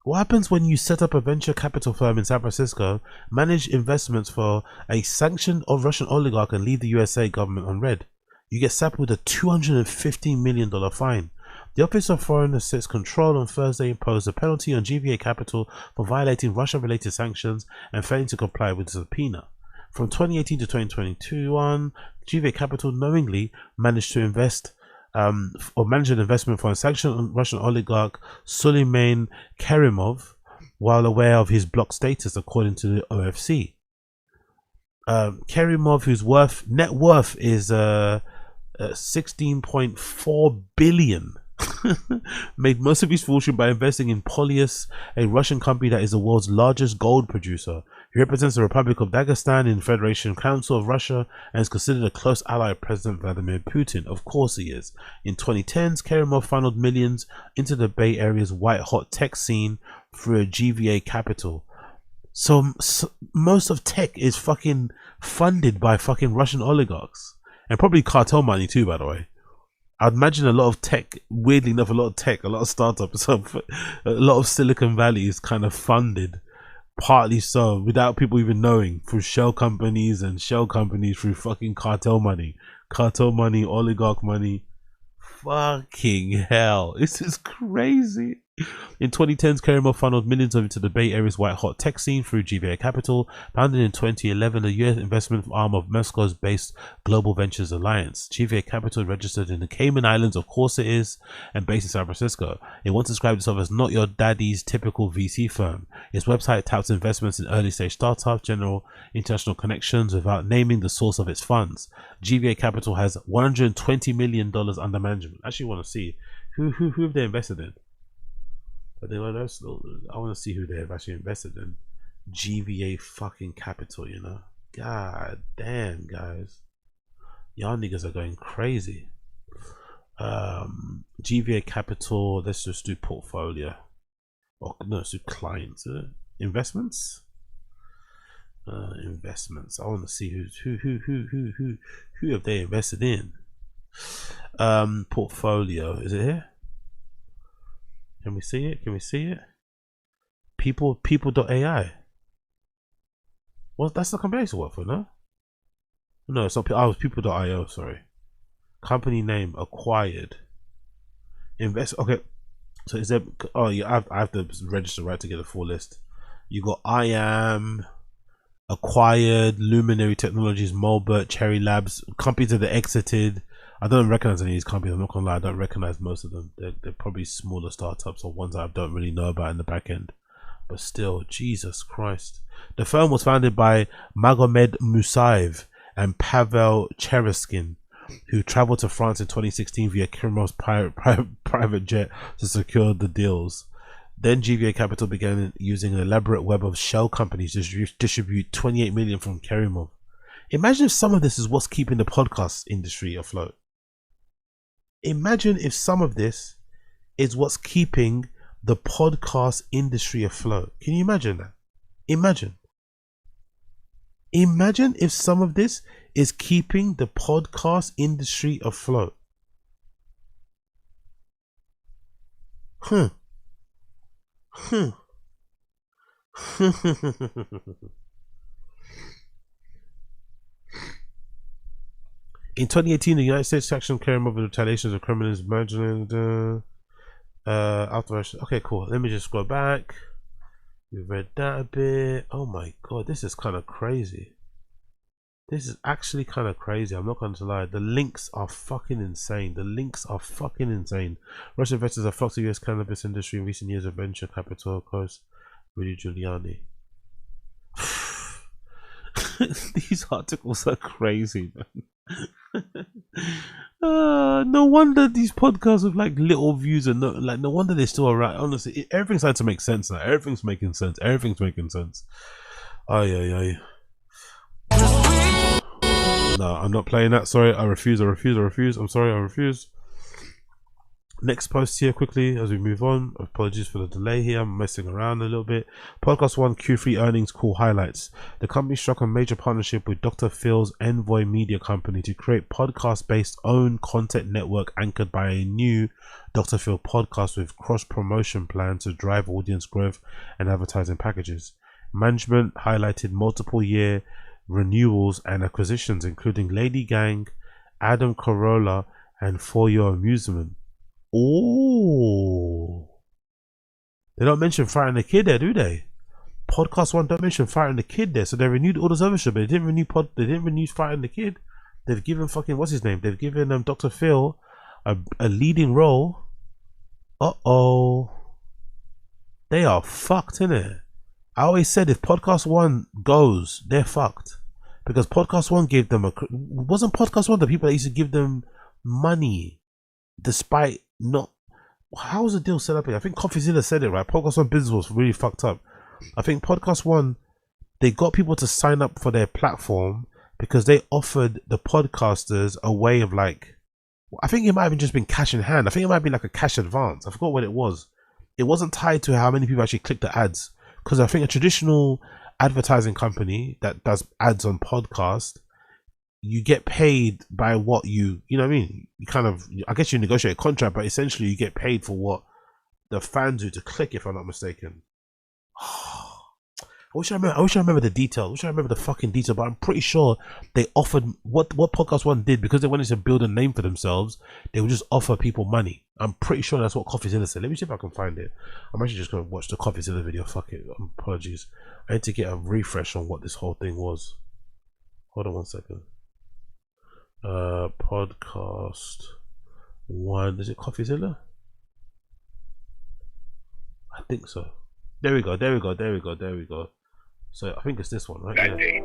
What happens when you set up a venture capital firm in San Francisco, manage investments for a sanctioned Russian oligarch, and leave the USA government on red? You get slapped with a $215 million fine. The Office of Foreign Assets Control on Thursday imposed a penalty on GVA Capital for violating Russia-related sanctions and failing to comply with the subpoena. From 2018 to 2021, GVA Capital knowingly managed to invest or manage an investment for a sanctioned Russian oligarch Suleiman Kerimov while aware of his blocked status, according to the OFC. Kerimov, whose net worth is 16.4 billion, made most of his fortune by investing in PIERS, a Russian company that is the world's largest gold producer. He represents the Republic of Dagestan in the Federation Council of Russia and is considered a close ally of President Vladimir Putin. Of course he is. In 2010s, Kerimov funneled millions into the Bay Area's white-hot tech scene through a GVA Capital. So most of tech is fucking funded by fucking Russian oligarchs. And probably cartel money too, by the way. I'd imagine a lot of tech, weirdly enough, a lot of startups, a lot of Silicon Valley is kind of funded, partly so, without people even knowing, through shell companies and shell companies through fucking cartel money, oligarch money. Fucking hell, this is crazy. In 2010s, Kerimov funneled millions into the Bay Area's white-hot tech scene through GVA Capital, founded in 2011, the US investment arm of Moscow's based Global Ventures Alliance. GVA Capital registered in the Cayman Islands, of course it is, and based in San Francisco. It once described itself as not your daddy's typical VC firm. Its website touts investments in early-stage startups, general international connections, without naming the source of its funds. GVA Capital has $120 million under management. I actually want to see who have they invested in. But I want to see who they have actually invested in. GVA fucking Capital, you know. God damn, guys. Y'all niggas are going crazy. GVA Capital, let's just do portfolio. Oh, no, let's do clients. Investments? Investments. I want to see who have they invested in. Portfolio. Is it here? Can we see it? Can we see it? People.ai. Well, that's the company to work for, no? No, it's not. Oh, it's people.io, sorry. Company name acquired. Invest. Okay. So is there. Oh, yeah, I have to register, right, to get a full list. You got I Am, acquired, Luminary Technologies, Mulbert, Cherry Labs, companies that are exited. I don't recognize any of these companies. I'm not gonna lie, I don't recognize most of them. They're probably smaller startups or ones that I don't really know about in the back end. But still, Jesus Christ. The firm was founded by Magomed Musaev and Pavel Chereskin, who traveled to France in 2016 via Kirimov's private jet to secure the deals. Then GVA Capital began using an elaborate web of shell companies to distribute 28 million from Kerimov. Imagine if some of this is what's keeping the podcast industry afloat. Imagine if some of this is what's keeping the podcast industry afloat. Can you imagine that? Imagine if some of this is keeping the podcast industry afloat. In 2018, the United States sanctioned Kerimov with retaliations of criminals imagining okay, cool. Let me just scroll back. We've read that a bit. Oh my god, this is kind of crazy. This is actually kind of crazy. I'm not going to lie. The links are fucking insane. Russian investors have flocked to the US cannabis industry in recent years of venture capital, of course. Rudy Giuliani. These articles are crazy, man. No wonder these podcasts with like little views and no wonder they're still around. Honestly, everything's starting to make sense now. Everything's making sense. Ay. No, I'm not playing that. Sorry, I refuse. I'm sorry, I refuse. Next post here quickly as we move on. Apologies for the delay here. I'm messing around a little bit. Podcast 1 Q3 earnings call highlights. The company struck a major partnership with Dr. Phil's Envoy Media Company to create podcast-based own content network anchored by a new Dr. Phil podcast with cross-promotion plans to drive audience growth and advertising packages. Management highlighted multiple year renewals and acquisitions including Lady Gang, Adam Carolla, and For Your Amusement. Oh. They don't mention Fighting the Kid there, do they? Podcast One don't mention Fighting the Kid there, so they renewed all those other shit, but they didn't renew Fighting the Kid. They've given fucking what's his name? They've given Dr. Phil a leading role. They are fucked, innit? I always said if Podcast One goes, they're fucked. Because Podcast One gave them wasn't Podcast One the people that used to give them money despite not. How was the deal set up here? I think CoffeeZilla said it right. Podcast One business was really fucked up. I think Podcast One, they got people to sign up for their platform because they offered the podcasters a way of like, I think it might have just been cash in hand. I think it might have been like a cash advance. I forgot what it was. It wasn't tied to how many people actually clicked the ads. Because I think a traditional advertising company that does ads on podcast, you get paid by what you know what I mean? You kind of, I guess you negotiate a contract, but essentially you get paid for what the fans do to click, if I'm not mistaken. I wish I remember the detail. I wish I remember the fucking detail, but I'm pretty sure they offered what Podcast One did, because they wanted to build a name for themselves. They would just offer people money. I'm pretty sure that's what CoffeeZilla said. Let me see if I can find it. I'm actually just gonna watch the CoffeeZilla video. Fuck it. Apologies. I need to get a refresh on what this whole thing was. Hold on 1 second. Podcast One. Is it CoffeeZilla? I think so. There we go. So I think it's this one, right? That date.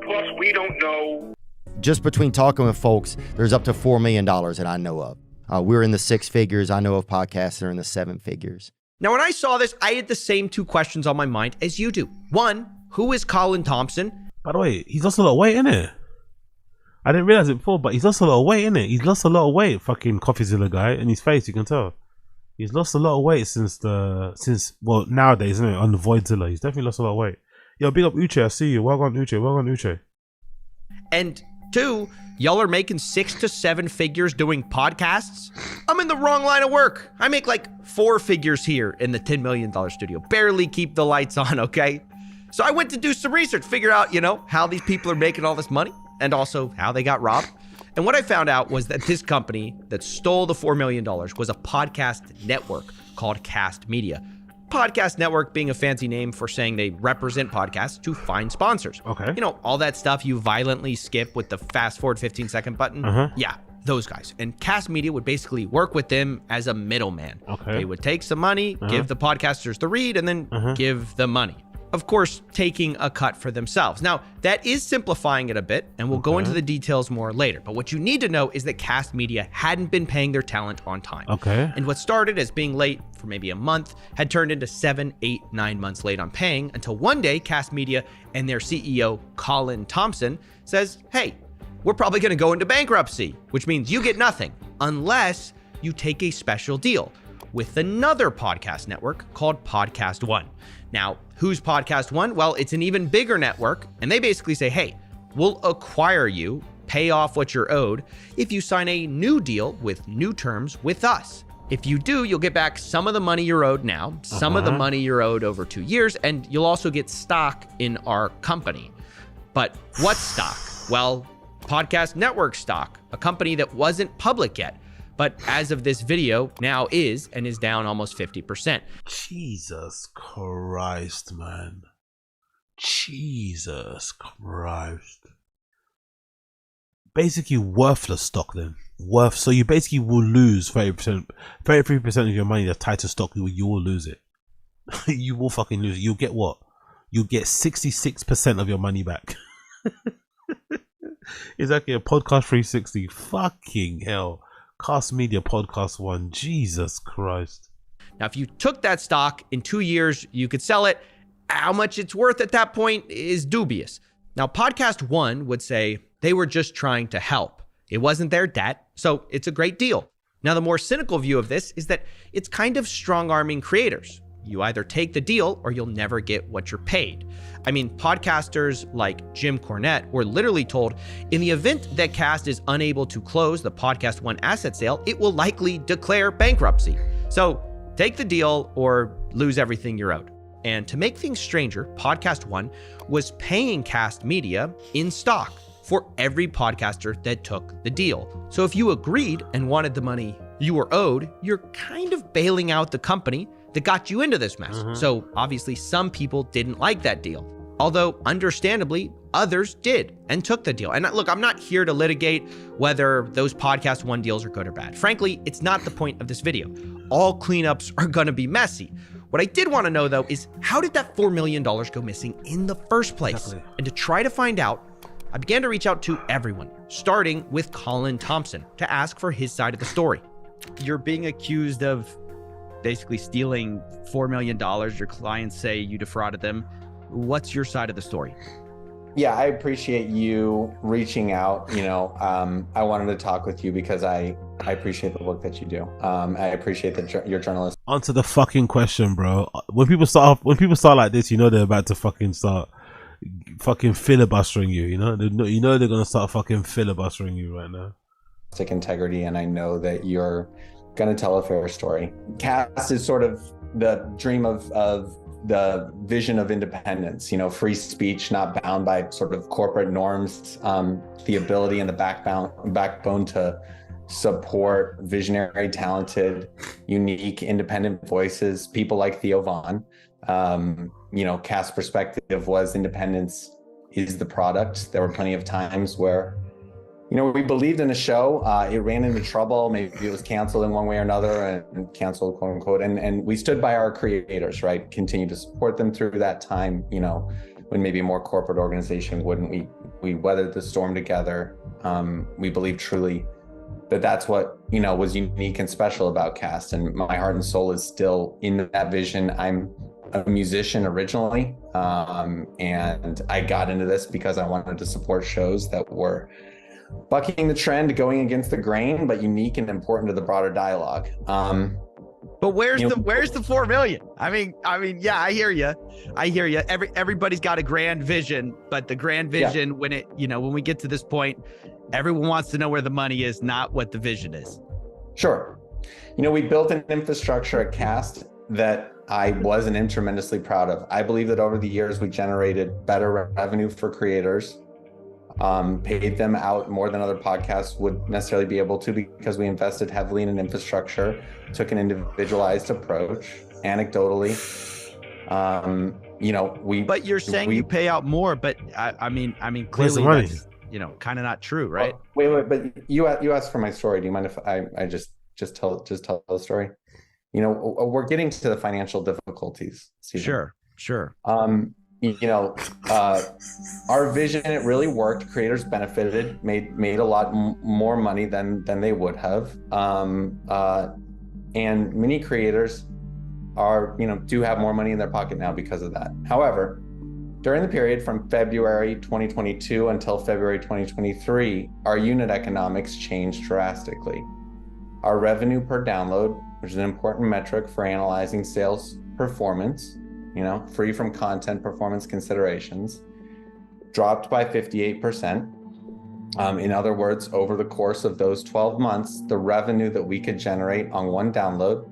Plus, we don't know. Just between talking with folks, there's up to $4 million that I know of. We're in the 6 figures. I know of podcasts that are in the 7 figures. Now, when I saw this, I had the same 2 questions on my mind as you do. One, who is Colin Thompson? By the way, he's lost a lot of weight, innit? I didn't realize it before, but he's lost a lot of weight, innit? He's lost a lot of weight, fucking CoffeeZilla guy, in his face, you can tell. He's lost a lot of weight since well, nowadays, isn't it? On the Voidzilla, he's definitely lost a lot of weight. Yo, big up Uche, I see you. Welcome Uche. And 2, y'all are making 6 to 7 figures doing podcasts? I'm in the wrong line of work. I make like 4 figures here in the $10 million studio. Barely keep the lights on, okay? So I went to do some research, figure out, how these people are making all this money and also how they got robbed. And what I found out was that this company that stole the $4 million was a podcast network called Cast Media. Podcast network being a fancy name for saying they represent podcasts to find sponsors. Okay. All that stuff you violently skip with the fast forward 15-second button. Yeah, those guys. And Cast Media would basically work with them as a middleman. Okay. They would take some money, give the podcasters the read, and then give the money. Of course, taking a cut for themselves. Now, that is simplifying it a bit, and we'll go into the details more later. But what you need to know is that Cast Media hadn't been paying their talent on time. Okay. And what started as being late for maybe a month had turned into 7, 8, 9 months late on paying, until one day Cast Media and their CEO, Colin Thompson, says, hey, we're probably going to go into bankruptcy, which means you get nothing unless you take a special deal with another podcast network called Podcast One. Now, who's Podcast One? Well, it's an even bigger network, and they basically say, hey, we'll acquire you, pay off what you're owed, if you sign a new deal with new terms with us. If you do, you'll get back some of the money you're owed now, some of the money you're owed over 2 years, and you'll also get stock in our company. But what stock? Well, Podcast Network stock, a company that wasn't public yet, but as of this video, now is, and is down almost 50%. Jesus Christ, man. Jesus Christ. Basically worthless stock then. So you basically will lose 30%, 33% of your money that's tied to stock. You will lose it. You will fucking lose it. You'll get what? You'll get 66% of your money back. Exactly, a podcast 360. Fucking hell. Cast Media Podcast One. Jesus Christ. Now, if you took that stock in 2 years, you could sell it. How much it's worth at that point is dubious. Now, Podcast One would say they were just trying to help. It wasn't their debt, so it's a great deal. Now, the more cynical view of this is that it's kind of strong-arming creators. You either take the deal or you'll never get what you're paid. I mean, podcasters like Jim Cornette were literally told, in the event that Cast is unable to close the Podcast One asset sale, it will likely declare bankruptcy. So take the deal or lose everything you're owed. And to make things stranger, Podcast One was paying Cast Media in stock for every podcaster that took the deal. So if you agreed and wanted the money you were owed, you're kind of bailing out the company that got you into this mess. So obviously some people didn't like that deal. Although understandably, others did and took the deal. And look, I'm not here to litigate whether those Podcast One deals are good or bad. Frankly, it's not the point of this video. All cleanups are gonna be messy. What I did wanna know though is how did that $4 million go missing in the first place? Exactly. And to try to find out, I began to reach out to everyone, starting with Colin Thompson to ask for his side of the story. You're being accused of basically stealing $4 million. Your clients say you defrauded them. What's your side of the story? Yeah, I appreciate you reaching out. You know, I wanted to talk with you because I appreciate the work that you do. I appreciate that you're journalist. Answer the fucking question, bro. When people start like this, you know they're about to fucking start fucking filibustering you. You know they're gonna start fucking filibustering you right now. Integrity, and I know that you're gonna tell a fair story. Cast is sort of the dream of the vision of independence, you know, free speech, not bound by sort of corporate norms, the ability and the backbone to support visionary, talented, unique, independent voices, people like Theo Von. You know, Cast's perspective was independence is the product. There were plenty of times where, you know, we believed in a show, it ran into trouble, maybe it was canceled in one way or another, and canceled, quote unquote, and we stood by our creators, right? Continue to support them through that time, you know, when maybe a more corporate organization wouldn't. We weathered the storm together. We believe truly that that's what, you know, was unique and special about Cast, and my heart and soul is still in that vision. I'm a musician originally, and I got into this because I wanted to support shows that were bucking the trend, going against the grain, but unique and important to the broader dialogue. But where's the 4 million? I mean, yeah, I hear you. Everybody's got a grand vision, but the grand vision, when we get to this point, everyone wants to know where the money is, not what the vision is. Sure. You know, we built an infrastructure at Cast that I was and am tremendously proud of. I believe that over the years, we generated better revenue for creators, paid them out more than other podcasts would necessarily be able to, because we invested heavily in an infrastructure, took an individualized approach, anecdotally. You know, But you're saying you pay out more, but I mean, clearly that's, you know, kind of not true, right? Wait, but you asked for my story. Do you mind if I just tell the story? You know, we're getting to the financial difficulties. Stephen. Sure. You know, our vision, it really worked. Creators benefited, made a lot more money than they would have. And many creators do have more money in their pocket now because of that. However, during the period from February 2022 until February 2023, our unit economics changed drastically. Our revenue per download, which is an important metric for analyzing sales performance, you know, free from content performance considerations, dropped by 58%. In other words, over the course of those 12 months, the revenue that we could generate on one download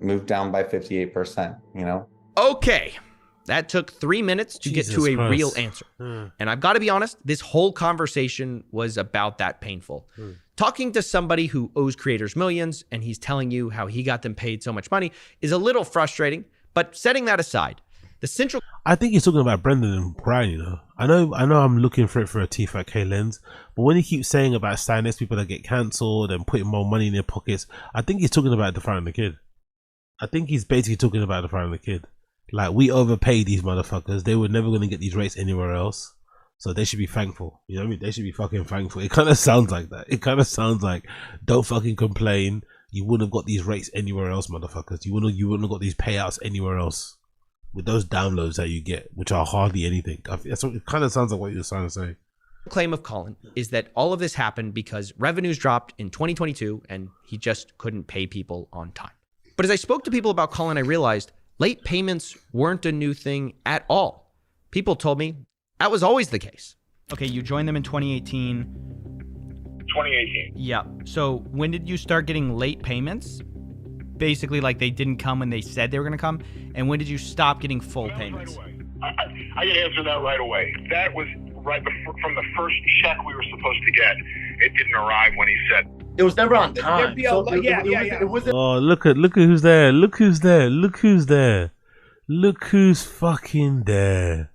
moved down by 58%, you know? Okay. That took 3 minutes to get to a real answer. And I've got to be honest, this whole conversation was about that painful. Talking to somebody who owes creators millions and he's telling you how he got them paid so much money is a little frustrating. But setting that aside, the central... I think he's talking about Brendan and Brian, you know. I know I'm looking for a Tfatk lens, but when he keeps saying about signing people that get cancelled and putting more money in their pockets, I think he's talking about defrauding the kid. I think he's basically talking about defrauding the kid. Like, we overpaid these motherfuckers. They were never going to get these rates anywhere else. So they should be thankful. You know what I mean? They should be fucking thankful. It kind of sounds like that. It kind of sounds like, don't fucking complain. You wouldn't have got these rates anywhere else, motherfuckers. You wouldn't have got these payouts anywhere else. With those downloads that you get, which are hardly anything. That's what it kind of sounds like what you're trying to say. The claim of Colin is that all of this happened because revenues dropped in 2022 and he just couldn't pay people on time. But as I spoke to people about Colin, I realized late payments weren't a new thing at all. People told me that was always the case. Okay, you joined them in 2018. 2018. Yeah. So when did you start getting late payments? Basically, like they didn't come when they said they were going to come. And when did you stop getting full payments? Right away. I can answer that right away. That was right from the first check we were supposed to get. It didn't arrive when he said It was never on time. There'd be a lot- yeah. It wasn't. Oh, look at who's there. Look who's there. Look who's there. Look who's fucking there.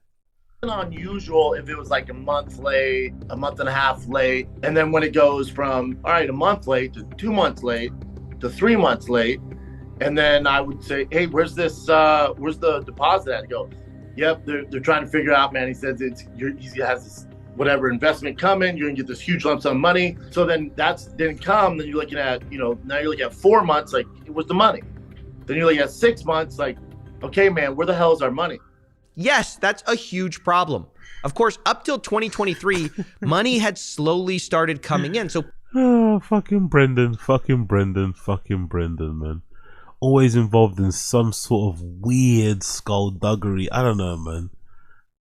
Unusual if it was like a month late, a month and a half late, and then when it goes from all right, a month late to 2 months late to 3 months late, and then I would say, hey, where's the deposit at? I go, yep, they're trying to figure out, man. He says he has this whatever investment coming, you're gonna get this huge lump sum of money. So then that's didn't come, then you're looking at, now you're looking at 4 months, like it was the money. Then you're looking at 6 months, like, okay, man, where the hell is our money? Yes, that's a huge problem. Of course, up till 2023, money had slowly started coming in. So, fucking Brendan, man. Always involved in some sort of weird skullduggery. I don't know, man.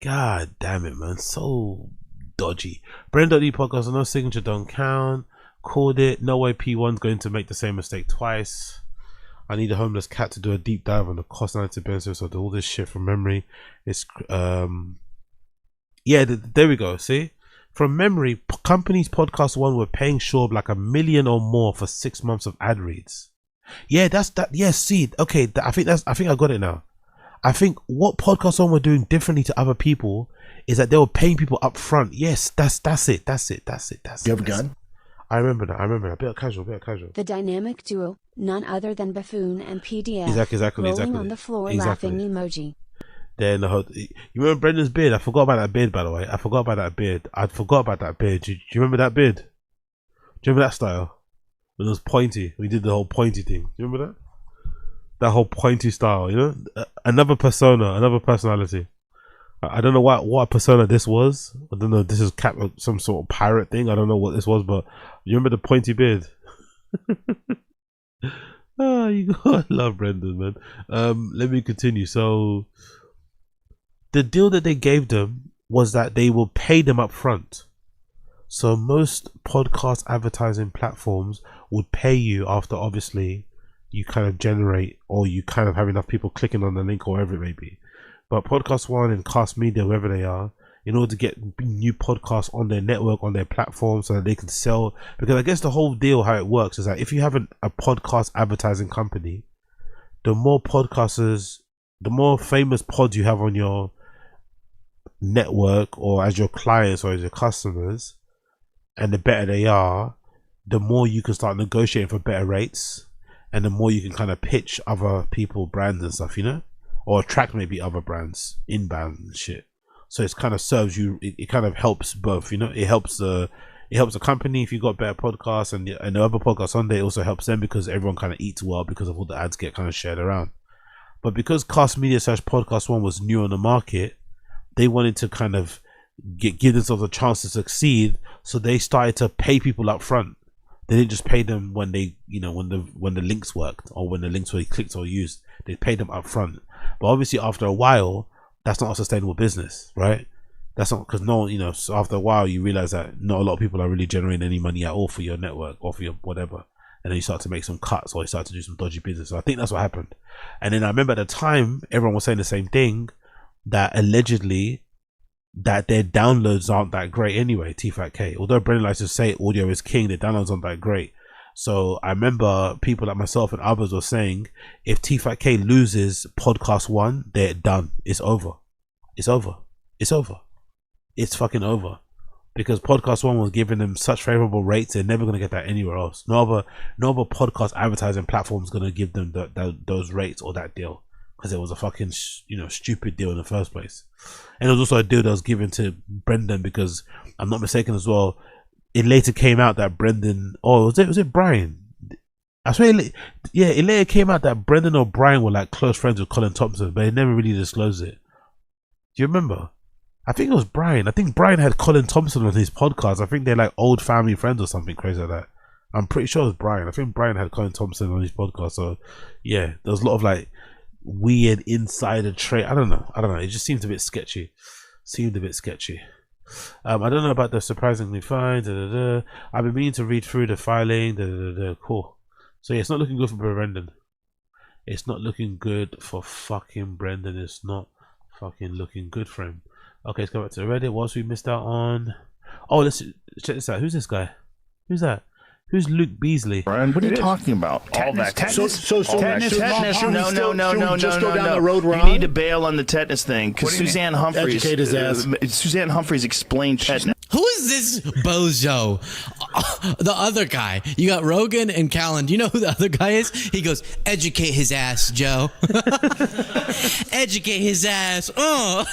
God damn it, man. So dodgy. Brendan.D podcast, no signature don't count. Called it. No way P1's going to make the same mistake twice. I need a homeless cat to do a deep dive on the cost analysis benefits of all this shit from memory. It's yeah, there we go. See, from memory, companies podcast one were paying SCHAUB like $1 million or more for 6 months of ad reads. Yeah, that's that. Yeah, see, okay, I think I got it now. I think what podcast one were doing differently to other people is that they were paying people up front. Yes, that's it. You have a gun? I remember that. A bit of casual. The dynamic duo, none other than Buffoon and PDF. Exactly. Rolling on the floor, laughing emoji. Then you remember Brendan's beard? I forgot about that beard, by the way. I forgot about that beard. Do you remember that beard? Do you remember that style? When it was pointy. We did the whole pointy thing. Do you remember that? That whole pointy style, Another persona, another personality. I don't know what persona this was. I don't know. This is some sort of pirate thing. I don't know what this was, but you remember the pointy beard? You gotta love Brendan, man. Let me continue. So the deal that they gave them was that they will pay them up front. So most podcast advertising platforms would pay you after, obviously, you kind of generate, or you kind of have enough people clicking on the link or whatever it may be. But Podcast One and Cast Media, wherever they are, in order to get new podcasts on their network, on their platform, so that they can sell. Because I guess the whole deal, how it works, is that if you have a podcast advertising company, the more podcasters, the more famous pods you have on your network, or as your clients or as your customers, and the better they are, the more you can start negotiating for better rates, and the more you can kind of pitch other people, brands and stuff, or attract maybe other brands inbound and shit. So it's kind of serves you, it kind of helps both, it helps the company if you got better podcasts, and the other podcasts on there, it also helps them because everyone kind of eats well because of all the ads get kind of shared around. But because Cast Media / Podcast One was new on the market, they wanted to kind of give themselves a chance to succeed, so they started to pay people up front. They didn't just pay them when they, when the links worked, or when the links were clicked or used. They paid them up front. But obviously after a while, that's not a sustainable business, right? That's not, because so after a while you realize that not a lot of people are really generating any money at all for your network or for your whatever. And then you start to make some cuts, or you start to do some dodgy business. So I think that's what happened. And then I remember at the time, everyone was saying the same thing, that allegedly that their downloads aren't that great anyway, Tfatk. Although Brendan likes to say audio is king, their downloads aren't that great. So I remember people like myself and others were saying, if Tfatk loses Podcast One, they're done. It's over. It's fucking over. Because Podcast One was giving them such favorable rates, they're never going to get that anywhere else. No other podcast advertising platform is going to give them those rates or that deal. Because it was a fucking stupid deal in the first place. And it was also a deal that was given to Brendan, because I'm not mistaken as well, it later came out that Brendan, was it Brian? I swear, it later came out that Brendan or Brian were like close friends with Colin Thompson, but they never really disclosed it. Do you remember? I think it was Brian. I think Brian had Colin Thompson on his podcast. I think they're like old family friends or something crazy like that. I'm pretty sure it was Brian. I think Brian had Colin Thompson on his podcast. So yeah, there was a lot of like weird insider trade. I don't know. It just seemed a bit sketchy. I don't know about the surprisingly fine. I've been meaning to read through the filing. Cool. So yeah, it's not looking good for Brendan. It's not looking good for fucking Brendan. It's not fucking looking good for him. Okay, let's go back to Reddit. What else we missed out on? Oh, let's check this out. Who's this guy? Who's that? Who's Luke Beasley? Brian, what are you talking about? All that. Tetanus. No. Just go down the road, You Ron. need to bail on the tetanus thing because Suzanne Humphreys. Educate his ass. Suzanne Humphreys explained tetanus. Who is this bozo? The other guy. You got Rogan and Callan. Do you know who the other guy is? He goes, educate his ass, Joe. Educate his ass. Oh.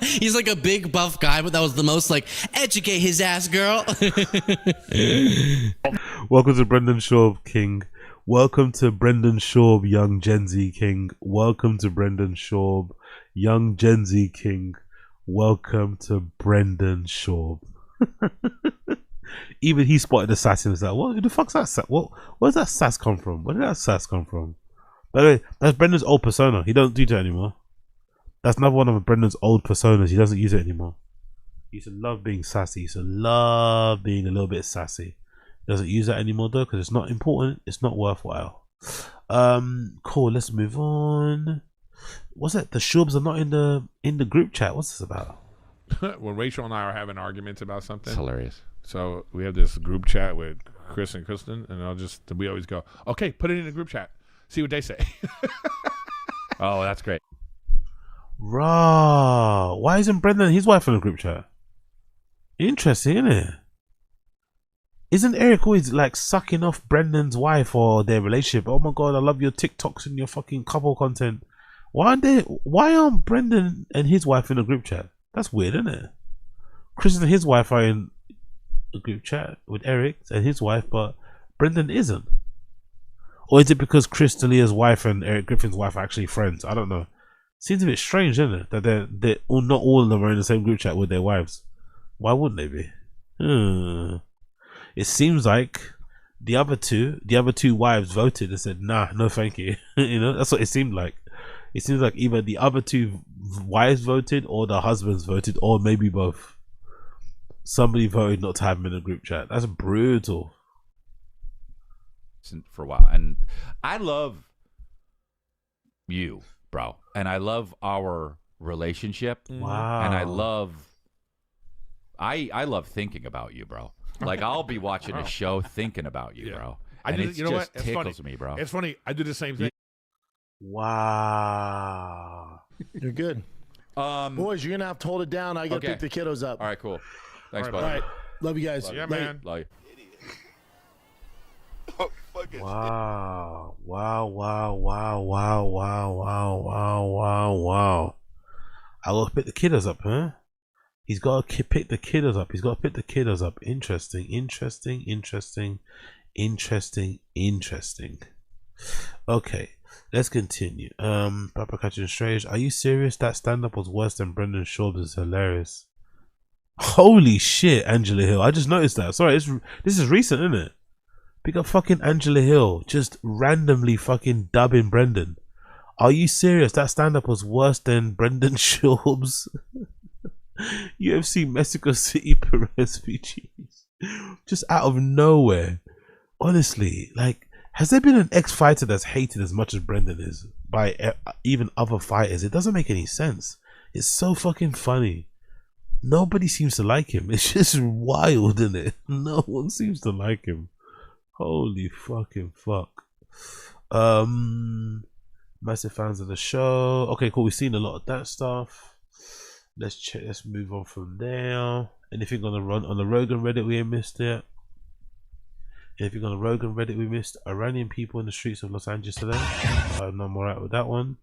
He's like a big buff guy, but that was the most like, educate his ass, girl. Welcome to Brendan Schaub, King. Welcome to Brendan Schaub, young Gen Z King. Welcome to Brendan Schaub, young Gen Z King. Welcome to Brendan Schaub. Even he spotted the sass and was like, what the fuck's that sass? Where's that sass come from? Where did that sass come from? By the way, that's Brendan's old persona. He don't do that anymore. That's another one of Brendan's old personas. He doesn't use it anymore. He used to love being sassy. He used to love being a little bit sassy. Doesn't use that anymore though, because it's not important. It's not worthwhile. Cool. Let's move on. What's that? The Schaubs are not in the group chat. What's this about? When Rachel and I are having arguments about something, It's hilarious. So we have this group chat with Chris and Kristen, and we always go, okay, put it in the group chat. See what they say. Oh, that's great. Raw. Why isn't Brendan and his wife in the group chat? Interesting, isn't it? Isn't Eric always like sucking off Brendan's wife or their relationship? Oh my god, I love your TikToks and your fucking couple content. Why aren't Brendan and his wife in a group chat? That's weird, isn't it? Chris and his wife are in a group chat with Eric and his wife, but Brendan isn't. Or is it because Chris D'Elia's wife and Eric Griffin's wife are actually friends? I don't know. Seems a bit strange, isn't it? That they're not all of them are in the same group chat with their wives. Why wouldn't they be? It seems like the other two wives voted and said, nah, no thank you. You know, that's what it seemed like. It seems like either the other two wives voted or the husbands voted, or maybe both. Somebody voted not to have him in a group chat. That's brutal. For a while, and I love you, bro, and I love our relationship. Wow. And I love thinking about you, bro. Like I'll be watching a show thinking about you, bro. And it just tickles me, bro. It's funny. I do the same thing. Wow. You're good. Boys, you're gonna have to hold it down. I gotta pick the kiddos up. All right, cool. Thanks, All buddy. All right. Love you guys. Yeah, man. Love you. Wow. I gotta pick the kiddos up, huh? He's got to pick the kiddos up. Interesting. Okay, let's continue. Papa Catching Strange. Are you serious? That stand-up was worse than Brendan Schaub's. Is hilarious. Holy shit, Angela Hill. I just noticed that. Sorry, this is recent, isn't it? Pick up fucking Angela Hill just randomly fucking dubbing Brendan. Are you serious? That stand-up was worse than Brendan Schaub's. UFC Mexico City Perez VGs. Just out of nowhere. Honestly, like, has there been an ex-fighter that's hated as much as Brendan is by even other fighters? It doesn't make any sense. It's so fucking funny. Nobody seems to like him. It's just wild, isn't it? No one seems to like him. Holy fucking fuck. Massive fans of the show. Okay, cool. We've seen a lot of that stuff. Let's check. Let's move on from there. Anything on the Rogan Reddit we ain't missed yet? Anything on the Rogan Reddit we missed? Iranian people in the streets of Los Angeles today. I'm alright with that one.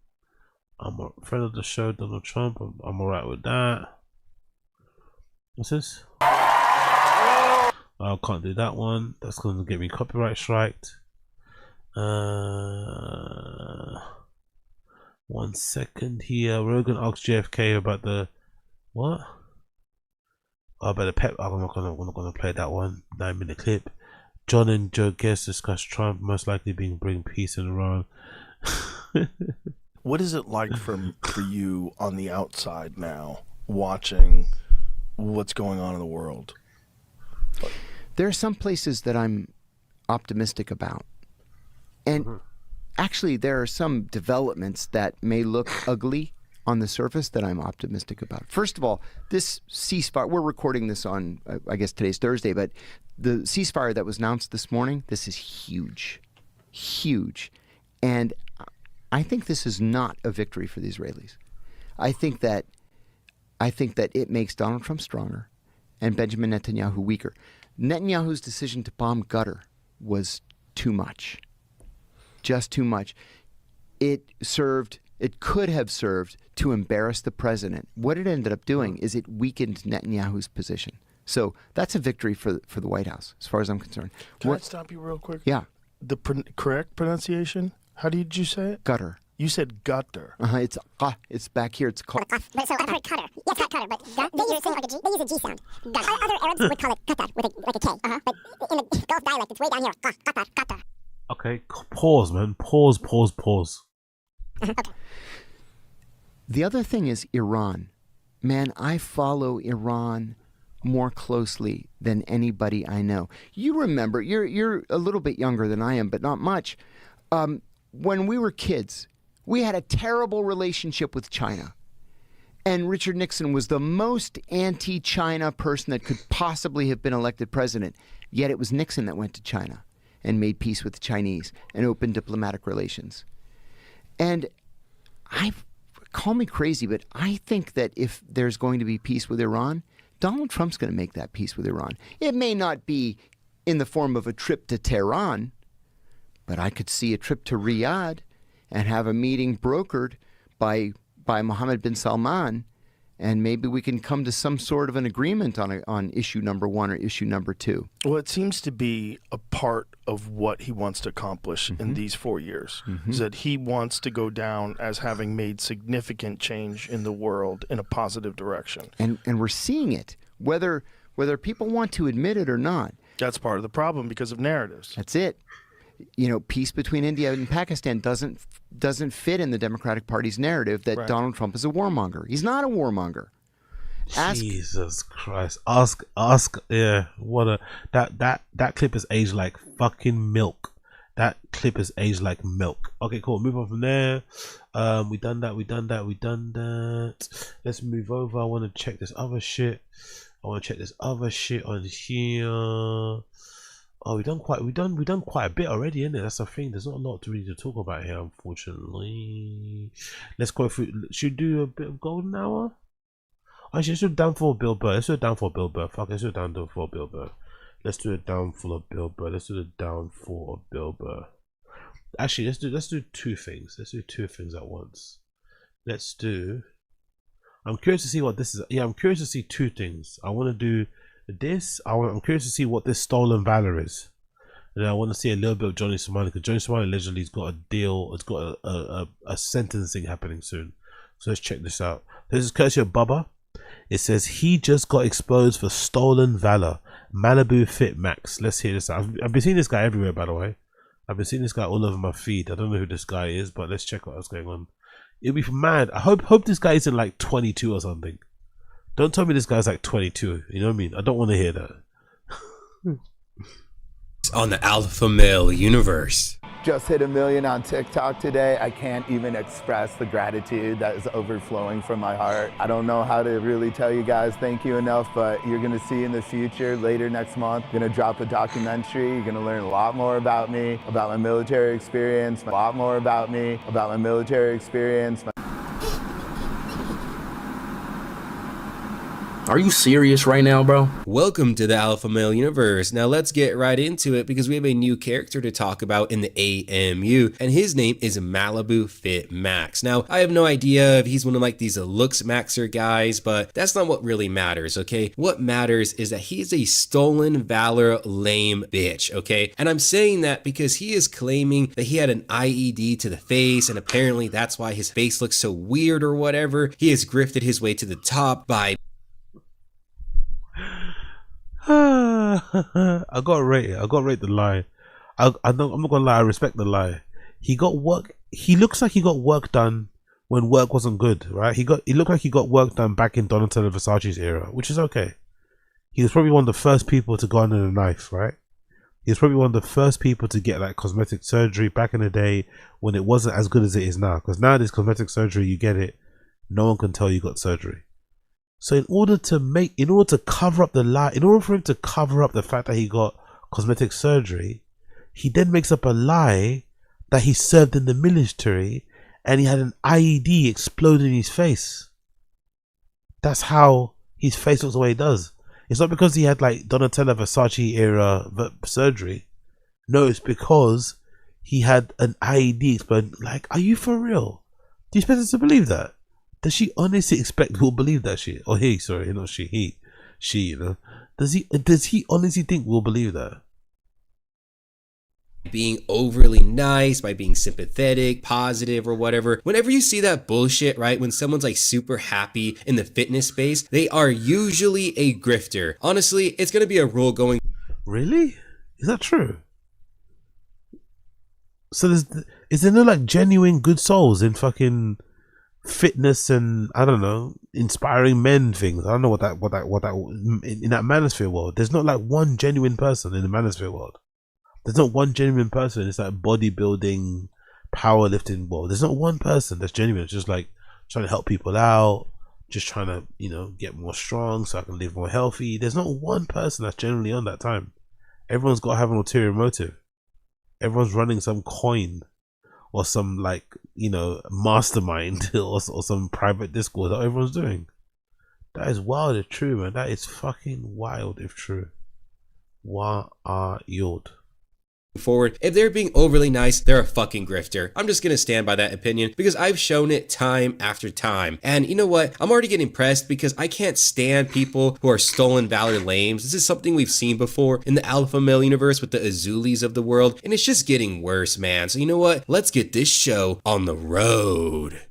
I'm a friend of the show, Donald Trump. I'm alright with that. What's this? I can't do that one. That's gonna get me copyright striked. 1 second here. Rogan asked JFK about the what? Oh, about the pep. I'm not gonna play that one. 9-minute clip. John and Joe Guest discuss Trump most likely bring peace in Iran. What is it like for you on the outside now, watching what's going on in the world? There are some places that I'm optimistic about. And actually, there are some developments that may look ugly on the surface that I'm optimistic about. First of all, this ceasefire, we're recording this on, I guess today's Thursday, but the ceasefire that was announced this morning, this is huge, huge. And I think this is not a victory for the Israelis. I think that it makes Donald Trump stronger and Benjamin Netanyahu weaker. Netanyahu's decision to bomb Qatar was too much, just too much. It could have served to embarrass the president. What it ended up doing is it weakened Netanyahu's position. So that's a victory for the White House, as far as I'm concerned. Can I stop you real quick? Yeah. The correct pronunciation? How did you say it? Gutter. You said gutter. It's back here. It's called. So I've heard cutter. Yes, cutter, but they use like a G. They use a G sound. Gutter. Other Arabs would call it qatar with a K. But in the Gulf dialect, it's way down here. Qatar. Okay, pause, man. Pause. Okay. The other thing is Iran. Man, I follow Iran more closely than anybody I know. You remember, you're a little bit younger than I am, but not much. When we were kids, we had a terrible relationship with China. And Richard Nixon was the most anti-China person that could possibly have been elected president. Yet it was Nixon that went to China and made peace with the Chinese and opened diplomatic relations. And call me crazy, but I think that if there's going to be peace with Iran, Donald Trump's going to make that peace with Iran. It may not be in the form of a trip to Tehran, but I could see a trip to Riyadh and have a meeting brokered by Mohammed bin Salman, and maybe we can come to some sort of an agreement on issue number 1 or issue number 2. Well, it seems to be a part of what he wants to accomplish in these 4 years, is that he wants to go down as having made significant change in the world in a positive direction. And we're seeing it, whether people want to admit it or not. That's part of the problem because of narratives. That's it. You know, peace between India and Pakistan doesn't fit in the Democratic Party's narrative that Donald Trump is a warmonger. He's not a warmonger. Jesus Christ! Ask. Yeah, that clip is aged like fucking milk. That clip is aged like milk. Okay, cool. Move on from there. We done that. Let's move over. I want to check this other shit. on here. Oh, we done quite a bit already, isn't it? That's the thing. There's not a lot to really talk about here, unfortunately. Let's go through. Should we do a bit of golden hour? Actually, let's do a downfall of Bill Burr. Let's do a downfall of Bill Burr. Fuck, let's do a downfall of Bill Burr. Let's do a downfall of Bill Burr. Let's do the downfall of Bill Burr. Actually, let's do two things. Let's do two things at once. Let's do. I'm curious to see what this is. Yeah, I'm curious to see two things. I want to do this. I'm curious to see what this stolen valor is, and I want to see a little bit of Johnny Somali, because Johnny Somali allegedly has got a deal. It's got a sentencing happening soon. So let's check this out. This is courtesy of Bubba. It says he just got exposed for stolen valor. MALIBUFITMAXX. Let's hear this out. I've been seeing this guy everywhere, by the way. I've been seeing this guy all over my feed. I don't know who this guy is, but let's check out what's going on. It'll be mad. I hope this guy isn't like 22 or something. Don't tell me this guy's like 22. You know what I mean? I don't want to hear that. On the Alpha Male Universe. Just hit 1 million on TikTok today. I can't even express the gratitude that is overflowing from my heart. I don't know how to really tell you guys thank you enough, but you're gonna see in the future, later next month, I'm gonna drop a documentary. You're gonna learn a lot more about me, about my military experience, a lot more about me, about my military experience. Are you serious right now, bro? Welcome to the Alpha Male Universe. Now let's get right into it, because we have a new character to talk about in the AMU, and his name is MALIBUFITMAXX. Now, I have no idea if he's one of like these looks maxer guys, but that's not what really matters, okay? What matters is that he's a stolen valor lame bitch, okay? And I'm saying that because he is claiming that he had an IED to the face, and apparently that's why his face looks so weird or whatever. He has grifted his way to the top by I gotta rate it. I gotta rate the lie. I'm not gonna lie. I respect the lie. He got work. He looks like he got work done when work wasn't good, right? He looked like he got work done back in Donatella Versace's era, which is okay. He was probably one of the first people to go under the knife, right? He was probably one of the first people to get like cosmetic surgery back in the day when it wasn't as good as it is now. Because nowadays cosmetic surgery, you get it no one can tell you got surgery. So in order to cover up the lie, in order for him to cover up the fact that he got cosmetic surgery, he then makes up a lie that he served in the military and he had an IED explode in his face. That's how his face looks the way it does. It's not because he had like Donatella Versace era surgery. No, it's because he had an IED explode. Like, are you for real? Do you expect us to believe that? Does she honestly expect we'll believe that shit? Or he, sorry, not she, she, you know. Does he honestly think we'll believe that? Being overly nice, by being sympathetic, positive, or whatever. Whenever you see that bullshit, right, when someone's like super happy in the fitness space, they are usually a grifter. Honestly, it's gonna be a rule going. Really? Is that true? So is there no like genuine good souls in fucking fitness and I don't know, inspiring men things? I don't know what that in that manosphere world. There's not like one genuine person in the manosphere world. There's not one genuine person. It's like bodybuilding, powerlifting world. There's not one person that's genuine. It's just like trying to help people out, just trying to, you know, get more strong so I can live more healthy. There's not one person that's generally on that time. Everyone's got to have an ulterior motive. Everyone's running some coin or some like, you know, mastermind or some private discourse that everyone's doing. That is wild if true, man. That is fucking wild if true. Wild. Forward, if they're being overly nice, they're a fucking grifter. I'm just gonna stand by that opinion because I've shown it time after time. And you know what? I'm already getting pressed because I can't stand people who are stolen valor lames. This is something we've seen before in the alpha male universe with the Azulis of the world, and it's just getting worse, man. So you know what? Let's get this show on the road.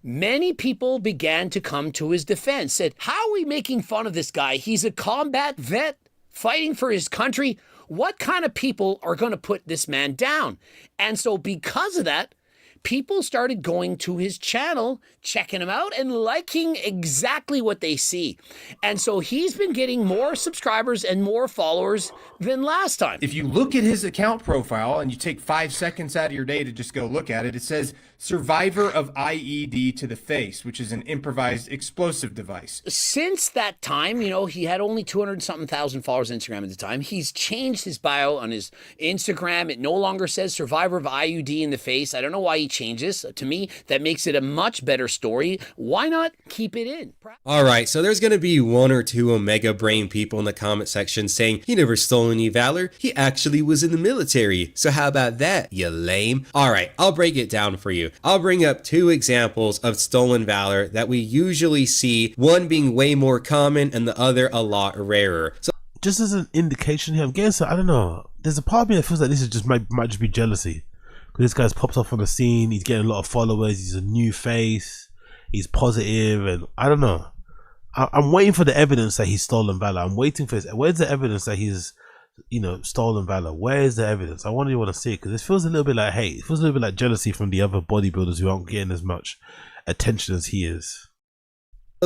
Many people began to come to his defense, said, how are we making fun of this guy? He's a combat vet fighting for his country. What kind of people are going to put this man down? And so because of that, people started going to his channel, checking him out and liking exactly what they see. And so he's been getting more subscribers and more followers than last time. If you look at his account profile and you take 5 seconds out of your day to just go look at it, it says survivor of IED to the face, which is an improvised explosive device. Since that time, you know, he had only 200-something thousand followers on Instagram at the time. He's changed his bio on his Instagram. It no longer says survivor of IUD in the face. I don't know why he changes. To me, that makes it a much better story. Why not keep it in? All right, so there's going to be 1 or 2 Omega Brain people in the comment section saying he never stole any valor. He actually was in the military. So how about that, you lame? All right, I'll break it down for you. I'll bring up 2 examples of stolen valor that we usually see, one being way more common and the other a lot rarer. So just as an indication here, I'm getting so I don't know. There's a part of me that feels like this is just might just be jealousy. Because this guy's pops off on the scene, he's getting a lot of followers, he's a new face, he's positive, and I don't know. I'm waiting for the evidence that he's stolen valor. I'm waiting for where's the evidence that he's, you know, stolen valor? Where is the evidence? I want to see it because it feels a little bit like hate. It feels a little bit like jealousy from the other bodybuilders who aren't getting as much attention as he is.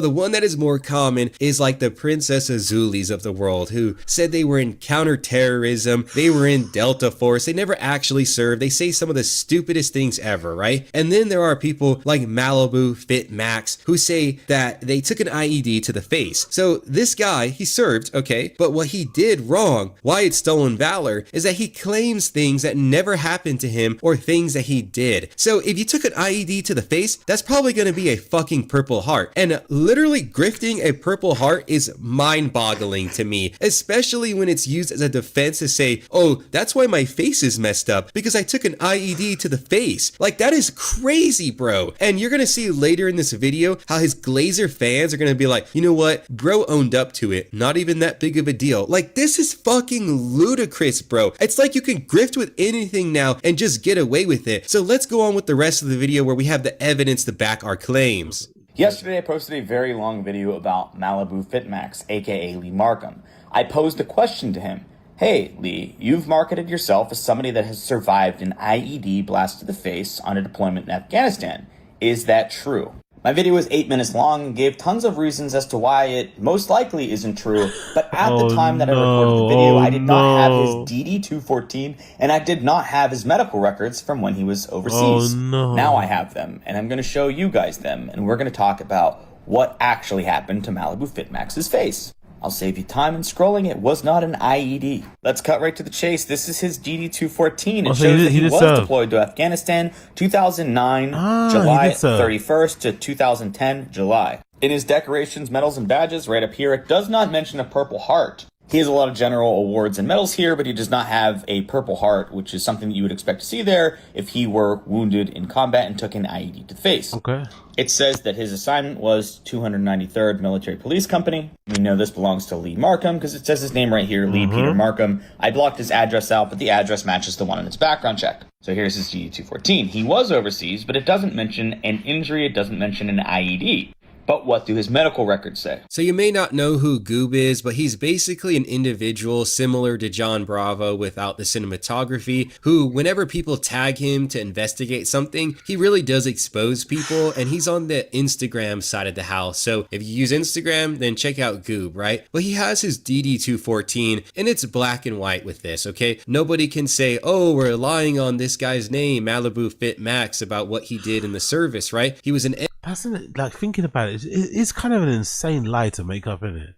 the one that is more common is like the Princess Azulis of the world, who said they were in counterterrorism, they were in Delta Force, they never actually served, they say some of the stupidest things ever, right? And then there are people like MALIBUFITMAXX who say that they took an IED to the face. So this guy, he served, okay, but what he did wrong, why it's stolen valor, is that he claims things that never happened to him or things that he did. So if you took an IED to the face, that's probably going to be a fucking Purple Heart. And literally grifting a Purple Heart is mind-boggling to me, especially when it's used as a defense to say, oh, that's why my face is messed up, because I took an IED to the face. Like, that is crazy, bro. And you're gonna see later in this video how his Glazer fans are gonna be like, you know what, bro owned up to it, not even that big of a deal. Like, this is fucking ludicrous, bro. It's like you can grift with anything now and just get away with it. So let's go on with the rest of the video where we have the evidence to back our claims. Yesterday I posted a very long video about MALIBUFITMAXX, aka Lee Markham. I posed a question to him. Hey Lee, you've marketed yourself as somebody that has survived an IED blast to the face on a deployment in Afghanistan. Is that true? My video was 8 minutes long and gave tons of reasons as to why it most likely isn't true, but at the time that I recorded the video, I did not have his DD-214, and I did not have his medical records from when he was overseas. Now I have them, and I'm going to show you guys them, and we're going to talk about what actually happened to MALIBUFITMAXX's face. I'll save you time in scrolling. It was not an IED. Let's cut right to the chase. This is his DD-214. It shows that he was deployed to Afghanistan 2009 July 31st to 2010 July. In his decorations, medals, and badges, right up here, it does not mention a Purple Heart. He has a lot of general awards and medals here, but he does not have a Purple Heart, which is something that you would expect to see there if he were wounded in combat and took an IED to the face. Okay. It says that his assignment was 293rd Military Police Company. We know this belongs to Lee Markham because it says his name right here, Lee Peter Markham. I blocked his address out, but the address matches the one in his background check. So here's his DD-214. He was overseas, but it doesn't mention an injury. It doesn't mention an IED. But what do his medical records say? So you may not know who Goob is, but he's basically an individual similar to John Bravo without the cinematography, who whenever people tag him to investigate something, he really does expose people, and he's on the Instagram side of the house. So if you use Instagram, then check out Goob, right? But he has his DD-214, and it's black and white with this, okay? Nobody can say, oh, we're lying on this guy's name, MALIBUFITMAXX, about what he did in the service, right? He was an... That's like thinking about it. It's kind of an insane lie to make up, isn't it?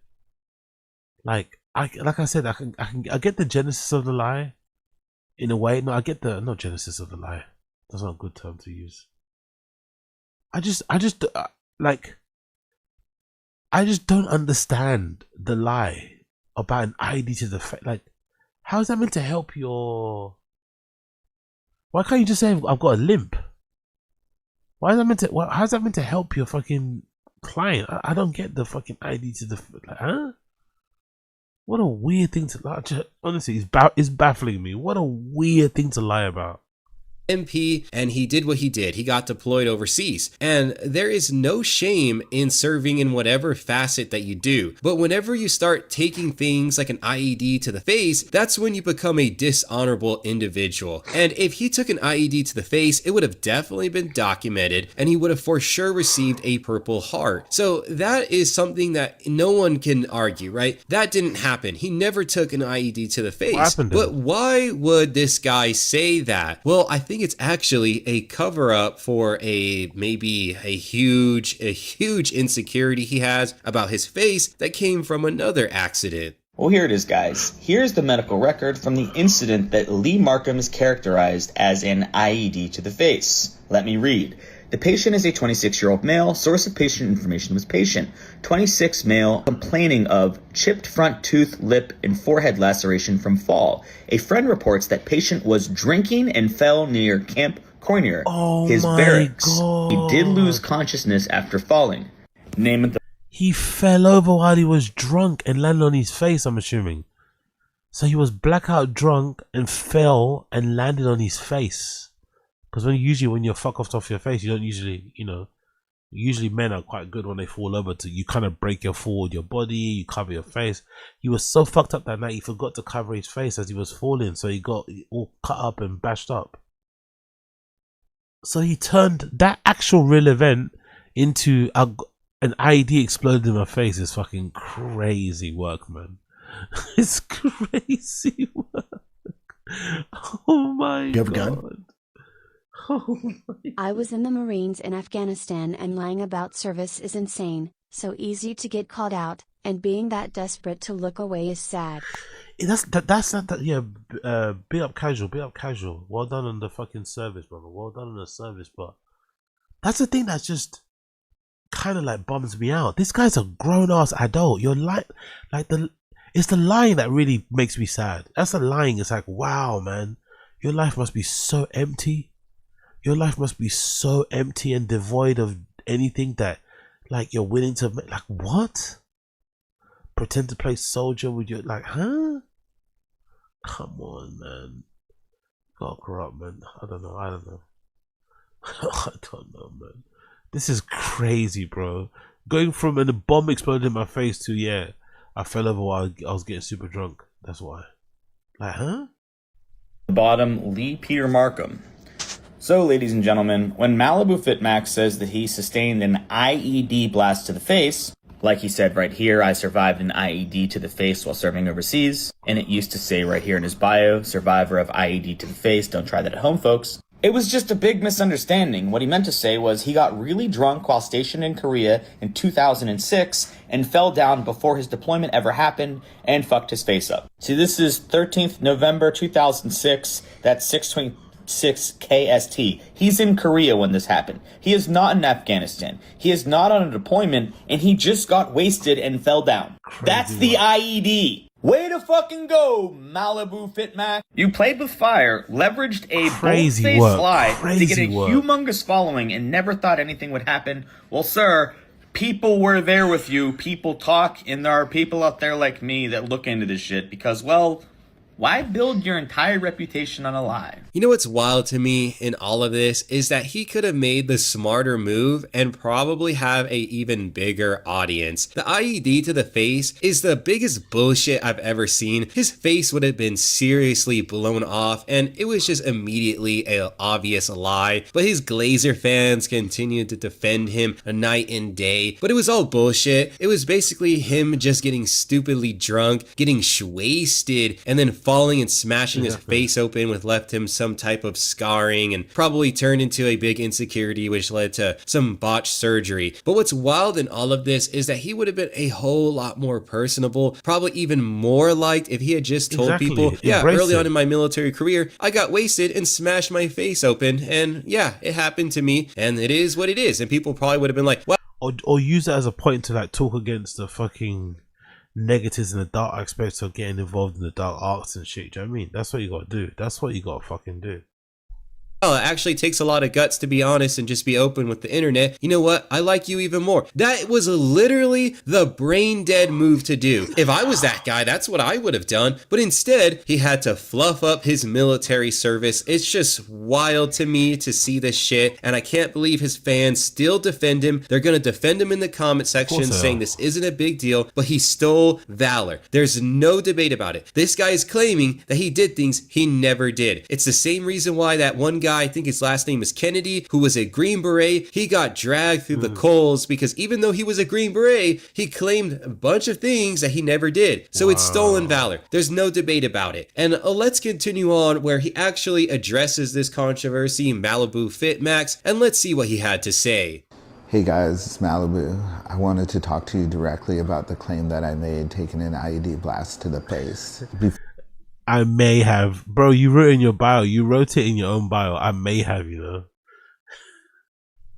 Like I said, I get the genesis of the lie, in a way. No, I get the not genesis of the lie. That's not a good term to use. I just don't understand the lie about an ID to the face. Like, how is that meant to help your? Why can't you just say I've got a limp? Why is that meant to? How's that meant to help your fucking client? I don't get the fucking ID to the like, huh? What a weird thing to lie. Honestly, it's baffling me. What a weird thing to lie about. MP, and he did what he did. He got deployed overseas, and there is no shame in serving in whatever facet that you do. But whenever you start taking things like an IED to the face, that's when you become a dishonorable individual. And if he took an IED to the face, it would have definitely been documented, and he would have for sure received a Purple Heart. So that is something that no one can argue, right? That didn't happen. He never took an IED to the face. But why would this guy say that? Well, I think it's actually a cover-up for maybe a huge insecurity he has about his face that came from another accident. Well, here it is, guys. Here's the medical record from the incident that Lee Markham is characterized as an IED to the face. Let me read. The patient is a 26-year-old male. Source of patient information was patient. 26 male complaining of chipped front tooth, lip, and forehead laceration from fall. A friend reports that patient was drinking and fell near Camp Cornier, his barracks. God. He did lose consciousness after falling. Name of the... He fell over while he was drunk and landed on his face, I'm assuming. So he was blackout drunk and fell and landed on his face. Because when you're fucked off your face, you don't usually, usually men are quite good when they fall over to, you kind of break your fall with your body, you cover your face. He was so fucked up that night, he forgot to cover his face as he was falling, so he got all cut up and bashed up. So he turned that actual real event into an IED exploded in my face. Is fucking crazy work, man. It's crazy work. Oh my God. I was in the Marines in Afghanistan, and lying about service is insane. So easy to get caught out, and being that desperate to look away is sad. Yeah, be up casual. Well done on the fucking service, brother. Well done on the service, but that's the thing that's just kind of like bums me out. This guy's a grown ass adult. You're it's the lying that really makes me sad. That's the lying. It's like, wow, man, your life must be so empty. Your life must be so empty and devoid of anything that, like, you're willing to make. Like, what? Pretend to play soldier with your, like, huh? Come on, man. God, corrupt, man. I don't know. I don't know, man. This is crazy, bro. Going from a bomb exploded in my face to, yeah, I fell over while I was getting super drunk. That's why. Like, huh? Bottom, Lee Peter Markham. So, ladies and gentlemen, when MALIBUFITMAXX says that he sustained an IED blast to the face, like he said right here, I survived an IED to the face while serving overseas, and it used to say right here in his bio, survivor of IED to the face, don't try that at home, folks. It was just a big misunderstanding. What he meant to say was he got really drunk while stationed in Korea in 2006 and fell down before his deployment ever happened and fucked his face up. See, this is 13th November 2006, that's 6:26 KST. He's in Korea when this happened. He is not in Afghanistan. He is not on a deployment, and he just got wasted and fell down. That's the IED. Way to fucking go, MALIBUFITMAXX. You played with fire, leveraged a bold-faced lie to get a humongous following, and never thought anything would happen. Well, sir, people were there with you. People talk, and there are people out there like me that look into this shit because, well, why build your entire reputation on a lie? You know what's wild to me in all of this is that he could have made the smarter move and probably have a even bigger audience. The IED to the face is the biggest bullshit I've ever seen. His face would have been seriously blown off and it was just immediately an obvious lie. But his Glazer fans continued to defend him night and day. But it was all bullshit. It was basically him just getting stupidly drunk, getting wasted, and then falling and smashing his face open, which left him some type of scarring and probably turned into a big insecurity, which led to some botched surgery. But what's wild in all of this is that he would have been a whole lot more personable, probably even more liked if he had just told people, yeah, early on in my military career, I got wasted and smashed my face open, and yeah, it happened to me, and it is what it is. And people probably would have been like, well, or use that as a point to like talk against the fucking negatives and the dark aspects of getting involved in the dark arts and shit. Do you know what I mean? That's what you gotta do. That's what you gotta fucking do. well, it actually takes a lot of guts to be honest and just be open with the internet. You know what? I like you even more. That was literally the brain dead move to do. If I was that guy, that's what I would have done. But instead, he had to fluff up his military service. It's just wild to me to see this shit. And I can't believe his fans still defend him. They're going to defend him in the comment section saying this isn't a big deal, but he stole valor. There's no debate about it. This guy is claiming that he did things he never did. It's the same reason why that one guy, I think his last name is Kennedy, who was a Green Beret, he got dragged through the coals because even though he was a Green Beret, he claimed a bunch of things that he never did. So it's stolen valor. There's no debate about it. And let's continue on where he actually addresses this controversy, MALIBUFITMAXX, and let's see what he had to say. Hey guys, it's Malibu. I wanted to talk to you directly about the claim that I made taking an IED blast to the face. I may have. Bro, you wrote in your bio. You wrote it in your own bio. I may have, you know.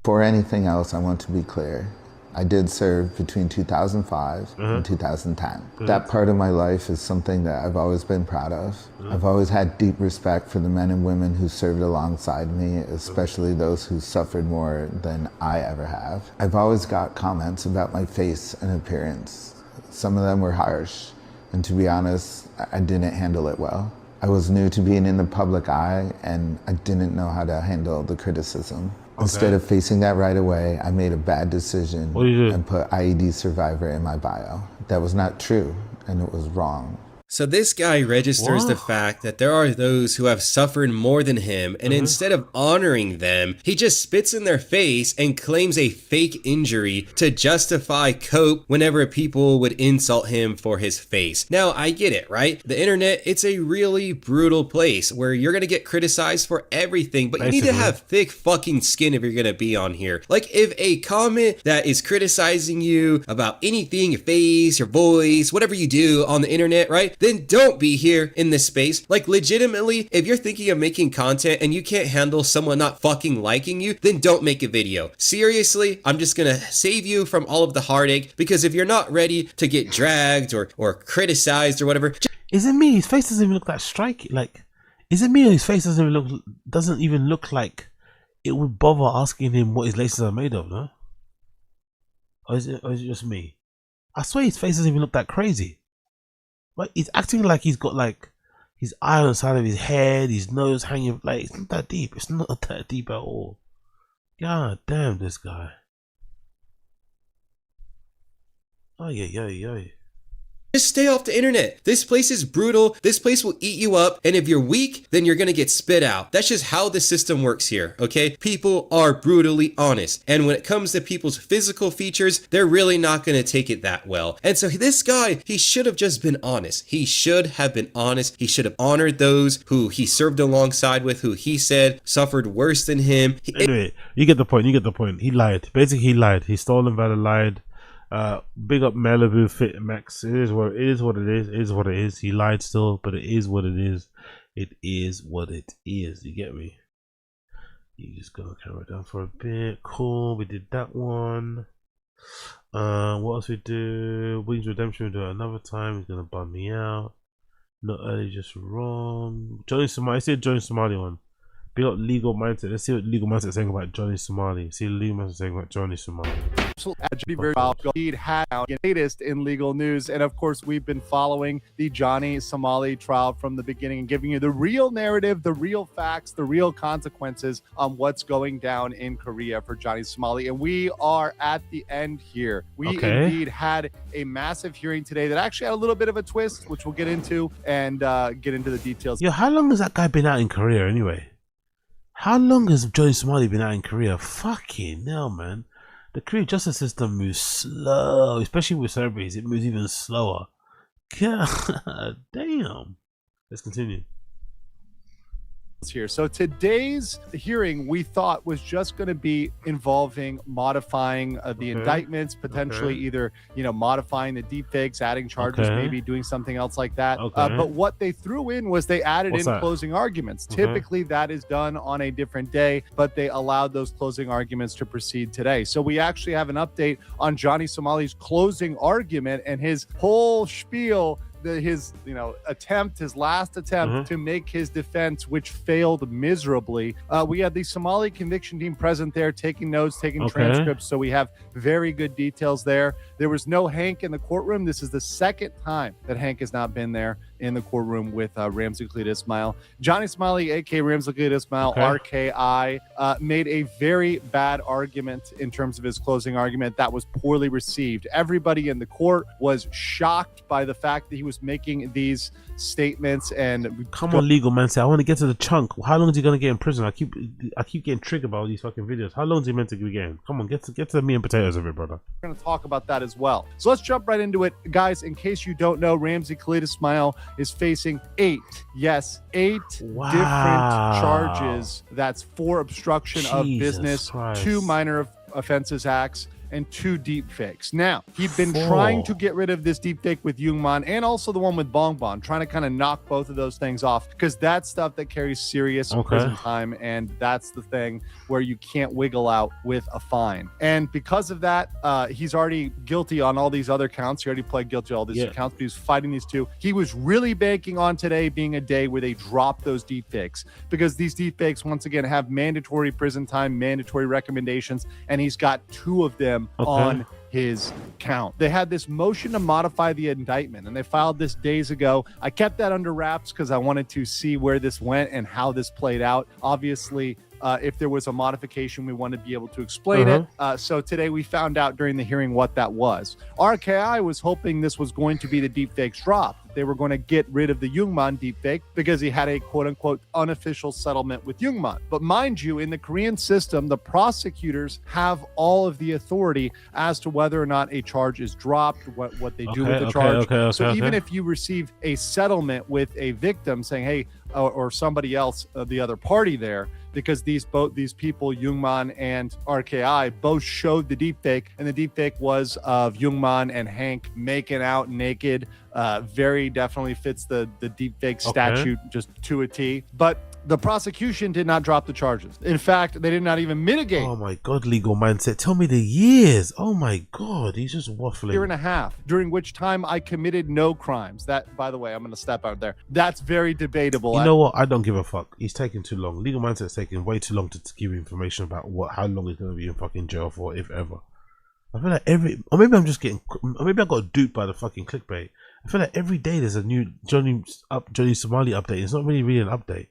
For anything else, I want to be clear. I did serve between 2005 and 2010. That part of my life is something that I've always been proud of. I've always had deep respect for the men and women who served alongside me, especially those who suffered more than I ever have. I've always got comments about my face and appearance. Some of them were harsh, and to be honest, I didn't handle it well. I was new to being in the public eye, and I didn't know how to handle the criticism. Instead of facing that right away, I made a bad decision and put IED survivor in my bio. That was not true, and it was wrong. So this guy registers the fact that there are those who have suffered more than him, and instead of honoring them, he just spits in their face and claims a fake injury to justify cope whenever people would insult him for his face. Now, I get it, right? The internet, it's a really brutal place where you're gonna get criticized for everything, but you need to have thick fucking skin if you're gonna be on here. Like, if a comment that is criticizing you about anything, your face, your voice, whatever you do on the internet, right? Then don't be here in this space. Like, legitimately, if you're thinking of making content and you can't handle someone not fucking liking you, then don't make a video. Seriously, I'm just gonna save you from all of the heartache, because if you're not ready to get dragged or criticized or whatever. Is it me? His face doesn't even look that striking. Like, is it me or his face doesn't even look like it would bother asking him what his laces are made of, no? Or is it just me? I swear his face doesn't even look that crazy. Like, he's acting like he's got like his eye on the side of his head, his nose hanging. Like, it's not that deep. It's not that deep at all. God damn, this guy. Oh yeah. Just stay off the internet. This place is brutal. This place will eat you up. And if you're weak, then you're gonna get spit out. That's just how the system works here, okay? People are brutally honest. And when it comes to people's physical features, they're really not gonna take it that well. And so this guy, he should have just been honest. He should have been honest. He should have honored those who he served alongside with, who he said suffered worse than him. Anyway, you get the point. You get the point. He lied. Basically, he lied. He stole and VALOR lied. Big up MALIBUFITMAXX. It is what it is. It is what it is. He lied still, but it is what it is. It is what it is. You get me? You just gonna camera down for a bit. Cool. We did that one. What else we do? Wings Redemption. We do it another time. He's gonna bum me out. Not early, just wrong. Johnny Somali. I said Johnny Somali one. Big up Legal Mindset. Let's see what Legal Mindset is saying about Johnny Somali. See what Legal Mindset is saying about Johnny Somali. Very well. Indeed, had the latest in legal news, and of course, we've been following the Johnny Somali trial from the beginning and giving you the real narrative, the real facts, the real consequences on what's going down in Korea for Johnny Somali. And we are at the end here. We indeed had a massive hearing today that actually had a little bit of a twist, which we'll get into and get into the details. Yo, how long has that guy been out in Korea anyway? How long has Johnny Somali been out in Korea? Fucking hell, man. The Korean justice system moves slow, especially with celebrities. It moves even slower. God damn. Let's continue. Here. So today's hearing we thought was just going to be involving modifying the indictments, potentially either, you know, modifying the deepfakes, adding charges, maybe doing something else like that. But what they threw in was they added closing arguments. Typically that is done on a different day, but they allowed those closing arguments to proceed today. So we actually have an update on Johnny Somali's closing argument and his whole spiel, his last attempt to make his defense, which failed miserably. We had the Somali conviction team present there, taking notes, taking transcripts, so we have very good details there. There was no Hank in the courtroom. This is the second time that Hank has not been there in the courtroom with Ramsey Khalid Ismail. Johnny Somali, aka Ramsey Khalid Ismail, RKI, made a very bad argument in terms of his closing argument that was poorly received. Everybody in the court was shocked by the fact that he was making these statements. And come on, Legal Man, say I want to get to the chunk. How long is he gonna get in prison? I keep getting triggered by all these fucking videos. How long is he meant to be getting? Come on, get to the meat and potatoes of it, brother. We're gonna talk about that as well. So let's jump right into it, guys. In case you don't know, Ramsey Khalid Ismail is facing 8 different charges. That's 4 obstruction of business, Christ. 2 minor offenses acts, and 2 deep fakes. Now, he'd been trying to get rid of this deep fake with Youngman and also the one with Bongbong, trying to kind of knock both of those things off, because that's stuff that carries serious prison time, and that's the thing where you can't wiggle out with a fine. And because of that, he's already guilty on all these other counts. He already pled guilty to all these counts, but he's fighting these 2. He was really banking on today being a day where they drop those deep fakes, because these deep fakes, once again, have mandatory prison time, mandatory recommendations, and he's got 2 of them on his count. They had this motion to modify the indictment, and they filed this days ago. I kept that under wraps because I wanted to see where this went and how this played out. Obviously, if there was a modification, we wanted to be able to explain it. So today we found out during the hearing what that was. RKI was hoping this was going to be the deepfakes drop. They were going to get rid of the Youngman deepfake because he had a quote-unquote unofficial settlement with Youngman. But mind you, in the Korean system, the prosecutors have all of the authority as to whether or not a charge is dropped, what they do with the charge. So even if you receive a settlement with a victim saying, hey, or somebody else, the other party there, because these people, Youngman and RKI, both showed the deepfake, and the deepfake was of Youngman and Hank making out naked. Very definitely fits the deepfake statute just to a T. But the prosecution did not drop the charges. In fact, they did not even mitigate. Oh my God, Legal Mindset. Tell me the years. Oh my God, he's just waffling. 1.5 years, during which time I committed no crimes. That, by the way, I'm going to step out there. That's very debatable. You know what? I don't give a fuck. He's taking too long. Legal Mindset's taking way too long to give information about how long he's going to be in fucking jail for, if ever. I feel like or maybe I'm just getting, or maybe I got duped by the fucking clickbait. I feel like every day there's a new Johnny Somali update. It's not really an update.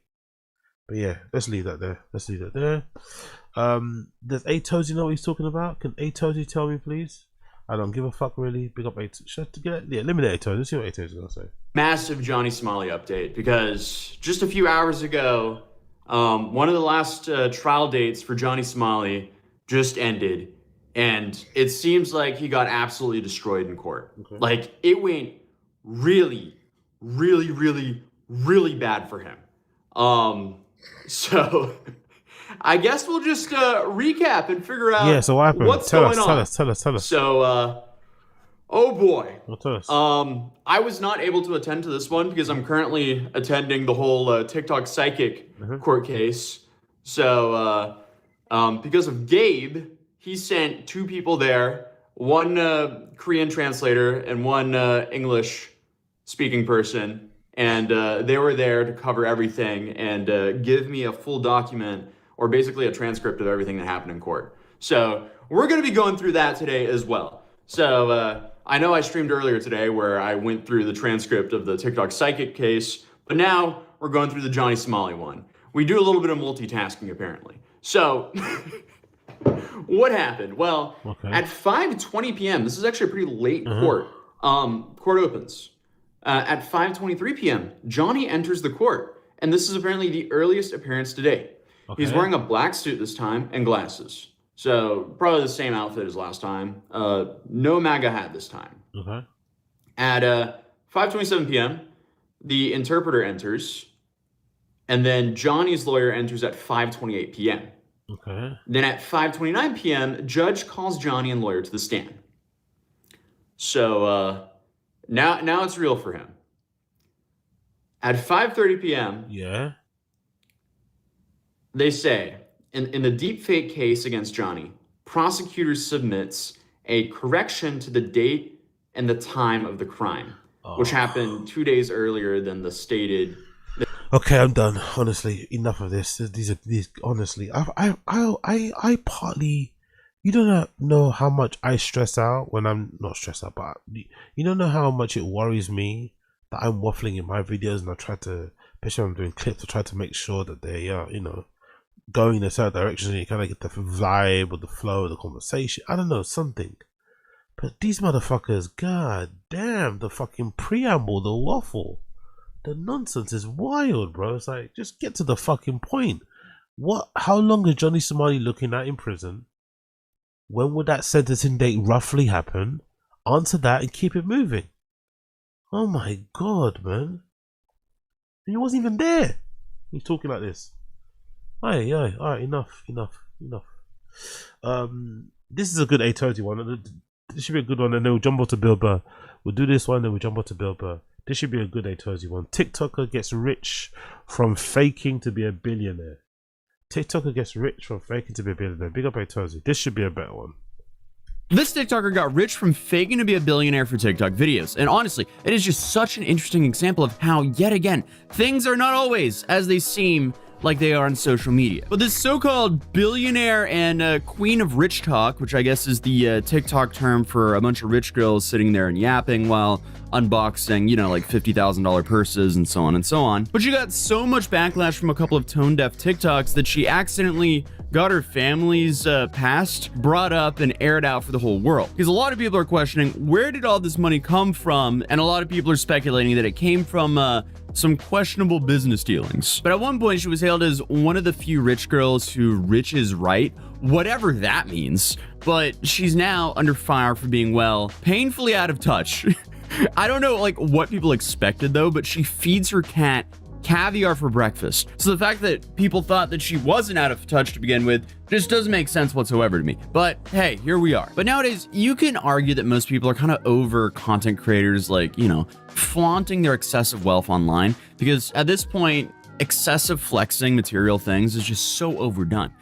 But yeah, let's leave that there. Does ATOZY know what he's talking about? Can ATOZY tell me, please? I don't give a fuck really. Big up let me let Atozy. Let's see what Atozy is gonna say. Massive Johnny Somali update, because just a few hours ago, one of the last trial dates for Johnny Somali just ended, and it seems like he got absolutely destroyed in court. Okay. Like, it went really, really, really, really bad for him. So I guess we'll just recap and figure out Yeah, so what happened? what's Tell going on. us. So, oh boy. Well, tell us. I was not able to attend to this one because I'm currently attending the whole TikTok psychic court case. So, because of Gabe, he sent 2 people there, one Korean translator and one English speaking person. And they were there to cover everything and give me a full document, or basically a transcript of everything that happened in court. So we're going to be going through that today as well. So I know I streamed earlier today where I went through the transcript of the TikTok psychic case, but now we're going through the Johnny Somali one. We do a little bit of multitasking apparently. So what happened? Well, at 5:20 p.m., this is actually a pretty late court. Court opens. At 5:23 p.m., Johnny enters the court, and this is apparently the earliest appearance to date. He's wearing a black suit this time and glasses. So probably the same outfit as last time. No MAGA hat this time. At 5:27 p.m., the interpreter enters, and then Johnny's lawyer enters at 5:28 p.m. Then at 5:29 p.m., judge calls Johnny and lawyer to the stand. So now it's real for him. At 5:30 p.m., they say, in the deepfake case against Johnny, prosecutor submits a correction to the date and the time of the crime, which happened 2 days earlier than the stated. Okay, I'm done. Honestly, enough of this. These. Honestly, I partly. You don't know how much I stress out when I'm not stressed out, but you don't know how much it worries me that I'm waffling in my videos, and I try to, especially when I'm doing clips, I try to make sure that they are, going in a certain direction, and you kind of get the vibe or the flow of the conversation. I don't know, something. But these motherfuckers, god damn, the fucking preamble, the waffle, the nonsense is wild, bro. It's like, just get to the fucking point. How long is Johnny Somali looking at in prison? When would that sentencing date roughly happen? Answer that and keep it moving. Oh my god, man. He wasn't even there. He's talking like this. Aye, alright, enough. This is a good Atozy one. This should be a good one, and then we'll jump on to Bill Burr. We'll do this one, then we'll jump on to Bill Burr. This should be a good Atozy one. TikToker gets rich from faking to be a billionaire. TikToker gets rich from faking to be a billionaire. Big up Atozy. This should be a better one. This TikToker got rich from faking to be a billionaire for TikTok videos. And honestly, it is just such an interesting example of how, yet again, things are not always as they seem like they are on social media. But this so-called billionaire and queen of rich talk, which I guess is the TikTok term for a bunch of rich girls sitting there and yapping while unboxing, like $50,000 purses and so on and so on. But she got so much backlash from a couple of tone-deaf TikToks that she accidentally got her family's past brought up and aired out for the whole world. Because a lot of people are questioning, where did all this money come from? And a lot of people are speculating that it came from some questionable business dealings. But at one point, she was hailed as one of the few rich girls who rich is right, whatever that means. But she's now under fire for being, well, painfully out of touch. I don't know what people expected though, but she feeds her cat caviar for breakfast. So the fact that people thought that she wasn't out of touch to begin with just doesn't make sense whatsoever to me. But hey, here we are. But nowadays, you can argue that most people are kind of over content creators, flaunting their excessive wealth online, because at this point, excessive flexing material things is just so overdone.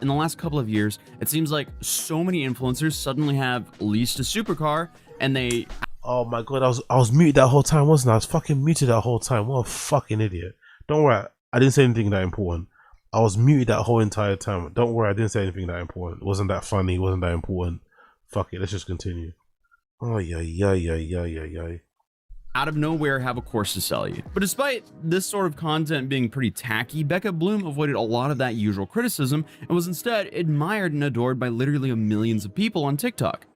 In the last couple of years, it seems like so many influencers suddenly have leased a supercar and they... Oh my god, I was muted that whole time, wasn't I? I was fucking muted that whole time. What a fucking idiot. Don't worry, I didn't say anything that important. I was muted that whole entire time. Don't worry, I didn't say anything that important. It wasn't that funny, it wasn't that important. Fuck it, let's just continue. Oh yeah. Out of nowhere have a course to sell you. But despite this sort of content being pretty tacky, Becca Bloom avoided a lot of that usual criticism and was instead admired and adored by literally millions of people on TikTok.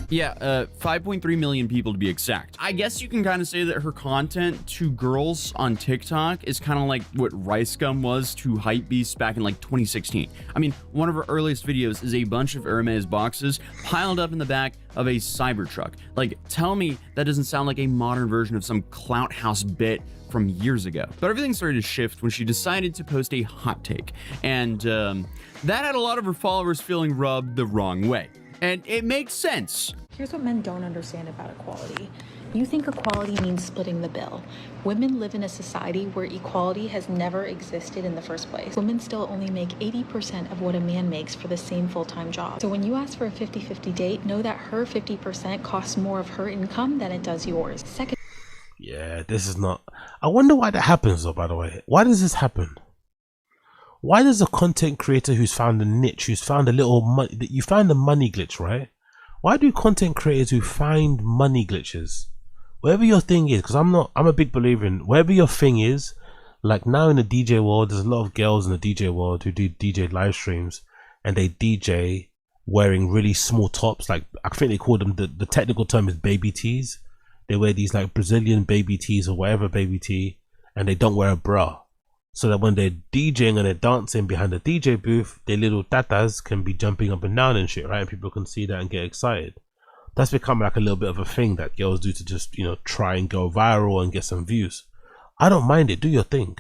Yeah, 5.3 million people to be exact. I guess you can kind of say that her content to girls on TikTok is kind of like what Rice Gum was to Hypebeast back in like 2016. I mean, one of her earliest videos is a bunch of Hermes boxes piled up in the back of a Cybertruck. Like, tell me that doesn't sound like a modern version of some clout house bit from years ago. But everything started to shift when she decided to post a hot take. And that had a lot of her followers feeling rubbed the wrong way. And it makes sense. Here's what men don't understand about equality. You think equality means splitting the bill. Women live in a society where equality has never existed in the first place. Women still only make 80% of what a man makes for the same full-time job. So when you ask for a 50-50 date, know that her 50% costs more of her income than it does yours. Second. Yeah, this is not... I wonder why that happens though, by the way. Why does this happen? Why does a content creator who's found a niche, who's found a little money, you found a money glitch, right? Why do content creators who find money glitches, wherever your thing is, because I'm a big believer in wherever your thing is, like now in the DJ world, there's a lot of girls in the DJ world who do DJ live streams and they DJ wearing really small tops, like I think they call them, the technical term is baby tees. They wear these like Brazilian baby tees or whatever baby tee, and they don't wear a bra. So that when they're DJing and they're dancing behind the DJ booth, their little tatas can be jumping up and down and shit, right? And people can see that and get excited. That's become like a little bit of a thing that girls do to just, you know, try and go viral and get some views. I don't mind it, do your thing.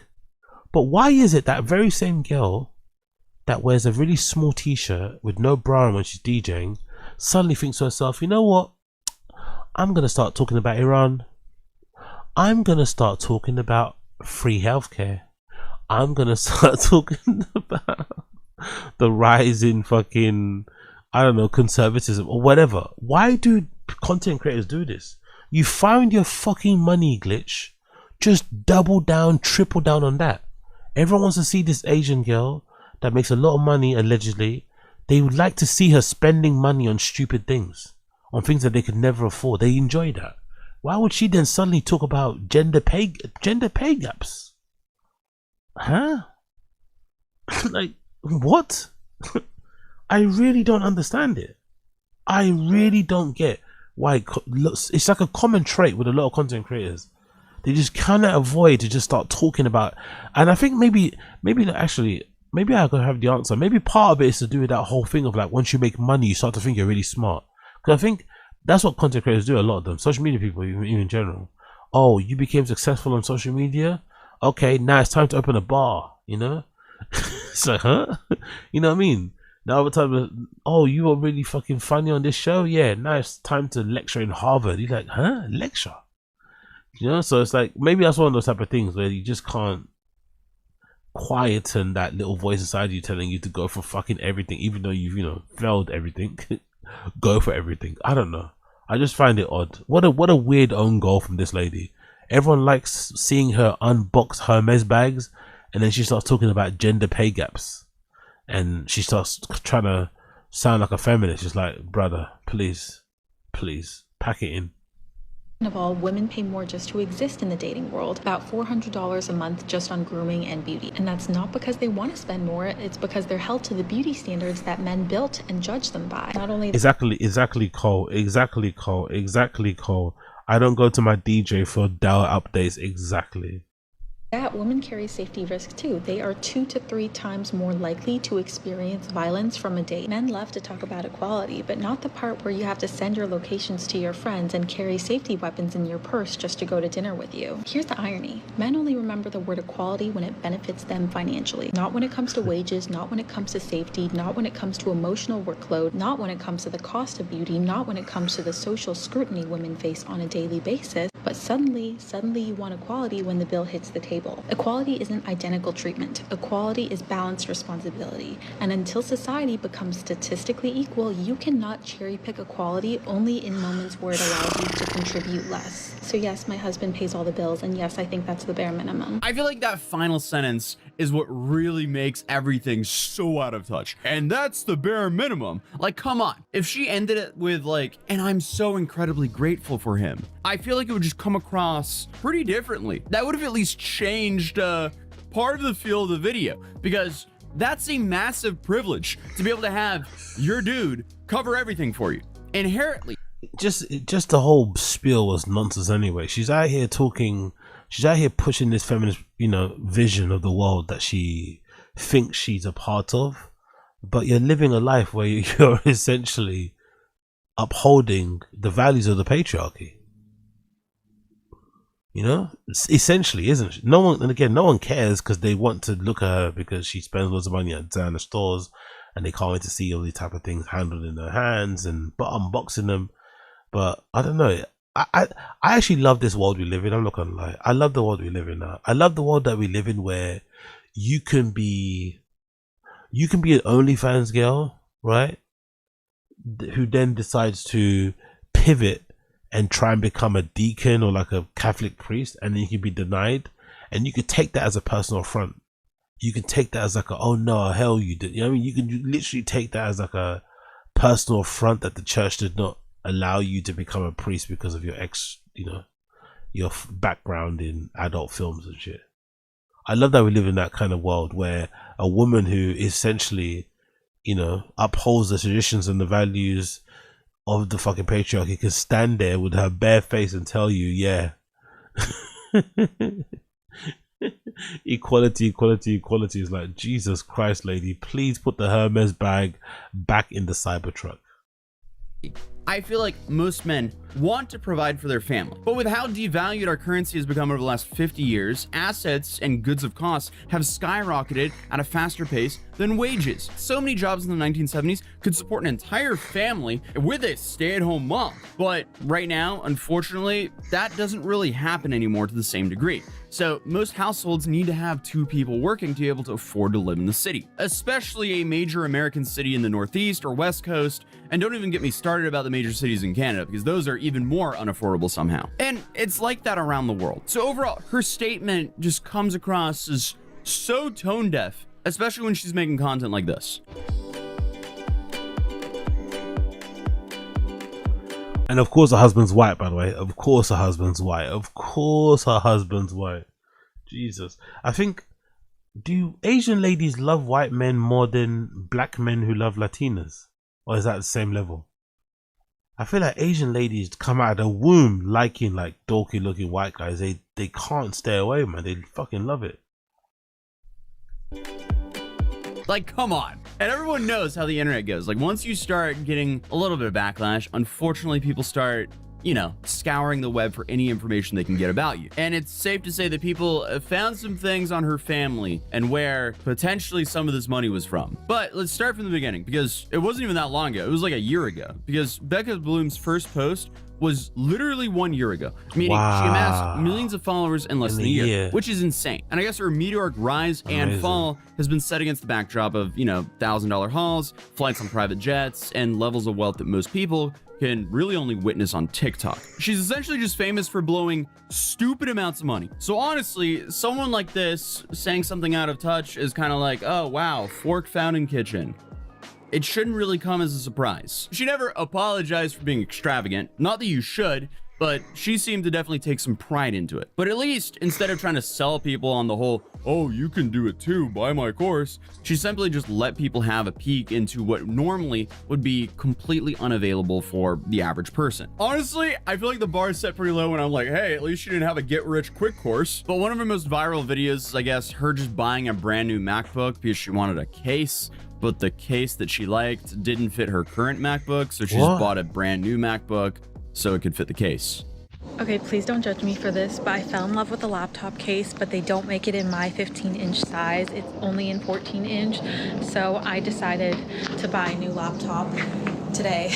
But why is it that very same girl that wears a really small t-shirt with no bra on when she's DJing suddenly thinks to herself, you know what? I'm going to start talking about Iran. I'm going to start talking about free healthcare. I'm gonna start talking about the rise in fucking, I don't know, conservatism or whatever. Why do content creators do this? You find your fucking money glitch, just double down, triple down on that. Everyone wants to see this Asian girl that makes a lot of money, allegedly. They would like to see her spending money on stupid things, on things that they could never afford. They enjoy that. Why would she then suddenly talk about gender pay gaps? Huh? Like, what? I really don't understand it. I really don't get why. It's like a common trait with a lot of content creators. They just cannot avoid to just start talking about, and I think maybe actually, maybe I could have the answer. Maybe part of it is to do with that whole thing of like, once you make money, you start to think you're really smart. Because I think that's what content creators do, a lot of them, social media people, even in general. Oh, you became successful on social media? Okay, now it's time to open a bar, you know? It's like, huh? You know what I mean? Now over time, oh, you were really fucking funny on this show? Yeah, now it's time to lecture in Harvard. You're like, huh? Lecture? You know? So it's like, maybe that's one of those type of things where you just can't quieten that little voice inside you telling you to go for fucking everything, even though you've, you know, failed everything. Go for everything. I don't know. I just find it odd. What a weird own goal from this lady. Everyone likes seeing her unbox Hermes bags, and then she starts talking about gender pay gaps, and she starts trying to sound like a feminist. Just like, brother, please pack it in. Of all, women pay more just to exist in the dating world, about $400 a month just on grooming and beauty. And that's not because they want to spend more, it's because they're held to the beauty standards that men built and judge them by. Not only exactly, Cole. I don't go to my DJ for dial updates. Exactly. that, women carry safety risks too. They are 2 to 3 times more likely to experience violence from a date. Men love to talk about equality, but not the part where you have to send your locations to your friends and carry safety weapons in your purse just to go to dinner with you. Here's the irony. Men only remember the word equality when it benefits them financially. Not when it comes to wages, not when it comes to safety, not when it comes to emotional workload, not when it comes to the cost of beauty, not when it comes to the social scrutiny women face on a daily basis, But suddenly you want equality when the bill hits the table. Equality isn't identical treatment. Equality is balanced responsibility. And until society becomes statistically equal, you cannot cherry pick equality only in moments where it allows you to contribute less. So yes, my husband pays all the bills, and yes, I think that's the bare minimum. I feel like that final sentence is what really makes everything so out of touch. And that's the bare minimum. Like, come on. If she ended it with like, and I'm so incredibly grateful for him, I feel like it would just come across pretty differently. That would have at least changed part of the feel of the video, because that's a massive privilege to be able to have your dude cover everything for you. Inherently. Just the whole spiel was nonsense anyway. She's out here talking, she's out here pushing this feminist, vision of the world that she thinks she's a part of, but you're living a life where you're essentially upholding the values of the patriarchy. It's essentially, isn't it? No one cares because they want to look at her because she spends lots of money at designer stores and they can't wait to see all these type of things handled in their hands and unboxing them. But I don't know. I actually love this world we live in. I'm not gonna lie. I love the world we live in now. I love the world that we live in where you can be an OnlyFans girl, right? Who then decides to pivot and try and become a deacon or like a Catholic priest, and then you can be denied, and you could take that as a personal affront. You can take that as like a, oh no, hell you did. You know what I mean? You can literally take that as like a personal affront that the church did not allow you to become a priest because of your your background in adult films and shit. I love that we live in that kind of world where a woman who essentially, upholds the traditions and the values of the fucking patriarchy can stand there with her bare face and tell you, yeah, equality is like, Jesus Christ, lady, please put the Hermes bag back in the Cybertruck. I feel like most men want to provide for their family, but with how devalued our currency has become over the last 50 years, assets and goods of cost have skyrocketed at a faster pace than wages. So many jobs in the 1970s could support an entire family with a stay-at-home mom, but right now, unfortunately, that doesn't really happen anymore to the same degree. So most households need to have two people working to be able to afford to live in the city, especially a major American city in the Northeast or West Coast. And don't even get me started about the major cities in Canada, because those are even more unaffordable somehow. And it's like that around the world. So overall, her statement just comes across as so tone deaf, especially when she's making content like this. And of course her husband's white, by the way. Of course her husband's white. Of course her husband's white. Jesus. I think, do Asian ladies love white men more than black men who love Latinas? Or is that the same level? I feel like Asian ladies come out of the womb liking like dorky looking white guys. They can't stay away, man. They fucking love it. Like, come on. And everyone knows how the internet goes. Like, once you start getting a little bit of backlash, unfortunately, people start, scouring the web for any information they can get about you. And it's safe to say that people found some things on her family and where potentially some of this money was from. But let's start from the beginning, because it wasn't even that long ago. It was like a year ago, because Becca Bloom's first post was literally 1 year ago, meaning she amassed millions of followers in less than a year, which is insane. And I guess her meteoric rise and fall has been set against the backdrop of, $1,000 hauls, flights on private jets, and levels of wealth that most people can really only witness on TikTok. She's essentially just famous for blowing stupid amounts of money. So honestly, someone like this saying something out of touch is kind of like, oh wow, fork found in kitchen. It shouldn't really come as a surprise. She never apologized for being extravagant. Not that you should, but she seemed to definitely take some pride into it. But at least, instead of trying to sell people on the whole, oh, you can do it too, buy my course, she simply just let people have a peek into what normally would be completely unavailable for the average person. Honestly, I feel like the bar is set pretty low when I'm like, hey, at least she didn't have a get rich quick course. But one of her most viral videos is, I guess, her just buying a brand new MacBook because she wanted a case, but the case that she liked didn't fit her current MacBook, so she just bought a brand new MacBook so it could fit the case. Okay, please don't judge me for this, but I fell in love with the laptop case, but they don't make it in my 15-inch size. It's only in 14-inch. So I decided to buy a new laptop today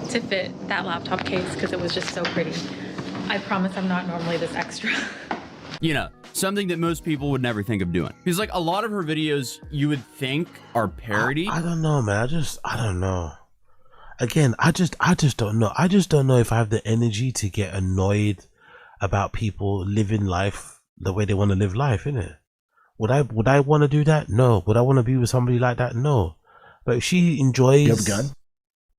to fit that laptop case because it was just so pretty. I promise I'm not normally this extra. You know, something that most people would never think of doing. Because like a lot of her videos you would think are parody. I don't know, man. I don't know. Again, I just don't know. I just don't know if I have the energy to get annoyed about people living life the way they want to live life, innit? Would I want to do that? No. Would I want to be with somebody like that? No. But if she enjoys... You have a gun?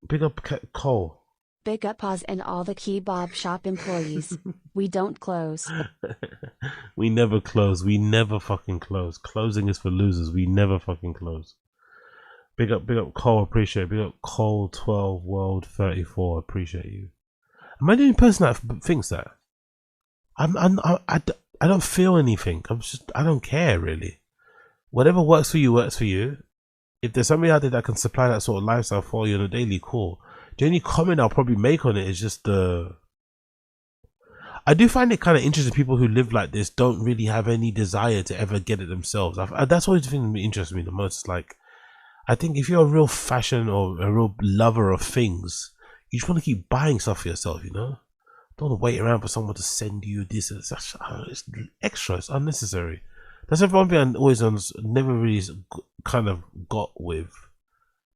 Big up Cole. Big up Oz and all the kebab shop employees. We don't close. We never close. We never fucking close. Closing is for losers. We never fucking close. Big up Cole, appreciate it. Big up Cole 12 World 34, appreciate you. Am I the only person that thinks that? I don't feel anything. I don't care really. Whatever works for you works for you. If there's somebody out there that can supply that sort of lifestyle for you on a daily, cool. The only comment I'll probably make on it is just I do find it kind of interesting. People who live like this don't really have any desire to ever get it themselves. That's always the thing that interests me the most. It's like, I think if you're a real fashion or a real lover of things, you just want to keep buying stuff for yourself, you know? Don't want to wait around for someone to send you this. It's extra. It's unnecessary. That's the one thing I always never really kind of got with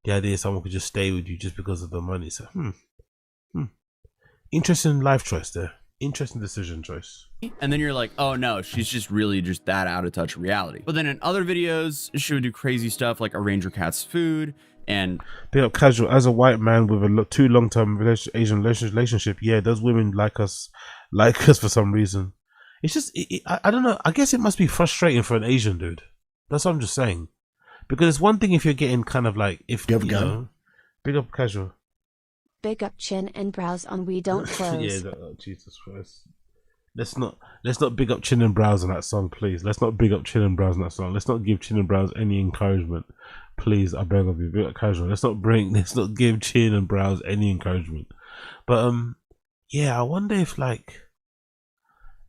the idea someone could just stay with you just because of the money. So, interesting life choice there. Interesting decision choice. And then you're like, oh no, she's just really just that out of touch with reality. But then in other videos, she would do crazy stuff like arrange her cat's food and... Big up Casual. As a white man with a too long-term Asian relationship, yeah, those women like us for some reason. It's just, I don't know. I guess it must be frustrating for an Asian dude. That's what I'm just saying. Because it's one thing if you're getting kind of like, if you know, big up Casual. Big up chin and brows on We Don't Close. Yeah, Jesus Christ. Let's not big up chin and brows on that song, please. Let's not big up chin and brows on that song. Let's not give chin and brows any encouragement, please. I beg of you, big up Casual. Let's not give chin and brows any encouragement. But yeah, I wonder if like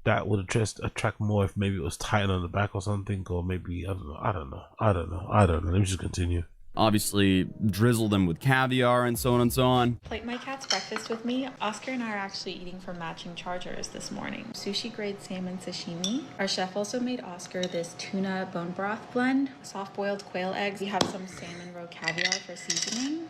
that would attract more if maybe it was tightened on the back or something, or maybe I don't know. Let me just continue. Obviously drizzle them with caviar and so on and so on. Plate my cat's breakfast with me. Oscar and I are actually eating from matching chargers this morning. Sushi grade salmon sashimi. Our chef also made Oscar this tuna bone broth blend. Soft boiled quail eggs. We have some salmon roe caviar for seasoning.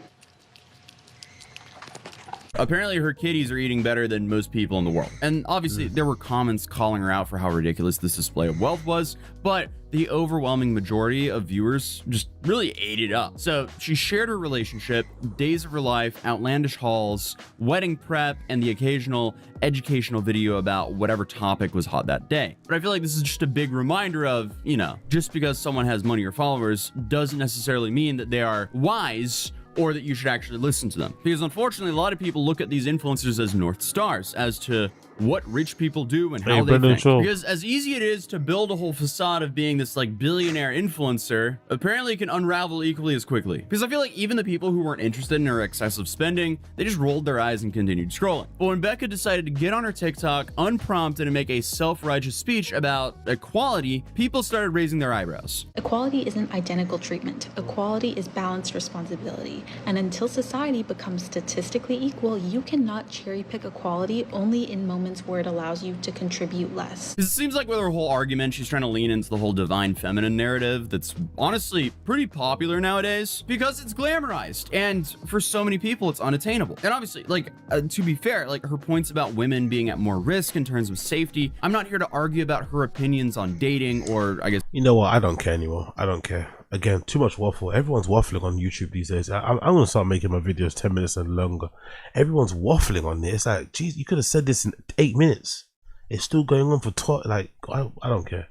Apparently her kitties are eating better than most people in the world. And obviously there were comments calling her out for how ridiculous this display of wealth was, but the overwhelming majority of viewers just really ate it up. So she shared her relationship, days of her life, outlandish hauls, wedding prep, and the occasional educational video about whatever topic was hot that day. But I feel like this is just a big reminder of, you know, just because someone has money or followers doesn't necessarily mean that they are wise or that you should actually listen to them. Because unfortunately, a lot of people look at these influencers as North Stars, as to what rich people do and how they think. Because as easy it is to build a whole facade of being this like billionaire influencer, apparently it can unravel equally as quickly. Because I feel like even the people who weren't interested in her excessive spending, they just rolled their eyes and continued scrolling. But when Becca decided to get on her TikTok unprompted and make a self-righteous speech about equality, people started raising their eyebrows. Equality isn't identical treatment. Equality is balanced responsibility. And until society becomes statistically equal, you cannot cherry pick equality only in moments where it allows you to contribute less. It seems like with her whole argument, she's trying to lean into the whole divine feminine narrative that's honestly pretty popular nowadays because it's glamorized. And for so many people, it's unattainable. And obviously, like, to be fair, like her points about women being at more risk in terms of safety, I'm not here to argue about her opinions on dating or I guess... You know what? I don't care anymore. I don't care. Again, too much waffle. Everyone's waffling on YouTube these days. I'm going to start making my videos 10 minutes and longer. Everyone's waffling on this. It's like, geez, you could have said this in 8 minutes. It's still going on for 12. Like, I don't care.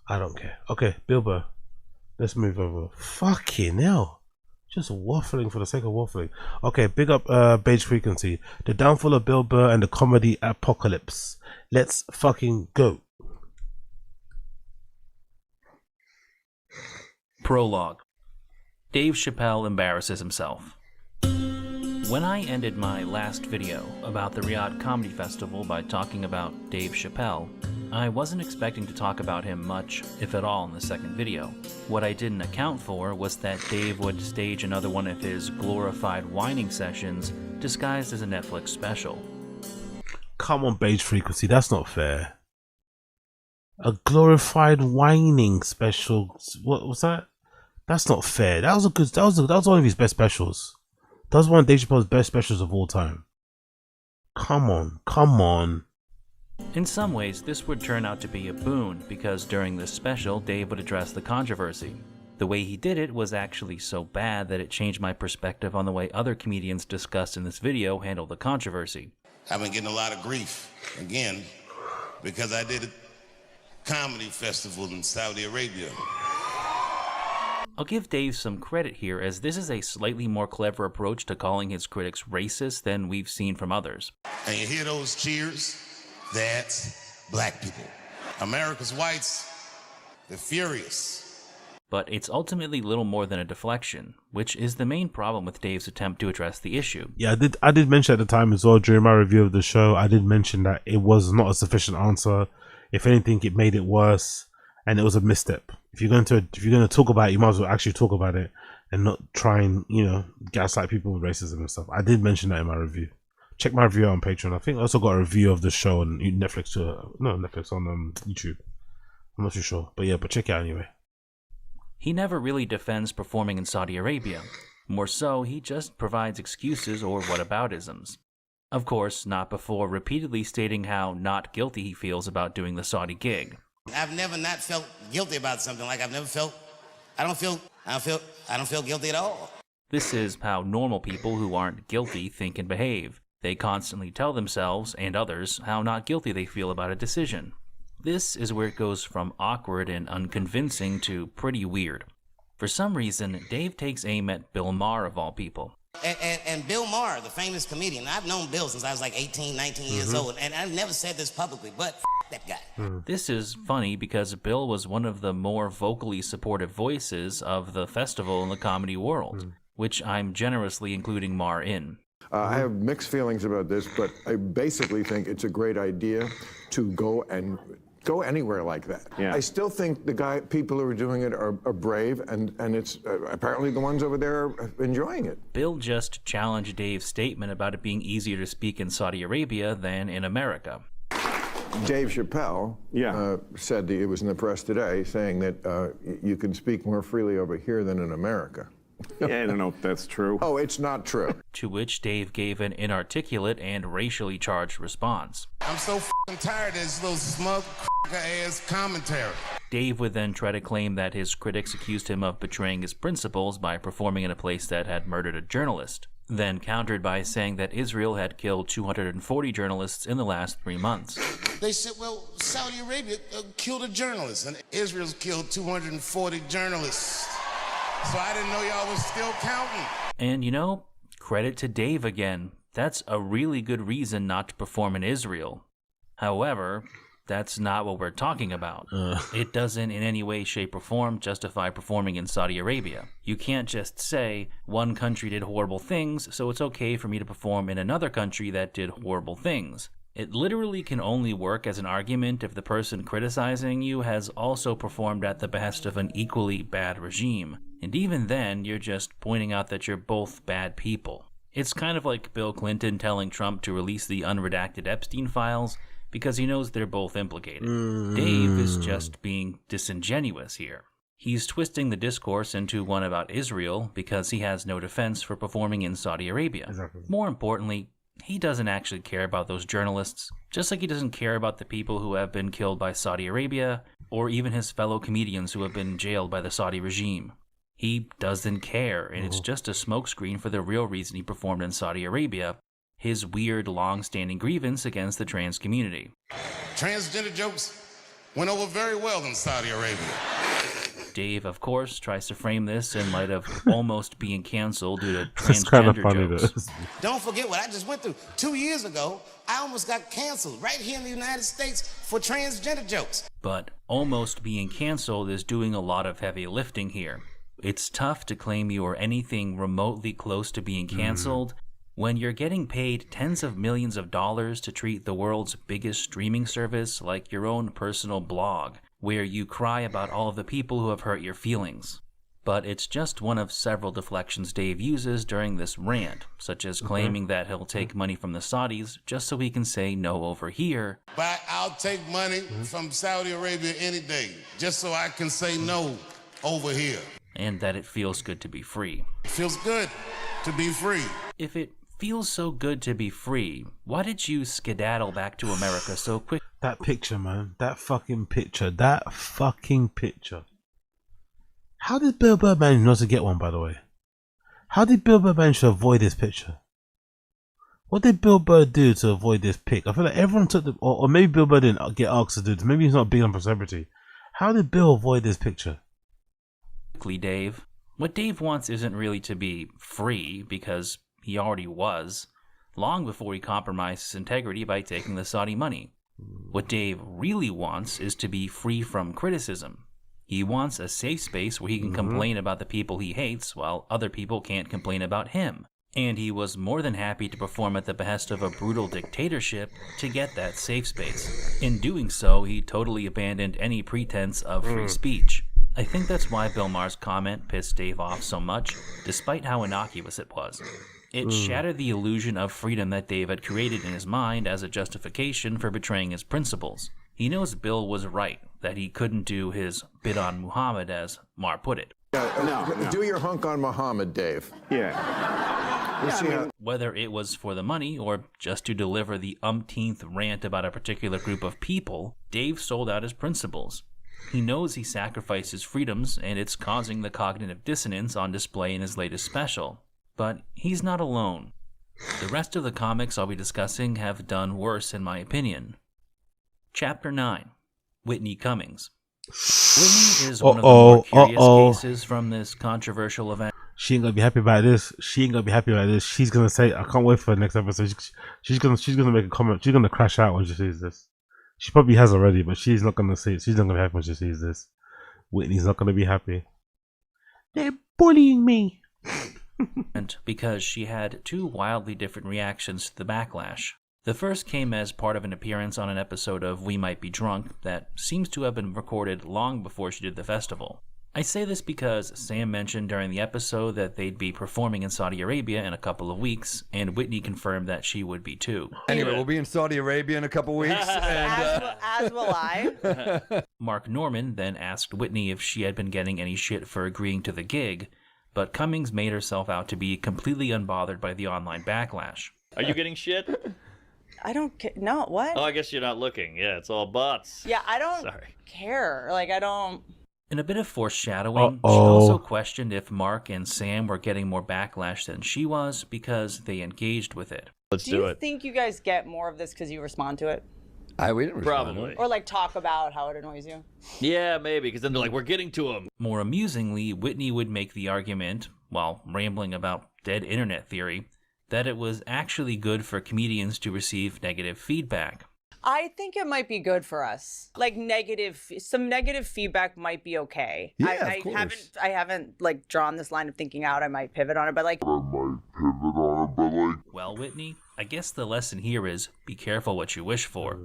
I don't care. Okay, Bill Burr. Let's move over. Fucking hell. Just waffling for the sake of waffling. Okay, big up Beige Frequency. The downfall of Bill Burr and the comedy apocalypse. Let's fucking go. Prologue. Dave Chappelle embarrasses himself. When I ended my last video about the Riyadh Comedy Festival by talking about Dave Chappelle, I wasn't expecting to talk about him much, if at all, in the second video. What I didn't account for was that Dave would stage another one of his glorified whining sessions disguised as a Netflix special. Come on, Beige Frequency. That's not fair. A glorified whining special. What was that? That's not fair. That was a good. That was one of his best specials. That was one of Dave Chappelle's best specials of all time. Come on, come on. In some ways, this would turn out to be a boon, because during this special, Dave would address the controversy. The way he did it was actually so bad that it changed my perspective on the way other comedians discussed in this video handle the controversy. I've been getting a lot of grief, again, because I did a comedy festival in Saudi Arabia. I'll give Dave some credit here, as this is a slightly more clever approach to calling his critics racist than we've seen from others. And you hear those cheers? That's black people. America's whites, they're furious. But it's ultimately little more than a deflection, which is the main problem with Dave's attempt to address the issue. Yeah, I did mention at the time as well during my review of the show, I did mention that it was not a sufficient answer. If anything, it made it worse, and it was a misstep. If you're going to talk about it, you might as well actually talk about it and not try and, you know, gaslight people with racism and stuff. I did mention that in my review. Check my review on Patreon. I think I also got a review of the show on Netflix on YouTube. I'm not too sure, but yeah, but check it out anyway. He never really defends performing in Saudi Arabia. More so, he just provides excuses or whataboutisms. Of course, not before repeatedly stating how not guilty he feels about doing the Saudi gig. I've never not felt guilty about something. Like I've never felt, I don't feel guilty at all. This is how normal people who aren't guilty think and behave. They constantly tell themselves and others how not guilty they feel about a decision. This is where it goes from awkward and unconvincing to pretty weird. For some reason, Dave takes aim at Bill Maher of all people. And Bill Maher, the famous comedian, I've known Bill since I was like 18, 19 years old, and I've never said this publicly, but that guy. This is funny because Bill was one of the more vocally supportive voices of the festival in the comedy world, which I'm generously including Maher in. I have mixed feelings about this, but I basically think it's a great idea to go anywhere like that. Yeah. I still think people who are doing it are brave, and it's apparently the ones over there are enjoying it. Bill just challenged Dave's statement about it being easier to speak in Saudi Arabia than in America. Dave Chappelle said, it was in the press today, saying that you can speak more freely over here than in America. Yeah, I don't know if that's true. Oh, it's not true. To which Dave gave an inarticulate and racially charged response. I'm so tired of this little smug ass commentary. Dave would then try to claim that his critics accused him of betraying his principles by performing in a place that had murdered a journalist, then countered by saying that Israel had killed 240 journalists in the last 3 months. They said, well, Saudi Arabia killed a journalist, and Israel's killed 240 journalists. So I didn't know y'all was still counting. And you know, credit to Dave again. That's a really good reason not to perform in Israel. However, that's not what we're talking about. It doesn't in any way, shape, or form justify performing in Saudi Arabia. You can't just say, one country did horrible things, so it's okay for me to perform in another country that did horrible things. It literally can only work as an argument if the person criticizing you has also performed at the behest of an equally bad regime. And even then, you're just pointing out that you're both bad people. It's kind of like Bill Clinton telling Trump to release the unredacted Epstein files because he knows they're both implicated. Dave is just being disingenuous here. He's twisting the discourse into one about Israel because he has no defense for performing in Saudi Arabia. Exactly. More importantly, he doesn't actually care about those journalists, just like he doesn't care about the people who have been killed by Saudi Arabia, or even his fellow comedians who have been jailed by the Saudi regime. He doesn't care, and it's just a smokescreen for the real reason he performed in Saudi Arabia, his weird, long-standing grievance against the trans community. Transgender jokes went over very well in Saudi Arabia. Dave, of course, tries to frame this in light of almost being canceled due to That's kind of transgender funny, jokes. Don't forget what I just went through. 2 years ago, I almost got canceled right here in the United States for transgender jokes. But almost being canceled is doing a lot of heavy lifting here. It's tough to claim you are anything remotely close to being canceled when you're getting paid tens of millions of dollars to treat the world's biggest streaming service like your own personal blog, where you cry about all of the people who have hurt your feelings. But it's just one of several deflections Dave uses during this rant, such as claiming that he'll take money from the Saudis just so he can say no over here. But I'll take money from Saudi Arabia any day, just so I can say no over here. And that it feels good to be free. It feels good to be free. If it feels so good to be free, why did you skedaddle back to America so quick? That picture, man. That fucking picture. That fucking picture. How did Bill Burr manage not to get one, by the way? How did Bill Burr manage to avoid this picture? What did Bill Burr do to avoid this pic? I feel like everyone took the... Or maybe Bill Burr didn't get asked to do it. Maybe he's not big on for celebrity. How did Bill avoid this picture? Dave. What Dave wants isn't really to be free, because he already was, long before he compromised his integrity by taking the Saudi money. What Dave really wants is to be free from criticism. He wants a safe space where he can complain about the people he hates while other people can't complain about him. And he was more than happy to perform at the behest of a brutal dictatorship to get that safe space. In doing so, he totally abandoned any pretense of free speech. I think that's why Bill Maher's comment pissed Dave off so much, despite how innocuous it was. It shattered the illusion of freedom that Dave had created in his mind as a justification for betraying his principles. He knows Bill was right, that he couldn't do his bid on Muhammad, as Maher put it. Do your hunk on Muhammad, Dave. Whether it was for the money or just to deliver the umpteenth rant about a particular group of people, Dave sold out his principles. He knows he sacrificed his freedoms, and it's causing the cognitive dissonance on display in his latest special. But he's not alone. The rest of the comics I'll be discussing have done worse, in my opinion. Chapter 9. Whitney Cummings. Whitney is one of the more curious cases from this controversial event. She ain't gonna be happy about this. She's gonna say, I can't wait for the next episode. She's gonna make a comment. She's gonna crash out when she sees this. She probably has already, but she's not gonna see it. She's not gonna be happy when she sees this. Whitney's not gonna be happy. They're bullying me. Because she had two wildly different reactions to the backlash. The first came as part of an appearance on an episode of We Might Be Drunk that seems to have been recorded long before she did the festival. I say this because Sam mentioned during the episode that they'd be performing in Saudi Arabia in a couple of weeks, and Whitney confirmed that she would be too. Anyway, we'll be in Saudi Arabia in a couple weeks. As will I. Mark Norman then asked Whitney if she had been getting any shit for agreeing to the gig, but Cummings made herself out to be completely unbothered by the online backlash. Are you getting shit? I don't care. No, what? Oh, I guess you're not looking. Yeah, it's all bots. Yeah, I don't care. Like, I don't... In a bit of foreshadowing, she also questioned if Mark and Sam were getting more backlash than she was because they engaged with it. Let's do you think you guys get more of this because you respond to it? We didn't respond. Probably. Or like talk about how it annoys you? Yeah, maybe, because then they're like, we're getting to him. More amusingly, Whitney would make the argument, while rambling about dead internet theory, that it was actually good for comedians to receive negative feedback. I think it might be good for us. Like some negative feedback might be okay. Yeah, of course. I haven't like drawn this line of thinking out. I might pivot on it, but like. Well, Whitney, I guess the lesson here is be careful what you wish for.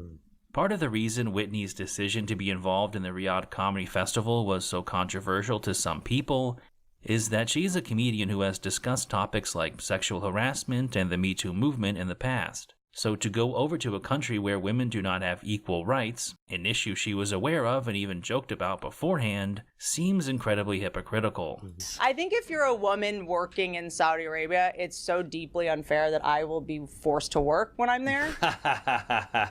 Part of the reason Whitney's decision to be involved in the Riyadh Comedy Festival was so controversial to some people is that she's a comedian who has discussed topics like sexual harassment and the Me Too movement in the past. So to go over to a country where women do not have equal rights, an issue she was aware of and even joked about beforehand, seems incredibly hypocritical. I think if you're a woman working in Saudi Arabia, it's so deeply unfair that I will be forced to work when I'm there.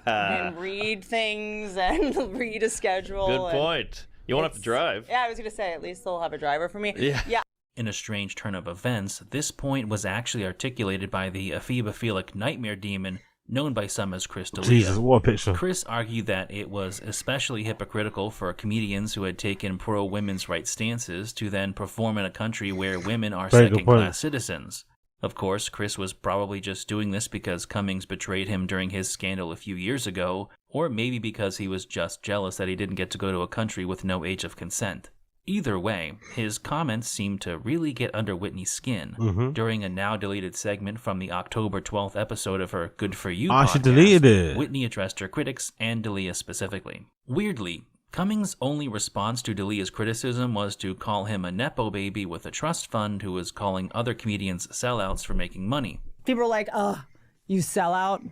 And read things and read a schedule. Good point. You won't have to drive. Yeah, I was going to say, at least they'll have a driver for me. Yeah. In a strange turn of events, this point was actually articulated by the ephemophilic nightmare demon known by some as Chris D'Elia. Jesus, what a picture. Chris argued that it was especially hypocritical for comedians who had taken pro-women's rights stances to then perform in a country where women are second-class citizens. Of course, Chris was probably just doing this because Cummings betrayed him during his scandal a few years ago, or maybe because he was just jealous that he didn't get to go to a country with no age of consent. Either way, his comments seemed to really get under Whitney's skin during a now-deleted segment from the October 12th episode of her Good For You podcast. She deleted it. Whitney addressed her critics and D'Elia specifically. Weirdly, Cummings' only response to D'Elia's criticism was to call him a Nepo baby with a trust fund who was calling other comedians sellouts for making money. People are like, oh, you sell out?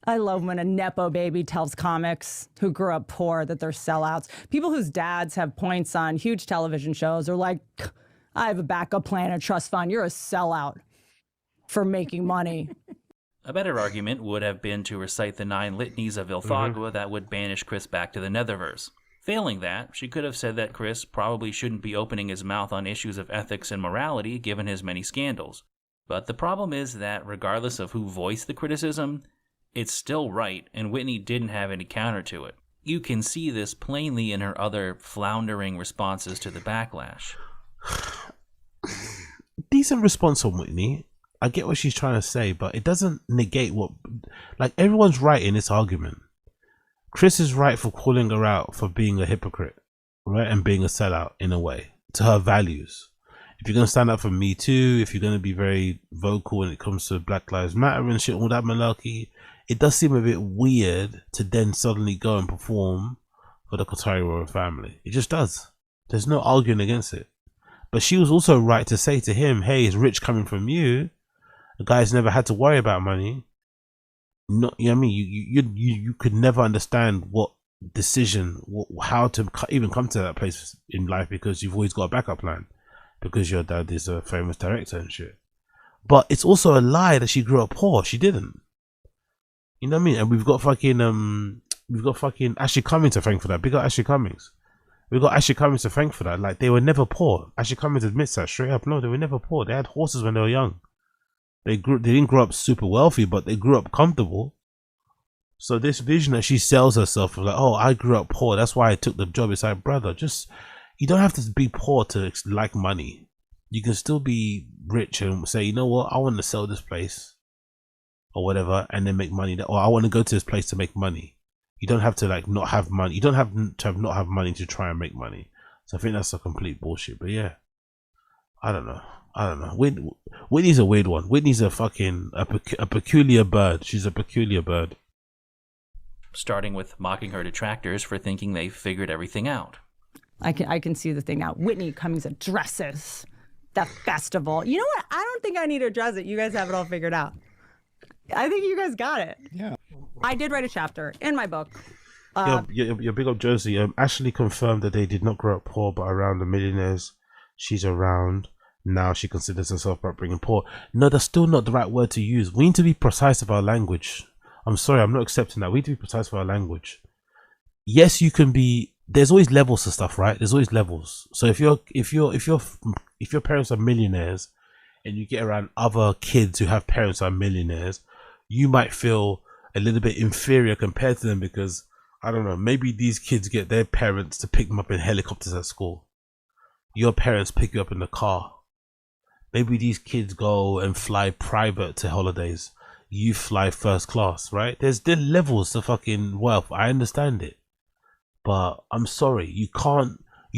I love when a Nepo baby tells comics who grew up poor that they're sellouts. People whose dads have points on huge television shows are like, I have a backup plan, a trust fund. You're a sellout for making money. A better argument would have been to recite the 9 litanies of Ilthagua that would banish Chris back to the Netherverse. Failing that, she could have said that Chris probably shouldn't be opening his mouth on issues of ethics and morality given his many scandals. But the problem is that regardless of who voiced the criticism, it's still right, and Whitney didn't have any counter to it. You can see this plainly in her other floundering responses to the backlash. Decent response from Whitney. I get what she's trying to say, but it doesn't negate what... Like, everyone's right in this argument. Chris is right for calling her out for being a hypocrite, right? And being a sellout, in a way, to her values. If you're going to stand up for Me Too, if you're going to be very vocal when it comes to Black Lives Matter and shit, all that malarkey, it does seem a bit weird to then suddenly go and perform for the Qatari royal family. It just does. There's no arguing against it. But she was also right to say to him, hey, it's rich coming from you. The guy's never had to worry about money. Not, you know what I mean? You could never understand what decision, how to even come to that place in life, because you've always got a backup plan, because your dad is a famous director and shit. But it's also a lie that she grew up poor. She didn't. You know what I mean? And we've got fucking Ashley Cummings to thank for that. Big up Ashley Cummings. We've got Ashley Cummings to thank for that. Like, they were never poor. Ashley Cummings admits that straight up. No, they were never poor. They had horses when they were young. They didn't grow up super wealthy, but they grew up comfortable. So this vision that she sells herself of, like, oh, I grew up poor, that's why I took the job. It's like, brother, just, you don't have to be poor to like money. You can still be rich and say, you know what, I want to sell this place or whatever, and then make money. Or I want to go to this place to make money. You don't have to like not have money. You don't have to not have money to try and make money. So I think that's a complete bullshit. But yeah, I don't know. Whitney's a weird one. Whitney's a fucking a peculiar bird. She's a peculiar bird. Starting with mocking her detractors for thinking they figured everything out. I can see the thing now. Whitney Cummings addresses the festival. You know what? I don't think I need to address it. You guys have it all figured out. I think you guys got it. Yeah. I did write a chapter in my book. Your big up Josie. Ashley confirmed that they did not grow up poor, but around the millionaires she's around. Now she considers herself upbringing poor. No, that's still not the right word to use. We need to be precise with our language. I'm sorry, I'm not accepting that. We need to be precise with our language. Yes, you can be. There's always levels to stuff, right? There's always levels. So if your parents are millionaires, and you get around other kids who have parents who are millionaires, you might feel a little bit inferior compared to them because, I don't know, maybe these kids get their parents to pick them up in helicopters at school. Your parents pick you up in the car. Maybe these kids go and fly private to holidays. You fly first class, right? There's levels to fucking wealth. I understand it. But I'm sorry, you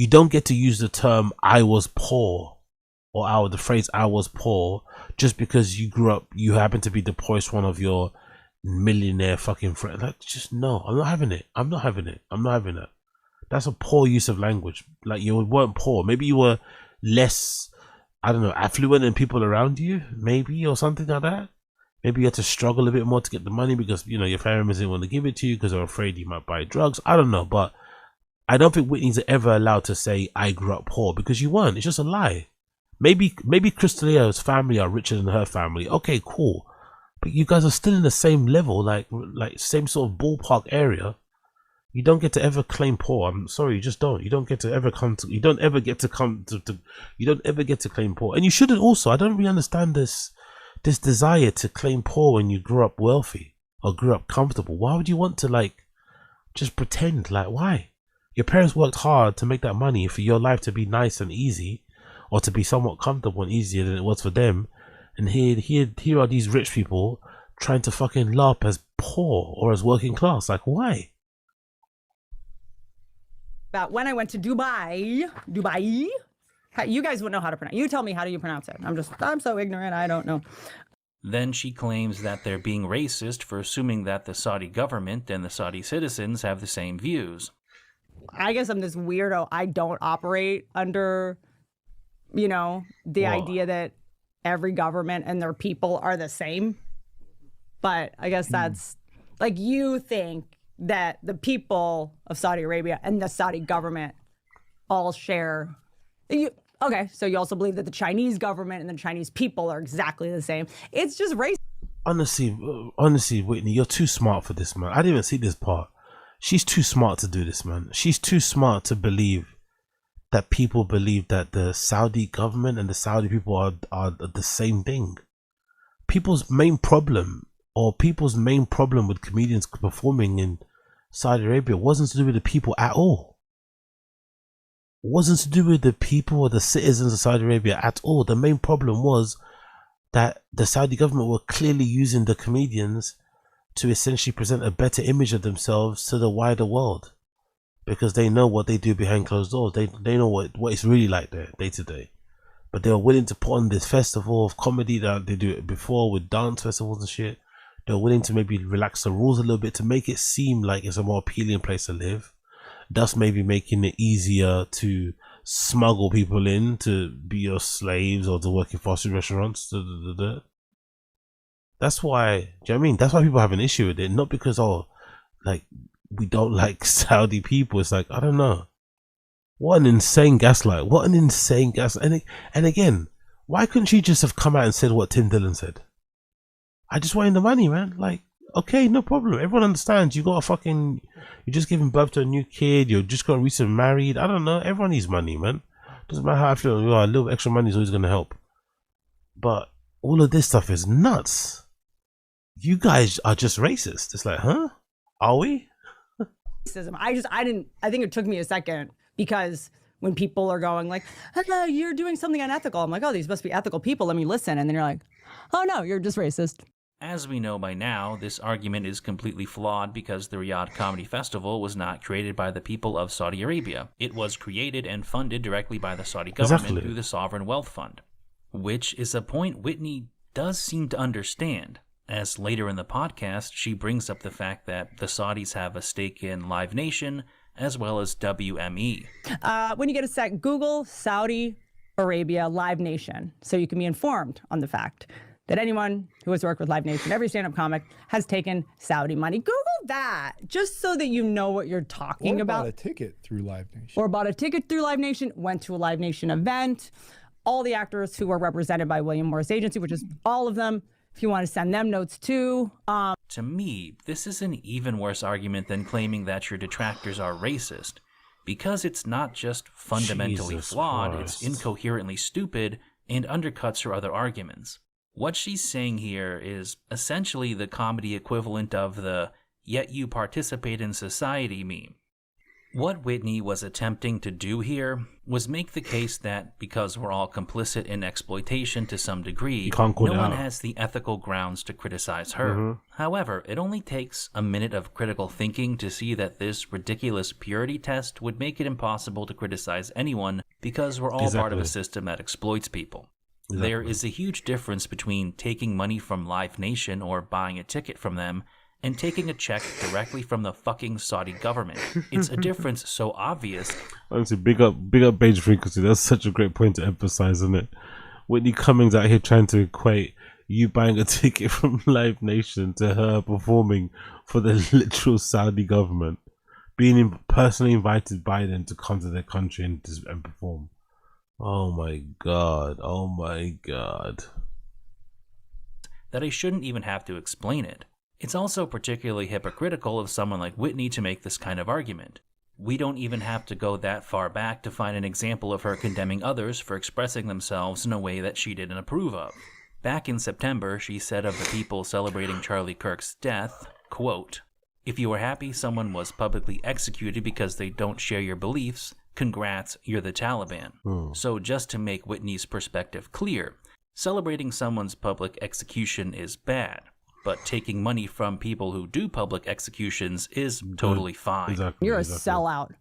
don't get to use the term I was poor or the phrase I was poor just because you grew up, you happen to be the poorest one of your millionaire fucking friends. Like, just no, I'm not having it. I'm not having it. I'm not having it. That's a poor use of language. Like, you weren't poor. Maybe you were less, I don't know, affluent than people around you, maybe, or something like that. Maybe you had to struggle a bit more to get the money because, you know, your parents didn't want to give it to you because they're afraid you might buy drugs. I don't know, but I don't think Whitney's ever allowed to say I grew up poor, because you weren't. It's just a lie. Maybe Chris D'Elia's family are richer than her family. Okay, cool. But you guys are still in the same level, like same sort of ballpark area. You don't get to ever claim poor. I'm sorry, you just don't. You don't get to ever come to. You don't ever get to come to. You don't ever get to claim poor, and you shouldn't. Also, I don't really understand this desire to claim poor when you grew up wealthy or grew up comfortable. Why would you want to like just pretend? Like, why? Your parents worked hard to make that money for your life to be nice and easy, or to be somewhat comfortable and easier than it was for them. And here are these rich people trying to fucking LARP as poor or as working class. Like, why? About when I went to Dubai. You guys would know how to pronounce it. You tell me, how do you pronounce it? I'm so ignorant, I don't know. Then she claims that they're being racist for assuming that the Saudi government and the Saudi citizens have the same views. I guess I'm this weirdo. I don't operate under, you know, the idea that every government and their people are the same. But I guess that's like, you think that the people of Saudi Arabia and the Saudi government all share. Okay, so you also believe that the Chinese government and the Chinese people are exactly the same. It's just race. Honestly, Whitney, you're too smart for this, man. I didn't even see this part. She's too smart to do this, man. She's too smart to believe that people believe that the Saudi government and the Saudi people are the same thing. People's main problem with comedians performing in Saudi Arabia wasn't to do with the people at all. Wasn't to do with the people or the citizens of Saudi Arabia at all. The main problem was that the Saudi government were clearly using the comedians to essentially present a better image of themselves to the wider world, because they know what they do behind closed doors. They know what it's really like there day to day. But they were willing to put on this festival of comedy that they do it before with dance festivals and shit. They're willing to maybe relax the rules a little bit to make it seem like it's a more appealing place to live, thus maybe making it easier to smuggle people in to be your slaves or to work in fast food restaurants. That's why, do you know what I mean? That's why people have an issue with it. Not because, we don't like Saudi people. It's like, I don't know. What an insane gaslight. What an insane gaslight. And again, why couldn't she just have come out and said what Tim Dillon said? I just want the money, man. Like, okay, no problem. Everyone understands. You're just giving birth to a new kid. You're just got recently married. I don't know. Everyone needs money, man. Doesn't matter how I feel. A little extra money is always going to help. But all of this stuff is nuts. You guys are just racist. It's like, huh? Are we? I think it took me a second, because when people are going like, hello, you're doing something unethical, I'm like, oh, these must be ethical people. Let me listen. And then you're like, oh no, you're just racist. As we know by now, this argument is completely flawed because the Riyadh Comedy Festival was not created by the people of Saudi Arabia. It was created and funded directly by the Saudi government through the Sovereign Wealth Fund, which is a point Whitney does seem to understand, as later in the podcast she brings up the fact that the Saudis have a stake in Live Nation as well as WME. When you get a sec, Google Saudi Arabia Live Nation so you can be informed on the fact that anyone who has worked with Live Nation, every stand-up comic, has taken Saudi money. Google that, just so that you know what you're talking about. Or bought a ticket through Live Nation. Or bought a ticket through Live Nation, went to a Live Nation event. All the actors who were represented by William Morris Agency, which is all of them, if you want to send them notes too. To me, this is an even worse argument than claiming that your detractors are racist, because it's not just fundamentally flawed, it's incoherently stupid and undercuts her other arguments. What she's saying here is essentially the comedy equivalent of the "yet you participate in society" meme. What Whitney was attempting to do here was make the case that because we're all complicit in exploitation to some degree, no one has the ethical grounds to criticize her. However, it only takes a minute of critical thinking to see that this ridiculous purity test would make it impossible to criticize anyone because we're all part of a system that exploits people. There is a huge difference between taking money from Live Nation or buying a ticket from them and taking a check directly from the fucking Saudi government. It's a difference so obvious. Honestly, big up Beige Frequency. That's such a great point to emphasize, isn't it? Whitney Cummings out here trying to equate you buying a ticket from Live Nation to her performing for the literal Saudi government, being personally invited by them to come to their country and perform. Oh my god, oh my god. That I shouldn't even have to explain it. It's also particularly hypocritical of someone like Whitney to make this kind of argument. We don't even have to go that far back to find an example of her condemning others for expressing themselves in a way that she didn't approve of. Back in September, she said of the people celebrating Charlie Kirk's death, quote, "If you are happy someone was publicly executed because they don't share your beliefs, congrats, you're the Taliban." So just to make Whitney's perspective clear, celebrating someone's public execution is bad, but taking money from people who do public executions is totally fine. You're a sellout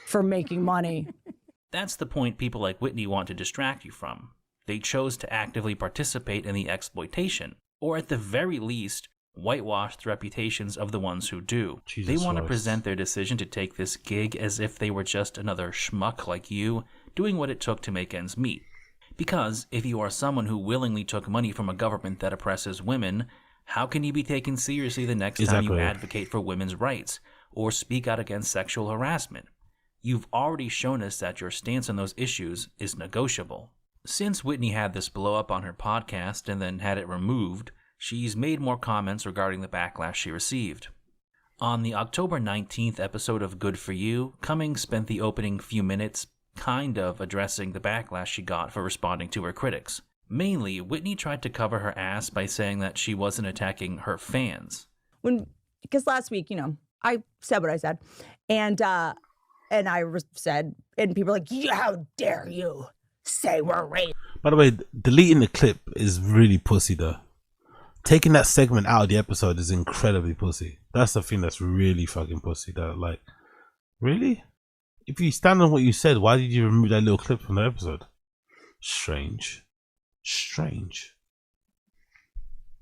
for making money. That's the point people like Whitney want to distract you from. They chose to actively participate in the exploitation, or at the very least, whitewashed the reputations of the ones who do. They want to present their decision to take this gig as if they were just another schmuck like you, doing what it took to make ends meet. Because if you are someone who willingly took money from a government that oppresses women, how can you be taken seriously the next time you advocate for women's rights or speak out against sexual harassment? You've already shown us that your stance on those issues is negotiable. Since Whitney had this blow up on her podcast and then had it removed, she's made more comments regarding the backlash she received. On the October 19th episode of Good For You, Cummings spent the opening few minutes kind of addressing the backlash she got for responding to her critics. Mainly, Whitney tried to cover her ass by saying that she wasn't attacking her fans. Because last week, I said what I said, and I said, and people were like, yeah, how dare you say we're racist? By the way, deleting the clip is really pussy though. Taking that segment out of the episode is incredibly pussy. That's the thing that's really fucking pussy. That, like, really? If you stand on what you said, why did you remove that little clip from the episode? Strange.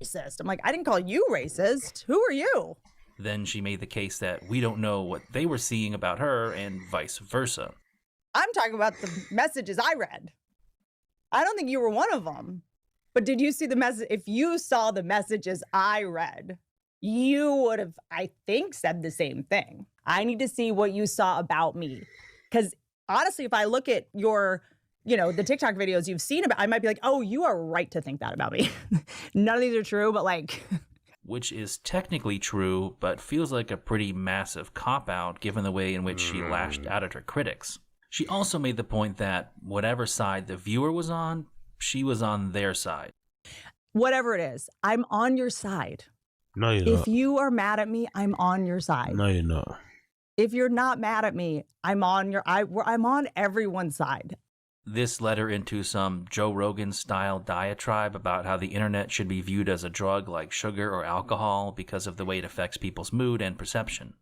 Racist. I'm like, I didn't call you racist. Who are you? Then she made the case that we don't know what they were seeing about her and vice versa. I'm talking about the messages I read. I don't think you were one of them. But did you see the message? If you saw the messages I read, you would have, I think, said the same thing. I need to see what you saw about me. Because honestly, if I look at your, the TikTok videos you've seen about, I might be like, oh, you are right to think that about me. None of these are true, but like... Which is technically true, but feels like a pretty massive cop-out given the way in which she lashed out at her critics. She also made the point that whatever side the viewer was on, she was on their side. Whatever it is, I'm on your side. No, you're not. If you are mad at me, I'm on your side. No, you're not. If you're not mad at me, I'm on everyone's side. This led her into some Joe Rogan-style diatribe about how the internet should be viewed as a drug like sugar or alcohol because of the way it affects people's mood and perception.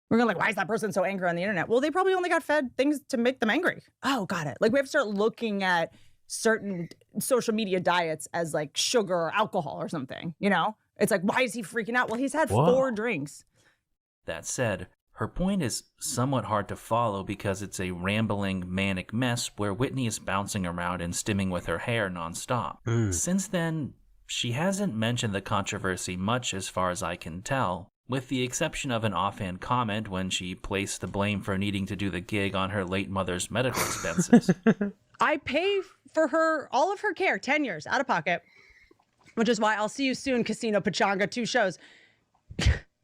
We're going why is that person so angry on the internet? Well, they probably only got fed things to make them angry. Oh, got it. Like, we have to start looking at certain social media diets as like sugar or alcohol or something, It's like, why is he freaking out? Well, he's had 4 drinks. That said, her point is somewhat hard to follow because it's a rambling, manic mess where Whitney is bouncing around and stimming with her hair nonstop. Since then, she hasn't mentioned the controversy much as far as I can tell, with the exception of an offhand comment when she placed the blame for needing to do the gig on her late mother's medical expenses. I pay for all of her care, 10 years, out of pocket, which is why I'll see you soon, Casino Pachanga, 2 shows.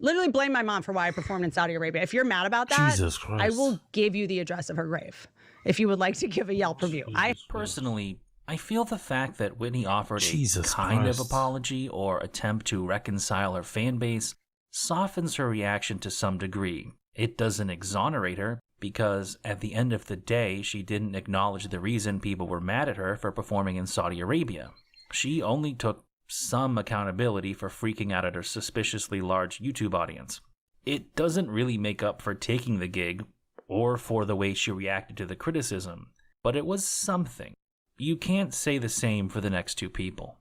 Literally blame my mom for why I performed in Saudi Arabia. If you're mad about that, Jesus Christ. I will give you the address of her grave if you would like to give a Yelp review. Personally, I feel the fact that Whitney offered a Christ. of apology or attempt to reconcile her fan base softens her reaction to some degree. It doesn't exonerate her because at the end of the day, she didn't acknowledge the reason people were mad at her for performing in Saudi Arabia. She only took some accountability for freaking out at her suspiciously large YouTube audience. It doesn't really make up for taking the gig or for the way she reacted to the criticism, but it was something. You can't say the same for the next 2 people.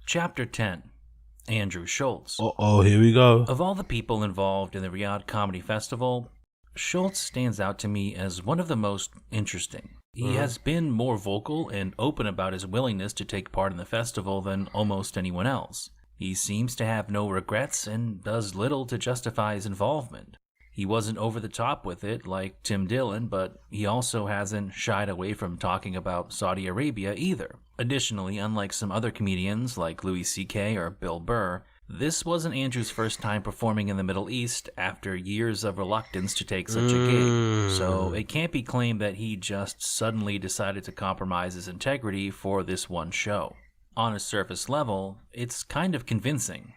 Chapter 10. Andrew Schultz. Oh, here we go. Of all the people involved in the Riyadh Comedy Festival, Schultz stands out to me as one of the most interesting. He has been more vocal and open about his willingness to take part in the festival than almost anyone else. He seems to have no regrets and does little to justify his involvement. He wasn't over the top with it like Tim Dillon, but he also hasn't shied away from talking about Saudi Arabia either. Additionally, unlike some other comedians like Louis C.K. or Bill Burr, this wasn't Andrew's first time performing in the Middle East after years of reluctance to take such a gig, so it can't be claimed that he just suddenly decided to compromise his integrity for this one show. On a surface level, it's kind of convincing.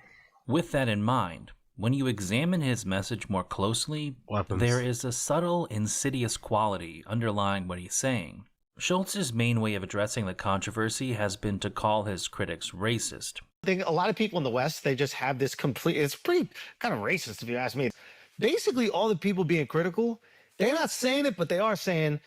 With that in mind, when you examine his message more closely, there is a subtle, insidious quality underlying what he's saying. Schultz's main way of addressing the controversy has been to call his critics racist. I think a lot of people in the West, they just have this it's pretty kind of racist if you ask me. Basically, all the people being critical, they're not saying it, but they are saying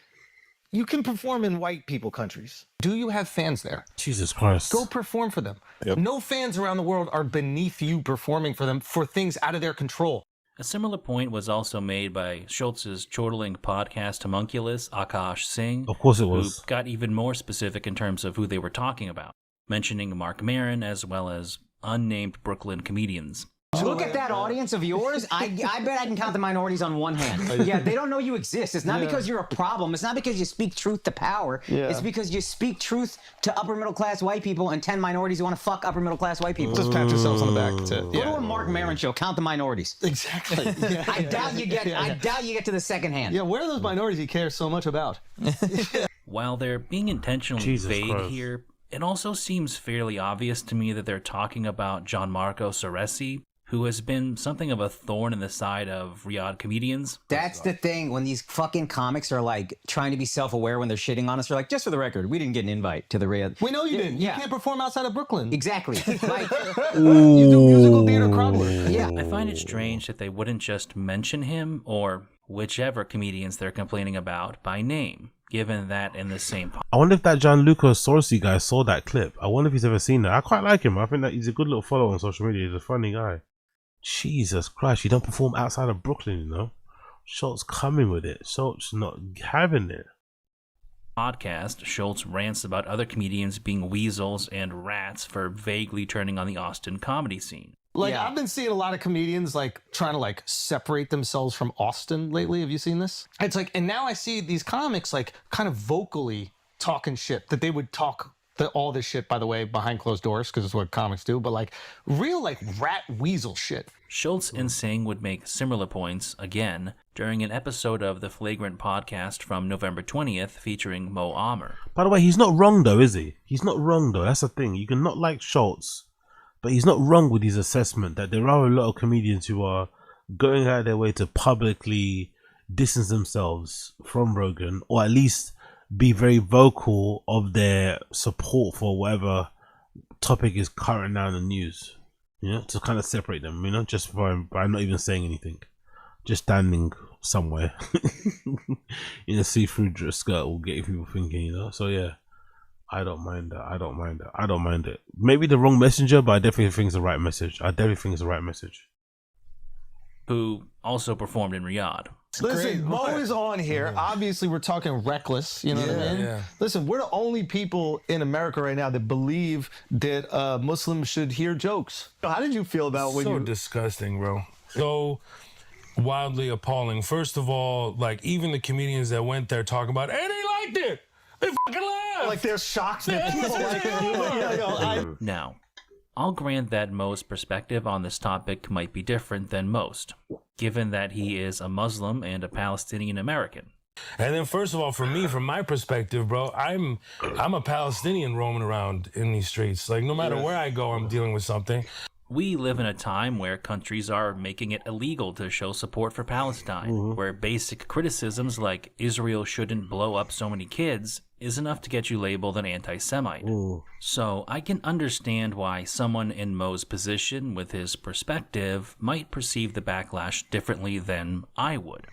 You can perform in white people countries. Do you have fans there? Jesus Christ. Go perform for them. No fans around the world are beneath you performing for them for things out of their control. A similar point was also made by Schultz's chortling podcast homunculus, Akash Singh. Of course it was. Who got even more specific in terms of who they were talking about, mentioning Mark Maron as well as unnamed Brooklyn comedians. Look at that audience of yours. I bet I can count the minorities on one hand. Yeah, they don't know you exist. It's not because you're a problem. It's not because you speak truth to power. It's because you speak truth to upper middle class white people and 10 minorities who want to fuck upper middle class white people. Just pat yourselves on the back. Go to a Mark Maron show. Count the minorities. Exactly. I doubt you get to the second hand. Yeah, where are those minorities he cares so much about? While they're being intentionally vague here, it also seems fairly obvious to me that they're talking about Gianmarco Ceresi, who has been something of a thorn in the side of Riyadh comedians. That's the thing. When these fucking comics are like trying to be self-aware when they're shitting on us, they're like, just for the record, we didn't get an invite to the Riyadh. We know you didn't. You can't perform outside of Brooklyn. Exactly. Like, you do musical theater crowd work. Yeah. I find it strange that they wouldn't just mention him or whichever comedians they're complaining about by name, given that in the same I wonder if that Gianluca Sorsi guy saw that clip. I wonder if he's ever seen that. I quite like him. I think that he's a good little follower on social media. He's a funny guy. Jesus Christ, you don't perform outside of Brooklyn, you know? Schultz coming with it. Schultz not having it. Podcast, Schultz rants about other comedians being weasels and rats for vaguely turning on the Austin comedy scene. Like, I've been seeing a lot of comedians, like, trying to, like, separate themselves from Austin lately. Have you seen this? It's like, and now I see these comics, like, kind of vocally talking shit, that they would talk all this shit, by the way, behind closed doors, because it's what comics do, but, like, real, like, rat weasel shit. Schultz and Singh would make similar points, again, during an episode of the Flagrant podcast from November 20th featuring Mo Amer. By the way, he's not wrong, though, is he? He's not wrong, though. That's the thing. You can not like Schultz, but he's not wrong with his assessment that there are a lot of comedians who are going out of their way to publicly distance themselves from Rogan, or at least be very vocal of their support for whatever topic is current now in the news. You know, to kind of separate them, you know, just by not even saying anything. Just standing somewhere in a see-through skirt will get people thinking, you know. So yeah, I don't mind that. I don't mind that. I don't mind it. Maybe the wrong messenger, but I definitely think it's the right message. I definitely think it's the right message. Who also performed in Riyadh. Listen, Mo is on here. Obviously, we're talking reckless. You know what I mean? Yeah. Listen, we're the only people in America right now that believe that Muslims should hear jokes. How did you feel about when so you... disgusting, bro. So wildly appalling. First of all, like, even the comedians that went there talking about, hey, they liked it. They fucking laughed. Like, they're shocked that people like it. Now, I'll grant that Mo's perspective on this topic might be different than most, given that he is a Muslim and a Palestinian American. And then, first of all, for me, from my perspective, bro, I'm a Palestinian roaming around in these streets. Like, no matter where I go, I'm dealing with something. We live in a time where countries are making it illegal to show support for Palestine, where basic criticisms like Israel shouldn't blow up so many kids is enough to get you labeled an anti-Semite. So I can understand why someone in Mo's position with his perspective might perceive the backlash differently than I would.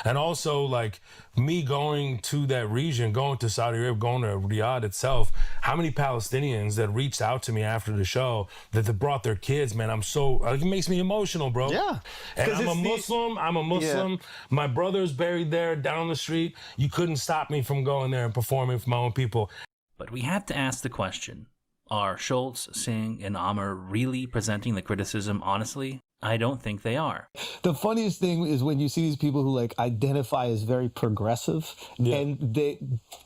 And also, like, me going to that region, going to Saudi Arabia, going to Riyadh itself, how many Palestinians that reached out to me after the show that they brought their kids, man, I'm so, like, it makes me emotional, bro. Yeah. And I'm a Muslim. Yeah. My brother's buried there down the street. You couldn't stop me from going there and performing for my own people. But we have to ask the question, are Schultz, Singh, and Amer really presenting the criticism honestly? I don't think they are. The funniest thing is when you see these people who like identify as very progressive, and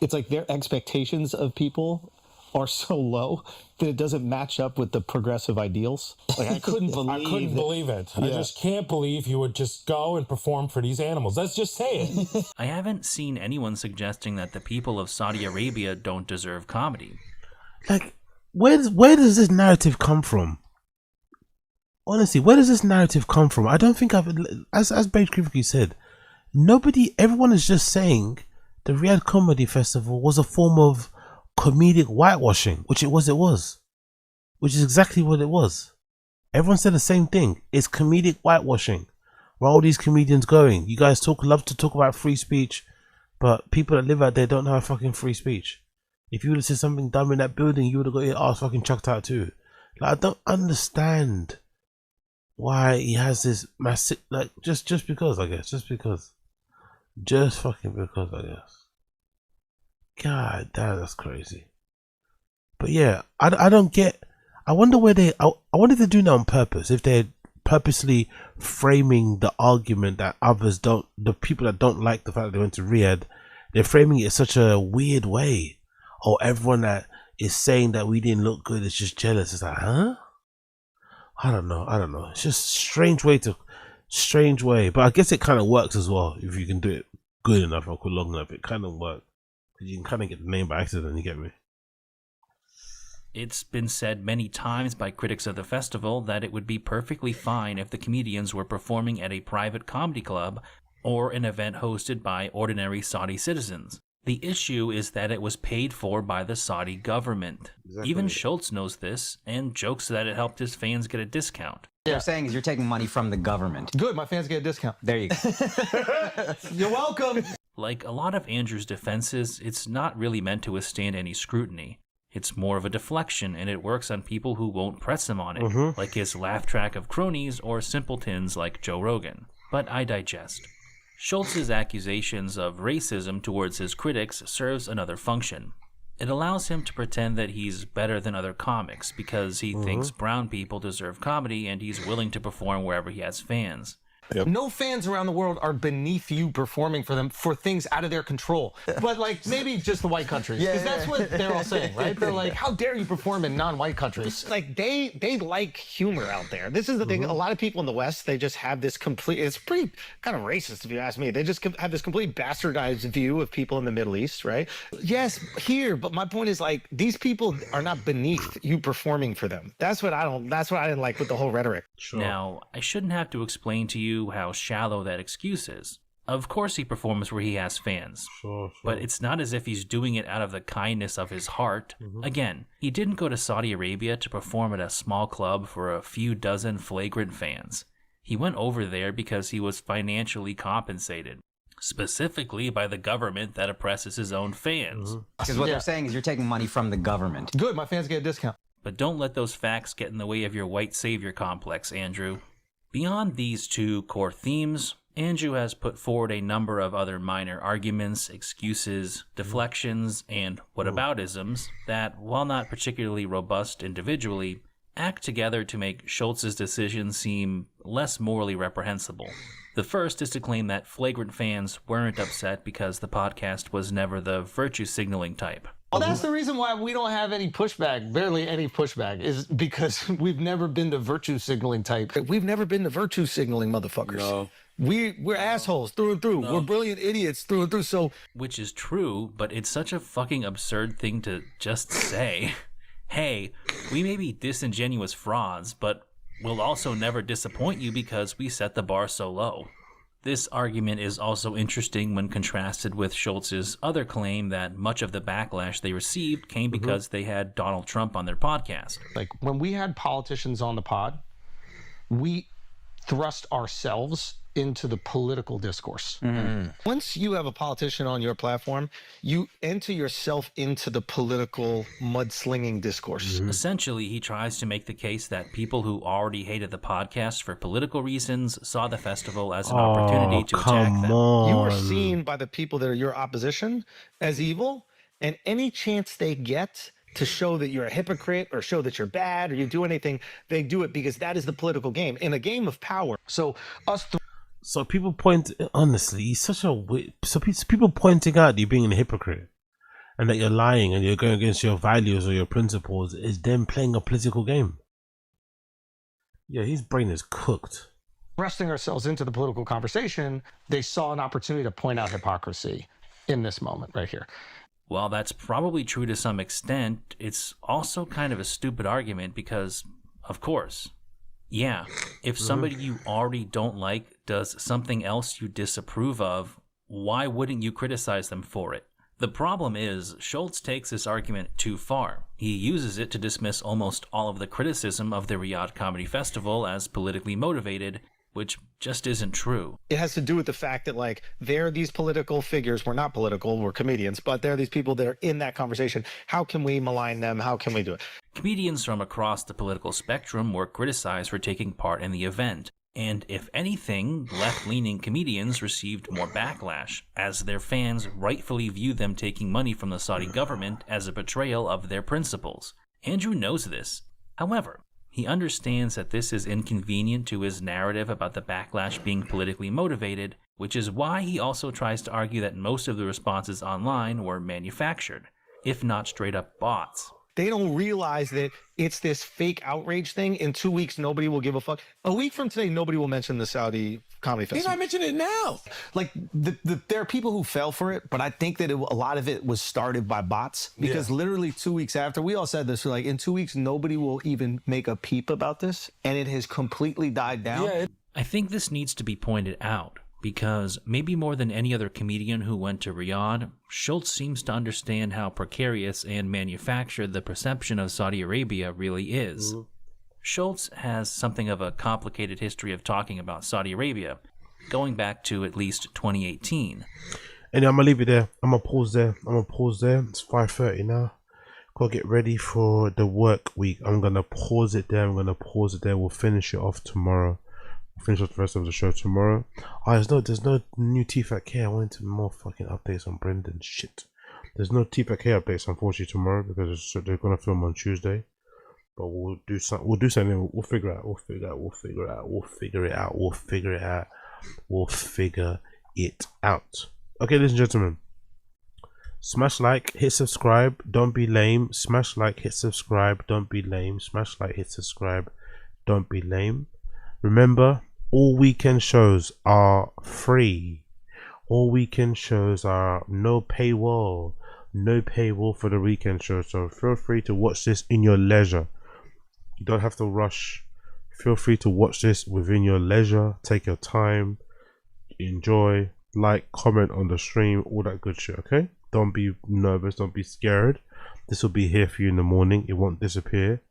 it's like their expectations of people are so low that it doesn't match up with the progressive ideals. Like, I couldn't believe it. I just can't believe you would just go and perform for these animals. Let's just say it. I haven't seen anyone suggesting that the people of Saudi Arabia don't deserve comedy. Like, where does this narrative come from? Honestly, where does this narrative come from? I don't think as Beige CLAVICULAR said, everyone is just saying the Riyadh Comedy Festival was a form of comedic whitewashing, which is exactly what it was. Everyone said the same thing. It's comedic whitewashing. Where are all these comedians going? You guys love to talk about free speech, But people that live out there don't have fucking free speech. If you would have said something dumb in that building, you would have got your ass fucking chucked out too. Like, I don't understand why he has this massive, like, just because, I guess. Just fucking because, I guess. God damn, that's crazy. But yeah, I don't get, I wonder where I wonder if they're doing that on purpose. If they're purposely framing the argument that others don't, the people that don't like the fact that they went to Riyadh, they're framing it in such a weird way. Or everyone that is saying that we didn't look good is just jealous. It's like, huh? I don't know. It's just strange way. But I guess it kind of works as well. If you can do it good enough or long enough, it kind of works. Because you can kind of get the name by accident, you get me? It's been said many times by critics of the festival that it would be perfectly fine if the comedians were performing at a private comedy club or an event hosted by ordinary Saudi citizens. The issue is that it was paid for by the Saudi government. Exactly. Even Schultz knows this and jokes that it helped his fans get a discount. What they're saying is you're taking money from the government. Good, my fans get a discount. There you go. You're welcome. Like a lot of Andrew's defenses, it's not really meant to withstand any scrutiny. It's more of a deflection, and it works on people who won't press him on it, like his laugh track of cronies or simpletons like Joe Rogan. But I digest. Schultz's accusations of racism towards his critics serves another function. It allows him to pretend that he's better than other comics because he thinks brown people deserve comedy and he's willing to perform wherever he has fans. Yep. No fans around the world are beneath you performing for them for things out of their control. But like maybe just the white countries, because that's what they're all saying, right? They're like, how dare you perform in non-white countries? Like they like humor out there. This is the thing. A lot of people in the West, they just have this complete, it's pretty kind of racist if you ask me. They just have this complete bastardized view of people in the Middle East, right? Yes, here, but my point is like these people are not beneath you performing for them. That's what I didn't like with the whole rhetoric. Sure. Now, I shouldn't have to explain to you how shallow that excuse is. Of course he performs where he has fans, but it's not as if he's doing it out of the kindness of his heart. Again, he didn't go to Saudi Arabia to perform at a small club for a few dozen flagrant fans. He went over there because he was financially compensated, specifically by the government that oppresses his own fans. Because what they're saying is you're taking money from the government. Good, my fans get a discount. But don't let those facts get in the way of your white savior complex, Andrew. Beyond these two core themes, Andrew has put forward a number of other minor arguments, excuses, deflections, and whataboutisms that, while not particularly robust individually, act together to make Schultz's decision seem less morally reprehensible. The first is to claim that flagrant fans weren't upset because the podcast was never the virtue signaling type. Well, that's the reason why we don't have any pushback, barely any pushback, is because we've never been the virtue signaling type. We've never been the virtue signaling motherfuckers. No. We're assholes through and through. No. We're brilliant idiots through and through. So, which is true, but it's such a fucking absurd thing to just say. Hey, we may be disingenuous frauds, but we'll also never disappoint you because we set the bar so low. This argument is also interesting when contrasted with Schultz's other claim that much of the backlash they received came because they had Donald Trump on their podcast. Like, when we had politicians on the pod, we thrust ourselves into the political discourse. Once you have a politician on your platform, you enter yourself into the political mudslinging discourse. Essentially, he tries to make the case that people who already hated the podcast for political reasons saw the festival as an opportunity to attack them. You are seen by the people that are your opposition as evil, and any chance they get to show that you're a hypocrite or show that you're bad or you do anything, they do it because that is the political game. In a game of power. So people point, honestly, he's such a weird, so people pointing out you being a hypocrite and that you're lying and you're going against your values or your principles is them playing a political game. Yeah, his brain is cooked. Thrusting ourselves into the political conversation, they saw an opportunity to point out hypocrisy in this moment right here. While that's probably true to some extent, it's also kind of a stupid argument because, of course, yeah, if somebody you already don't like does something else you disapprove of, why wouldn't you criticize them for it? The problem is, Schultz takes this argument too far. He uses it to dismiss almost all of the criticism of the Riyadh Comedy Festival as politically motivated, which just isn't true. It has to do with the fact that, like, they're these political figures. We're not political, we're comedians, but they're these people that are in that conversation. How can we malign them? How can we do it? Comedians from across the political spectrum were criticized for taking part in the event. And if anything, left-leaning comedians received more backlash, as their fans rightfully view them taking money from the Saudi government as a betrayal of their principles. Andrew knows this. However, he understands that this is inconvenient to his narrative about the backlash being politically motivated, which is why he also tries to argue that most of the responses online were manufactured, if not straight-up bots. They don't realize that it's this fake outrage thing. In 2 weeks, nobody will give a fuck. A week from today, nobody will mention the Saudi Comedy Festival. You're not mentioning it now. Like, there are people who fell for it, but I think that a lot of it was started by bots. Because literally 2 weeks after, we all said this, we're like, in 2 weeks, nobody will even make a peep about this. And it has completely died down. I think this needs to be pointed out, because maybe more than any other comedian who went to Riyadh, Schultz seems to understand how precarious and manufactured the perception of Saudi Arabia really is. Schultz has something of a complicated history of talking about Saudi Arabia, going back to at least 2018. Anyway, I'm going to leave it there. I'm going to pause there. It's 5:30 now. Got to get ready for the work week. I'm going to pause it there. We'll finish it off tomorrow. Finish off the rest of the show tomorrow. Oh, there's no new Tfatk here. I wanted more fucking updates on Brendan. Shit. There's no Tfatk here updates, unfortunately, tomorrow because they're gonna film on Tuesday. But we'll do something. We'll figure it out. Okay, ladies and gentlemen. Smash like, hit subscribe. Don't be lame. Smash like, hit subscribe. Don't be lame. Smash like, hit subscribe. Don't be lame. Remember, all weekend shows are free. All weekend shows are no paywall. No paywall for the weekend show. So feel free to watch this in your leisure. You don't have to rush. Feel free to watch this within your leisure. Take your time. Enjoy. Like, comment on the stream. All that good shit, okay? Don't be nervous. Don't be scared. This will be here for you in the morning. It won't disappear.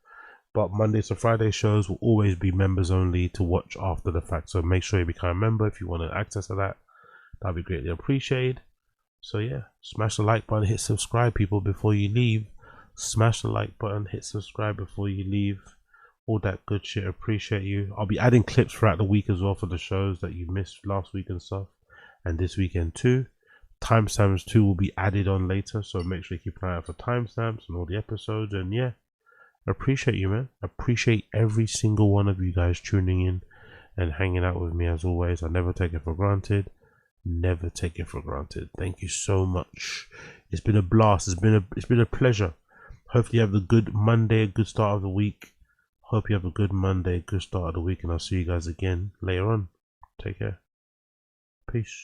But Mondays to Friday shows will always be members only to watch after the fact. So make sure you become a member if you want access to that. That'd be greatly appreciated. So yeah, smash the like button, hit subscribe, people, before you leave. Smash the like button, hit subscribe before you leave. All that good shit. Appreciate you. I'll be adding clips throughout the week as well for the shows that you missed last week and stuff, and this weekend too. Timestamps too will be added on later. So make sure you keep an eye out for timestamps and all the episodes. And yeah. Appreciate you, man. Appreciate every single one of you guys tuning in and hanging out with me as always. I never take it for granted. Never take it for granted. Thank you so much. It's been a blast. It's been a pleasure. Hopefully you have a good Monday, a good start of the week. Hope you have a good Monday, good start of the week, and I'll see you guys again later on. Take care. Peace.